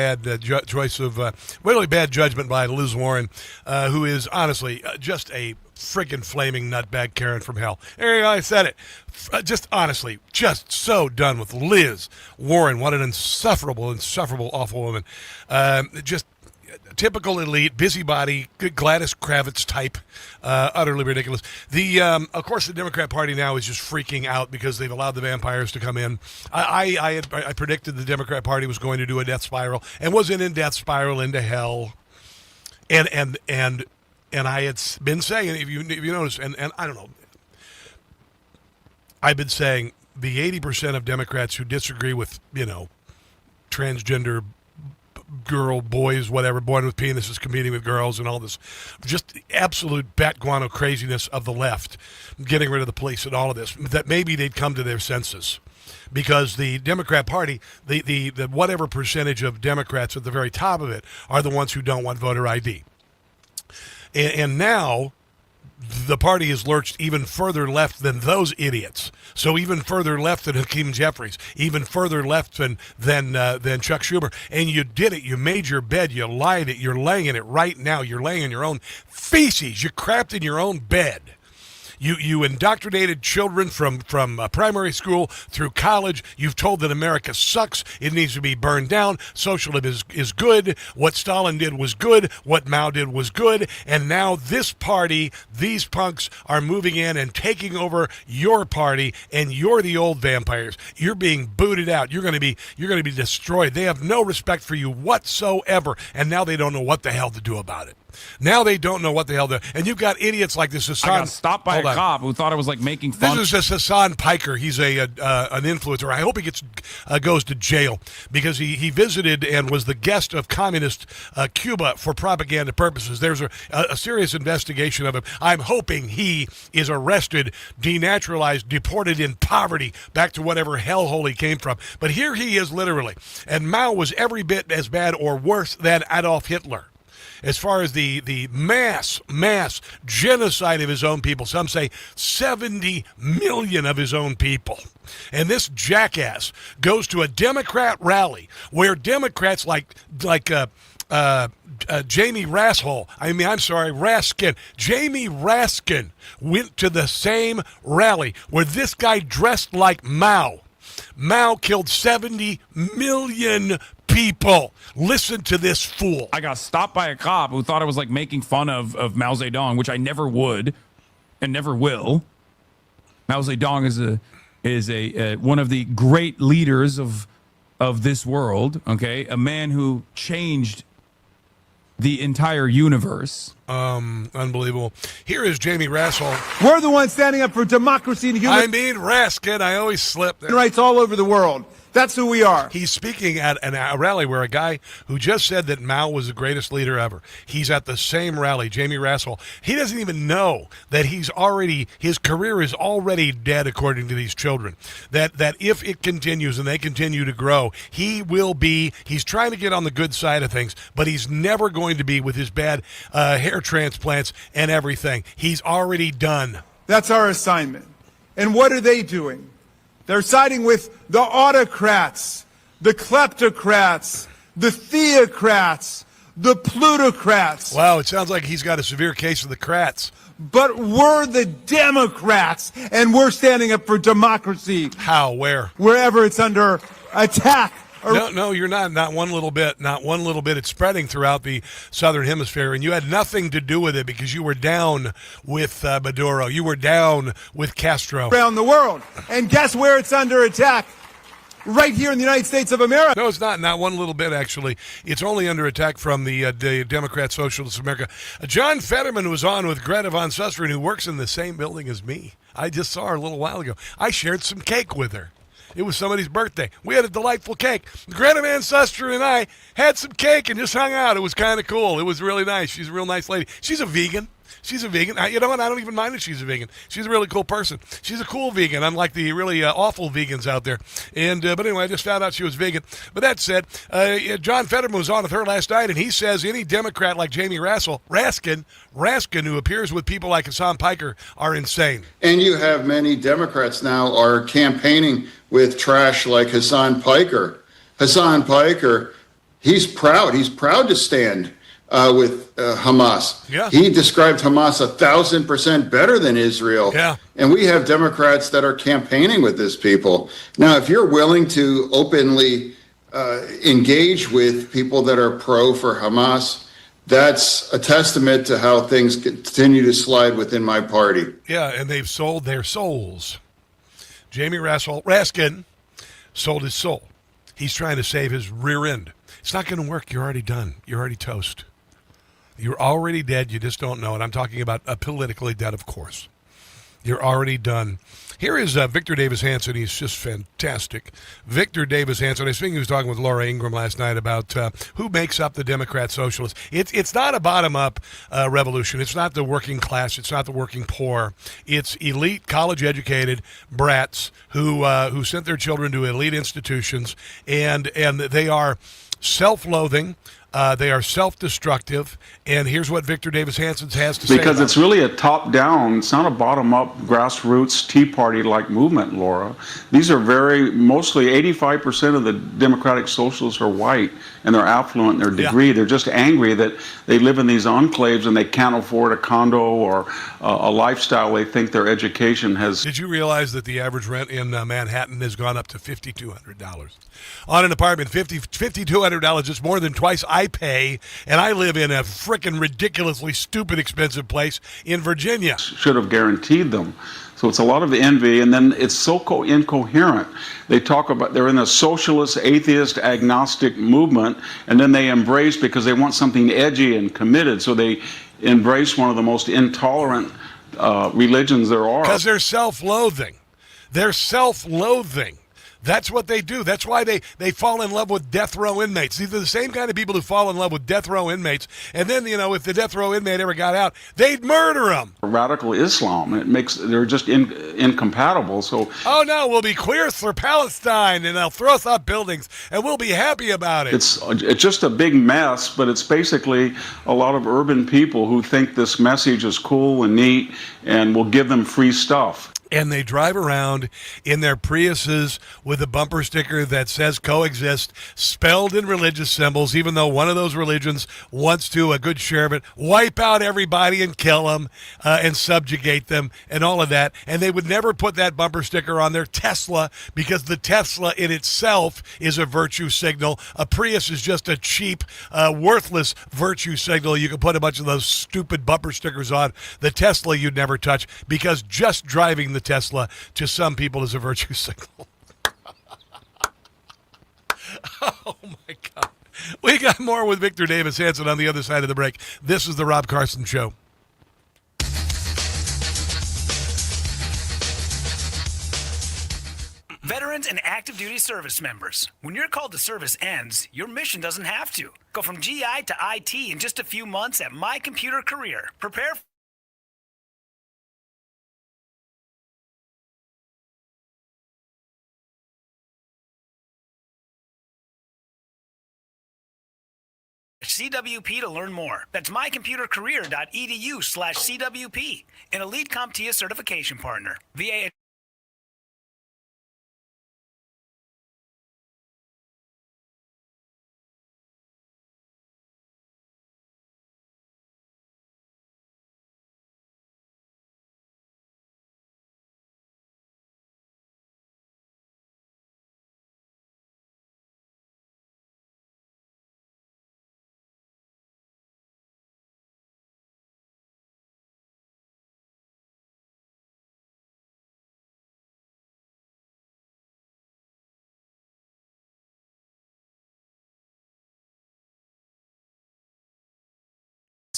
choice of really bad judgment by Liz Warren, who is honestly just a freaking flaming nutbag Karen from hell. There you go, I said it. Just honestly, just so done with Liz Warren. What an insufferable, awful woman. Just typical elite, busybody, Gladys Kravitz type, utterly ridiculous. Of course, the Democrat Party now is just freaking out because they've allowed the vampires to come in. I predicted the Democrat Party was going to do a death spiral and was in a death spiral into hell. And I had been saying, if you notice, and I don't know, I've been saying the 80% of Democrats who disagree with, transgender girl, boys, whatever, born with penises competing with girls and all this, just absolute bat guano craziness of the left, getting rid of the police and all of this, that maybe they'd come to their senses. Because the Democrat Party, the whatever percentage of Democrats at the very top of it are the ones who don't want voter ID. And now the party has lurched even further left than those idiots. So even further left than Hakeem Jeffries, even further left than Chuck Schumer. And you did it. You made your bed. You lied it. You're laying in it right now. You're laying in your own feces. You crapped in your own bed. You indoctrinated children from primary school through college. You've told that America sucks. It needs to be burned down. Socialism is good. What Stalin did was good. What Mao did was good. And now this party, these punks are moving in and taking over your party, and you're the old vampires. You're being booted out. You're going to be destroyed. They have no respect for you whatsoever, and now they don't know what the hell to do about it. Now they don't know what the hell they're. And you've got idiots like this Hassan. I got stopped by a Hold on. cop who thought I was like making fun. This is just Hassan Piker. He's an influencer. I hope he goes to jail because he visited and was the guest of communist Cuba for propaganda purposes. There's a serious investigation of him. I'm hoping he is arrested, denaturalized, deported in poverty back to whatever hellhole he came from. But here he is literally. And Mao was every bit as bad or worse than Adolf Hitler. As far as the mass genocide of his own people, some say 70 million of his own people. And this jackass goes to a Democrat rally where Democrats like Jamie Raskin. Jamie Raskin went to the same rally where this guy dressed like Mao. Mao killed 70 million people. Listen to this fool. I got stopped by a cop who thought I was like making fun of Mao Zedong, which I never would and never will. Mao Zedong is a one of the great leaders of this world. Okay, a man who changed the entire universe. Unbelievable. Here is Jamie Raskin. We're the ones standing up for democracy and human Raskin. I always slip there. rights all over the world. That's who we are. He's speaking at a rally where a guy who just said that Mao was the greatest leader ever, he's at the same rally, Jamie Raskin. He doesn't even know that his career is already dead, according to these children. That if it continues and they continue to grow, he's trying to get on the good side of things, but he's never going to be with his bad hair transplants and everything. He's already done. That's our assignment. And what are they doing? They're siding with the autocrats, the kleptocrats, the theocrats, the plutocrats. Wow, it sounds like he's got a severe case of the crats. But we're the Democrats, and we're standing up for democracy. How? Where? Wherever it's under attack. No, you're not. Not one little bit. Not one little bit. It's spreading throughout the southern hemisphere, and you had nothing to do with it because you were down with Maduro. You were down with Castro. Around the world. And guess where it's under attack? Right here in the United States of America. No, it's not. Not one little bit, actually. It's only under attack from the Democrat Socialists of America. John Fetterman was on with Greta Van Susteren, who works in the same building as me. I just saw her a little while ago. I shared some cake with her. It was somebody's birthday. We had a delightful cake. Greta Van Susteren and I had some cake and just hung out. It was kind of cool. It was really nice. She's a real nice lady. She's a vegan. You know what? I don't even mind if she's a vegan. She's a really cool person. She's a cool vegan, unlike the really awful vegans out there. And but anyway, I just found out she was vegan. But that said, John Fetterman was on with her last night, and he says any Democrat like Jamie Raskin, who appears with people like Hassan Piker, are insane. And you have many Democrats now are campaigning with trash like Hassan Piker. Hassan Piker, he's proud. He's proud to stand with Hamas. Yeah. He described Hamas 1,000% better than Israel. Yeah. And we have Democrats that are campaigning with this people. Now, if you're willing to openly engage with people that are pro for Hamas, that's a testament to how things continue to slide within my party. Yeah, and they've sold their souls. Jamie Raskin sold his soul. He's trying to save his rear end. It's not going to work. You're already done. You're already toast. You're already dead. You just don't know it. I'm talking about politically dead, of course. You're already done. Here is Victor Davis Hanson. He's just fantastic. Victor Davis Hanson. I think he was talking with Laura Ingraham last night about who makes up the Democrat Socialists. It's not a bottom-up revolution. It's not the working class. It's not the working poor. It's elite, college-educated brats who sent their children to elite institutions, and they are self-loathing. They are self-destructive, and here's what Victor Davis Hanson has to say. Because it's really a top-down, it's not a bottom-up, grassroots, Tea Party-like movement, Laura. These are mostly 85% of the Democratic Socialists are white, and they're affluent in their degree. Yeah. They're just angry that they live in these enclaves and they can't afford a condo or a lifestyle they think their education has. Did you realize that the average rent in Manhattan has gone up to $5,200? On an apartment, $5,200 is more than twice I pay, and I live in a frickin' ridiculously stupid expensive place in Virginia. Should have guaranteed them So it's a lot of envy, and then it's so incoherent. They talk about they're in a socialist, atheist, agnostic movement, and then they embrace because they want something edgy and committed. So they embrace one of the most intolerant religions there are. Because they're self-loathing. They're self-loathing. That's what they do. That's why they fall in love with death row inmates. These are the same kind of people who fall in love with death row inmates. And then, if the death row inmate ever got out, they'd murder him. Radical Islam. They're just incompatible. So, oh no, we'll be queers for Palestine, and they'll throw us off buildings, and we'll be happy about it. It's just a big mess, but it's basically a lot of urban people who think this message is cool and neat, and will give them free stuff. And they drive around in their Priuses with a bumper sticker that says coexist, spelled in religious symbols, even though one of those religions wants to, a good share of it, wipe out everybody and kill them and subjugate them and all of that. And they would never put that bumper sticker on their Tesla because the Tesla in itself is a virtue signal. A Prius is just a cheap, worthless virtue signal. You can put a bunch of those stupid bumper stickers on. The Tesla you'd never touch because just driving the Tesla to some people is a virtue signal. Oh my God. We got more with Victor Davis Hanson on the other side of the break. This is the Rob Carson Show. Veterans and active duty service members. When your call to service ends, your mission doesn't have to. Go from GI to IT in just a few months at My Computer Career. Prepare CWP to learn more. That's mycomputercareer.edu/CWP, an elite CompTIA certification partner. VA.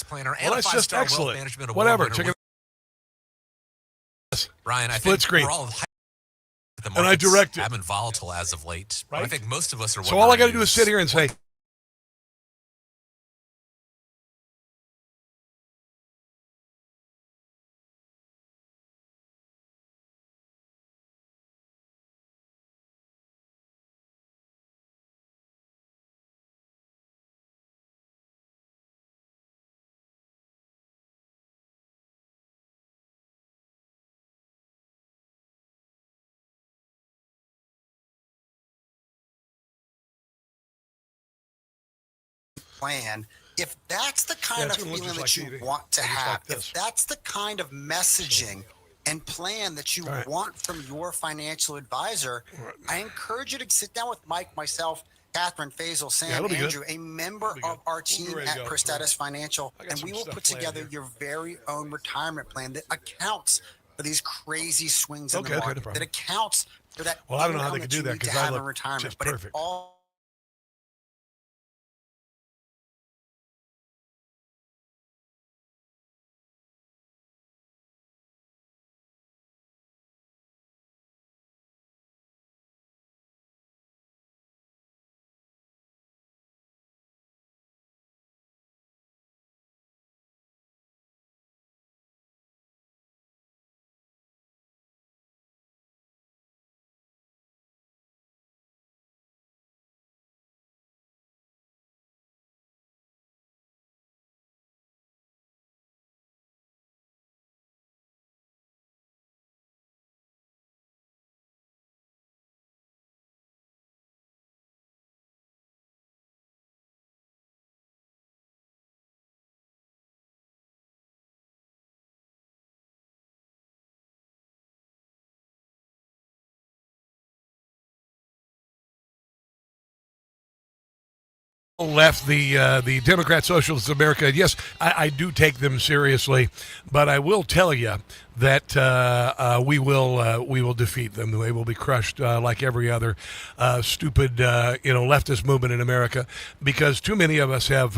Planner and Well, a that's just 5-star excellent. wealth management award Whatever. winner. Check it out. Ryan, I Split think screen. we're all the And I markets direct it. have been volatile as of late. But I Right. think most of us are. So all I got to do is sit here and say, plan, if that's the kind of feeling that you want to have, if that's the kind of messaging and plan that you want from your financial advisor, I encourage you to sit down with Mike, myself, Catherine, Faisal, Sam, Andrew, a member of our team at Prostatus Financial, and we will put together your very own retirement plan that accounts for these crazy swings in the market, that accounts for that. well, I don't know how they income can do that you need because to I have in look retirement, just but it perfect. all left the Democrat Socialist America. Yes, I do take them seriously, but I will tell you that we will defeat them. They will be crushed like every other stupid leftist movement in America, because too many of us have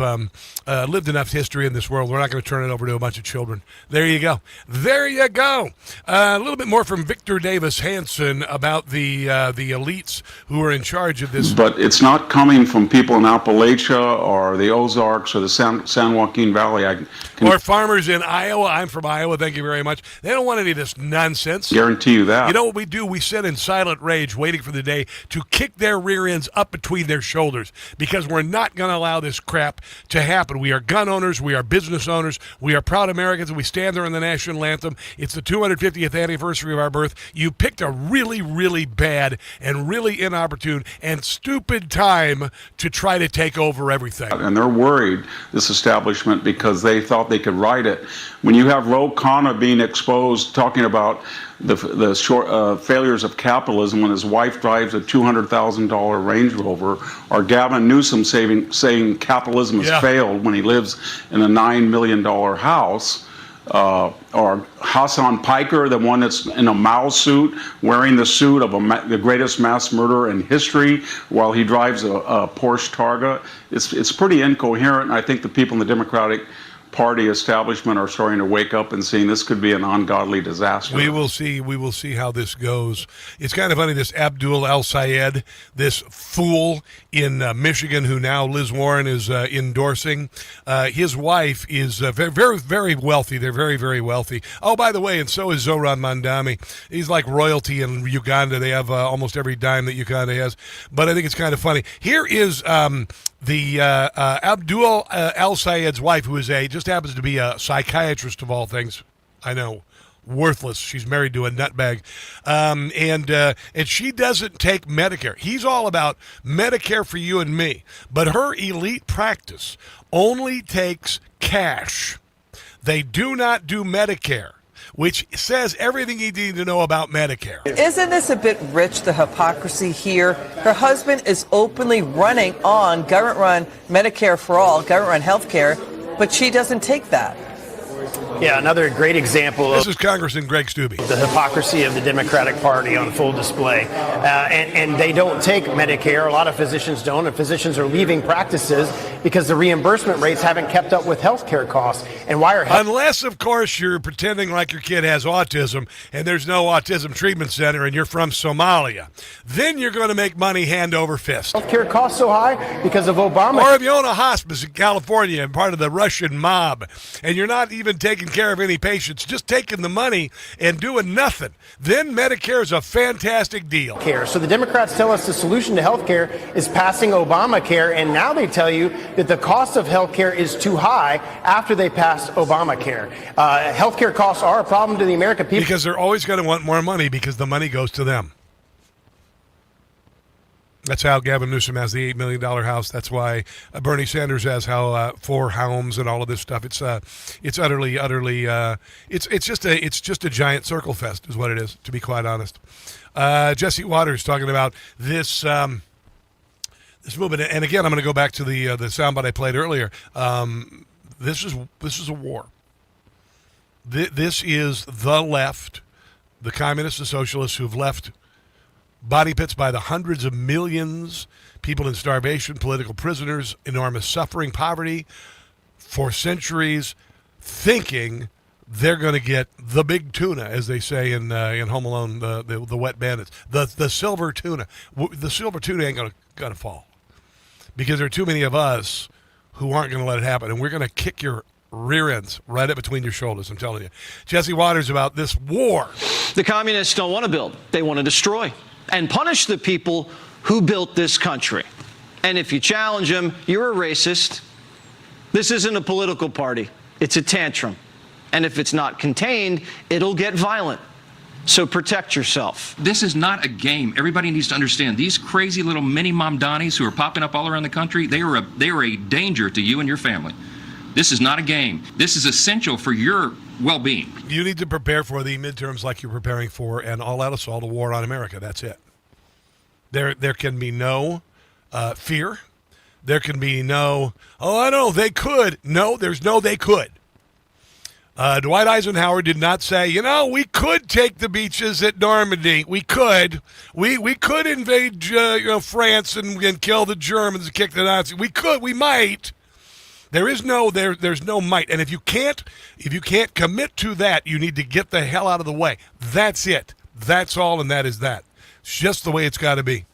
lived enough history in this world. We're not going to turn it over to a bunch of children. There you go. There you go. A little bit more from Victor Davis Hanson about the elites who are in charge of this. But it's not coming from people in Appalachia or the Ozarks or the San Joaquin Valley. Or farmers in Iowa. I'm from Iowa. Thank you very much. They don't want any of this nonsense. Guarantee you that. You know what we do? We sit in silent rage waiting for the day to kick their rear ends up between their shoulders, because we're not going to allow this crap to happen. We are gun owners. We are business owners. We are proud Americans, and we stand there in the national anthem. It's the 250th anniversary of our birth. You picked a really, really bad and really inopportune and stupid time to try to take over everything. And they're worried, this establishment, because they thought they could ride it. When you have Ro Khanna being exposed, talking about the short failures of capitalism when his wife drives a $200,000 Range Rover, or Gavin Newsom saying capitalism has failed when he lives in a $9 million house, or Hassan Piker, the one that's in a Mao suit, wearing the suit of the greatest mass murderer in history while he drives a Porsche Targa. It's pretty incoherent, and I think the people in the Democratic Party establishment are starting to wake up and seeing this could be an ungodly disaster. We will see how this goes. It's kind of funny, this Abdul El-Sayed, this fool in Michigan who now Liz Warren is endorsing. His wife is very, very, very wealthy. They're very, very wealthy. Oh, by the way, and so is Zoran Mandami. He's like royalty in Uganda. They have almost every dime that Uganda has. But I think it's kind of funny. Here is the Abdul El-Sayed's wife, who is just happens to be a psychiatrist of all things. I know, worthless. She's married to a nutbag, and she doesn't take Medicare. He's all about Medicare for you and me, but her elite practice only takes cash. They do not do Medicare, which says everything you need to know about Medicare. Isn't this a bit rich, the hypocrisy here? Her husband is openly running on government-run Medicare for all, government-run health care, but she doesn't take that. Yeah, another great example This is Congressman Greg Steube. The hypocrisy of the Democratic Party on full display. And they don't take Medicare. A lot of physicians don't, and physicians are leaving practices because the reimbursement rates haven't kept up with health care costs. And why are unless, of course, you're pretending like your kid has autism and there's no autism treatment center and you're from Somalia, then you're going to make money hand over fist. health care costs so high because of Obama. Or if you own a hospice in California and part of the Russian mob, and you're not even taking care of any patients, just taking the money and doing nothing, then Medicare is a fantastic deal. So the Democrats tell us the solution to health care is passing Obamacare, and now they tell you that the cost of health care is too high after they passed Obamacare. Health care costs are a problem to the American people. Because they're always going to want more money, because the money goes to them. That's how Gavin Newsom has the $8 million house. That's why Bernie Sanders has 4 homes and all of this stuff. It's utterly, it's just a giant circle fest, is what it is, to be quite honest. Jesse Waters talking about this this movement, and again, I'm going to go back to the soundbite I played earlier. This is a war. This is the left, the communists, the socialists who've left body pits by the hundreds of millions, people in starvation, political prisoners, enormous suffering, poverty, for centuries, thinking they're going to get the big tuna, as they say in Home Alone, the wet bandits, the silver tuna. The silver tuna ain't going to fall, because there are too many of us who aren't going to let it happen, and we're going to kick your rear ends right up between your shoulders, I'm telling you. Jesse Waters about this war. The communists don't want to build. They want to destroy and punish the people who built this country. And if you challenge them, you're a racist. This isn't a political party. It's a tantrum. And if it's not contained, it'll get violent. So protect yourself. This is not a game. Everybody needs to understand these crazy little mini Mamdanis who are popping up all around the country, they are a danger to you and your family. This is not a game. This is essential for your well-being. You need to prepare for the midterms like you're preparing for an all-out assault, a war on America. That's it. There can be no fear. There can be no, oh, I know, they could. No, there's no they could. Dwight Eisenhower did not say, we could take the beaches at Normandy. We could. We could invade France and kill the Germans and kick the Nazis. We could. We might. There's no might. And if you can't commit to that, you need to get the hell out of the way. That's it. That's all, and that is that. It's just the way it's got to be.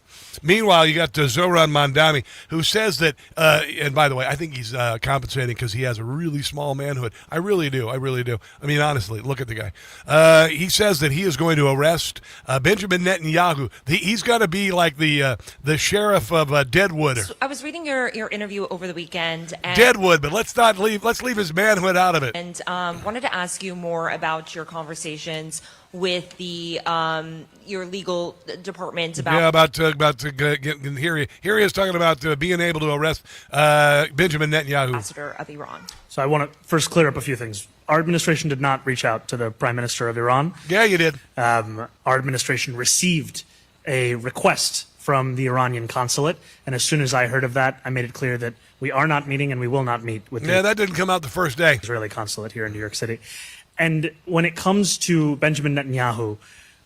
Meanwhile, you got Zoran Mandani, who says that, and by the way, I think he's compensating because he has a really small manhood. I really do. I mean, honestly, look at the guy. He says that he is going to arrest Benjamin Netanyahu. He's got to be like the sheriff of Deadwood. So I was reading your interview over the weekend. And Deadwood, but let's leave his manhood out of it. And wanted to ask you more about your conversations with the your legal department about here he is talking about being able to arrest Benjamin Netanyahu, ambassador of Iran. So I want to first clear up a few things. Our administration did not reach out to the Prime Minister of Iran. Yeah, you did. Our administration received a request from the Iranian consulate, and as soon as I heard of that, I made it clear that we are not meeting and we will not meet with that didn't come out the first day. Israeli consulate here in New York City. And when it comes to Benjamin Netanyahu,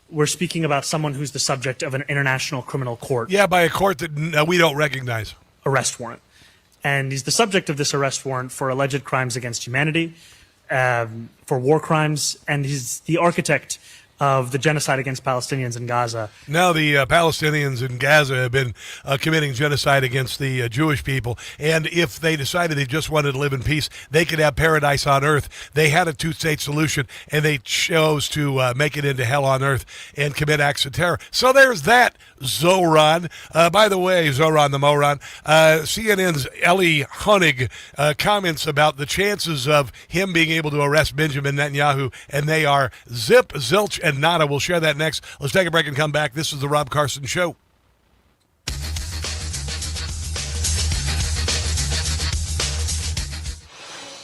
we're speaking about someone who's the subject of an international criminal court. Yeah, by a court that we don't recognize. Arrest warrant. And he's the subject of this arrest warrant for alleged crimes against humanity, for war crimes, and he's the architect of the genocide against Palestinians in Gaza. Now the Palestinians in Gaza have been committing genocide against the Jewish people, and if they decided they just wanted to live in peace, they could have paradise on earth. They had a two-state solution, and they chose to make it into hell on earth and commit acts of terror. So there's that, Zoran. By the way, Zoran the moron, CNN's Eli Honig comments about the chances of him being able to arrest Benjamin Netanyahu, and they are zip, zilch, and nada. We'll share that next. Let's take a break and come back. This is the Rob Carson Show.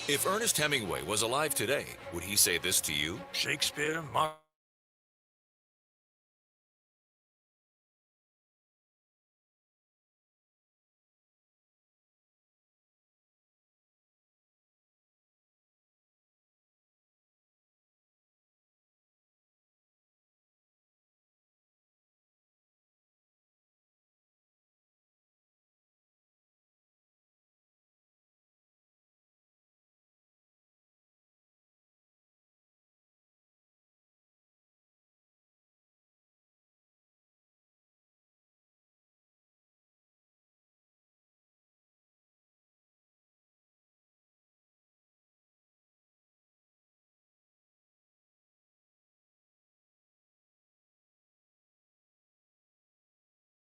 If Ernest Hemingway was alive today, would he say this to you? Shakespeare,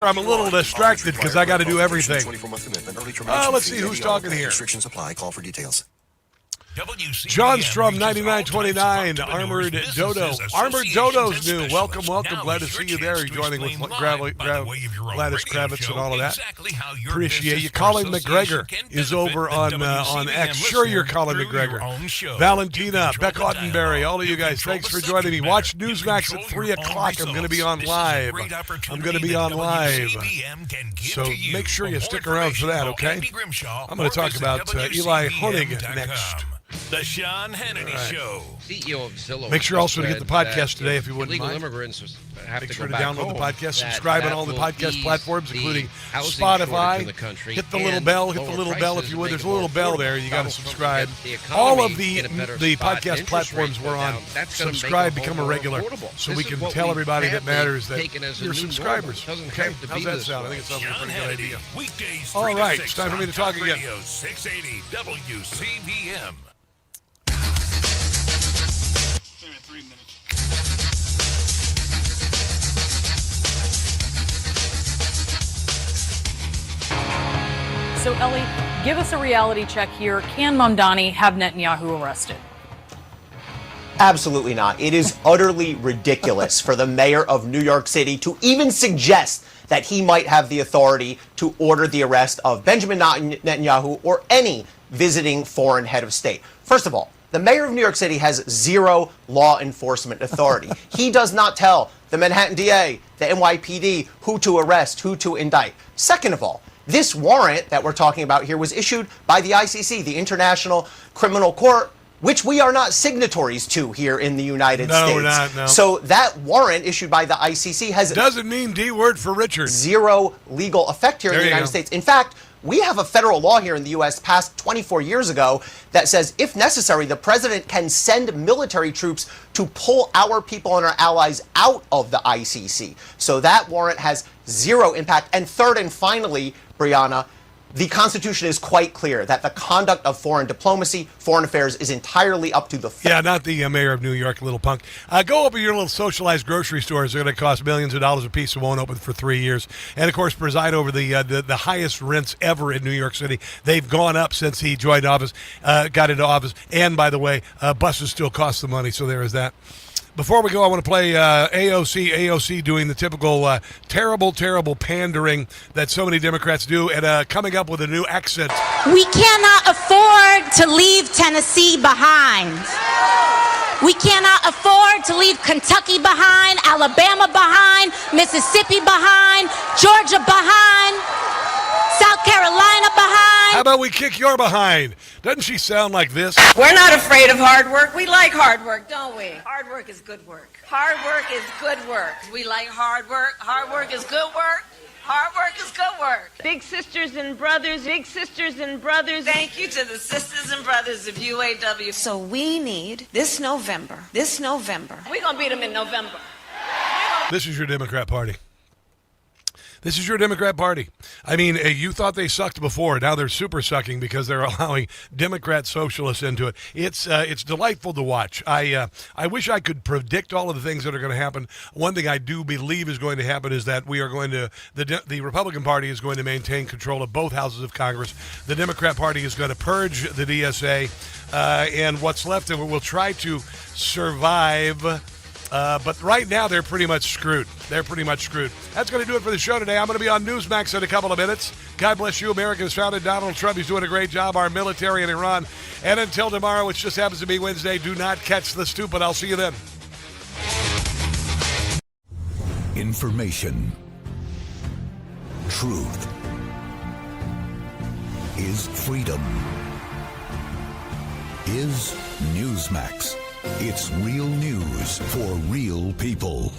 I'm a little distracted because I got to do everything. Let's see who's talking here. Restrictions apply. Call for details. John Strum, 9929, Armored Dodo. Armored Dodo's new. Welcome. Glad to see you there. You're joining with Gladys Kravitz and all of that. Appreciate you. Colin McGregor is over on X. Sure, you're Colin McGregor. Valentina, Beck Ottenberry, all of you guys, thanks for joining me. Watch Newsmax at 3 o'clock. I'm going to be on live. So make sure you stick around for that, okay? I'm going to talk about Eli Honig next. The Sean Hannity Show. CEO of Zillow. Make sure also to get the podcast today if you wouldn't mind. Immigrants have Make to sure go to back download home. the podcast, subscribe on all the podcast platforms, including Spotify. Hit the little bell, if you would. There's a little bell there. You got to subscribe. All of the podcast platforms we're on. Subscribe, become a regular, so we can tell everybody that matters that you're subscribers. Okay, how's that sound? I think it sounds like a pretty good idea. All right, it's time for me to talk again. 680 WCBM. So, Ellie, give us a reality check here. Can Mamdani have Netanyahu arrested? Absolutely not. It is utterly ridiculous for the mayor of New York City to even suggest that he might have the authority to order the arrest of Benjamin Netanyahu or any visiting foreign head of state. First of all, the mayor of New York City has zero law enforcement authority. He does not tell the Manhattan DA, the NYPD, who to arrest, who to indict. Second of all, this warrant that we're talking about here was issued by the ICC, the International Criminal Court, which we are not signatories to here in the United States. No, we're not, no. So that warrant issued by the ICC has doesn't mean D word for Richard. Zero legal effect here in the United States. In fact, we have a federal law here in the U.S. passed 24 years ago that says, if necessary, the president can send military troops to pull our people and our allies out of the ICC. So that warrant has zero impact. And third and finally, Brianna, the Constitution is quite clear that the conduct of foreign diplomacy, foreign affairs, is entirely up to the... Yeah, not the mayor of New York, little punk. Go open your little socialized grocery stores. They're going to cost millions of dollars a piece and won't open for 3 years. And, of course, preside over the highest rents ever in New York City. They've gone up since he joined office, got into office. And, by the way, buses still cost the money, so there is that. Before we go, I want to play AOC doing the typical terrible pandering that so many Democrats do, and coming up with a new accent. We cannot afford to leave Tennessee behind. We cannot afford to leave Kentucky behind, Alabama behind, Mississippi behind, Georgia behind, South Carolina behind. How about we kick your behind? Doesn't she sound like this? We're not afraid of hard work. We like hard work, don't we? Hard work is good work. Hard work is good work. We like hard work. Hard work is good work. Hard work is good work. Big sisters and brothers, big sisters and brothers. Thank you to the sisters and brothers of UAW. So we need this November, we're going to beat them in November. This is your Democrat Party. This is your Democrat Party. I mean, you thought they sucked before. Now they're super sucking because they're allowing Democrat socialists into it. It's delightful to watch. I wish I could predict all of the things that are going to happen. One thing I do believe is going to happen is that we are going to the Republican Party is going to maintain control of both houses of Congress. The Democrat Party is going to purge the DSA, and what's left of it will try to survive. But right now, they're pretty much screwed. That's going to do it for the show today. I'm going to be on Newsmax in a couple of minutes. God bless you. America has founded Donald Trump. He's doing a great job. Our military in Iran. And until tomorrow, which just happens to be Wednesday, do not catch the stupid. I'll see you then. Information. Truth. Is freedom. Is Newsmax. It's real news for real people.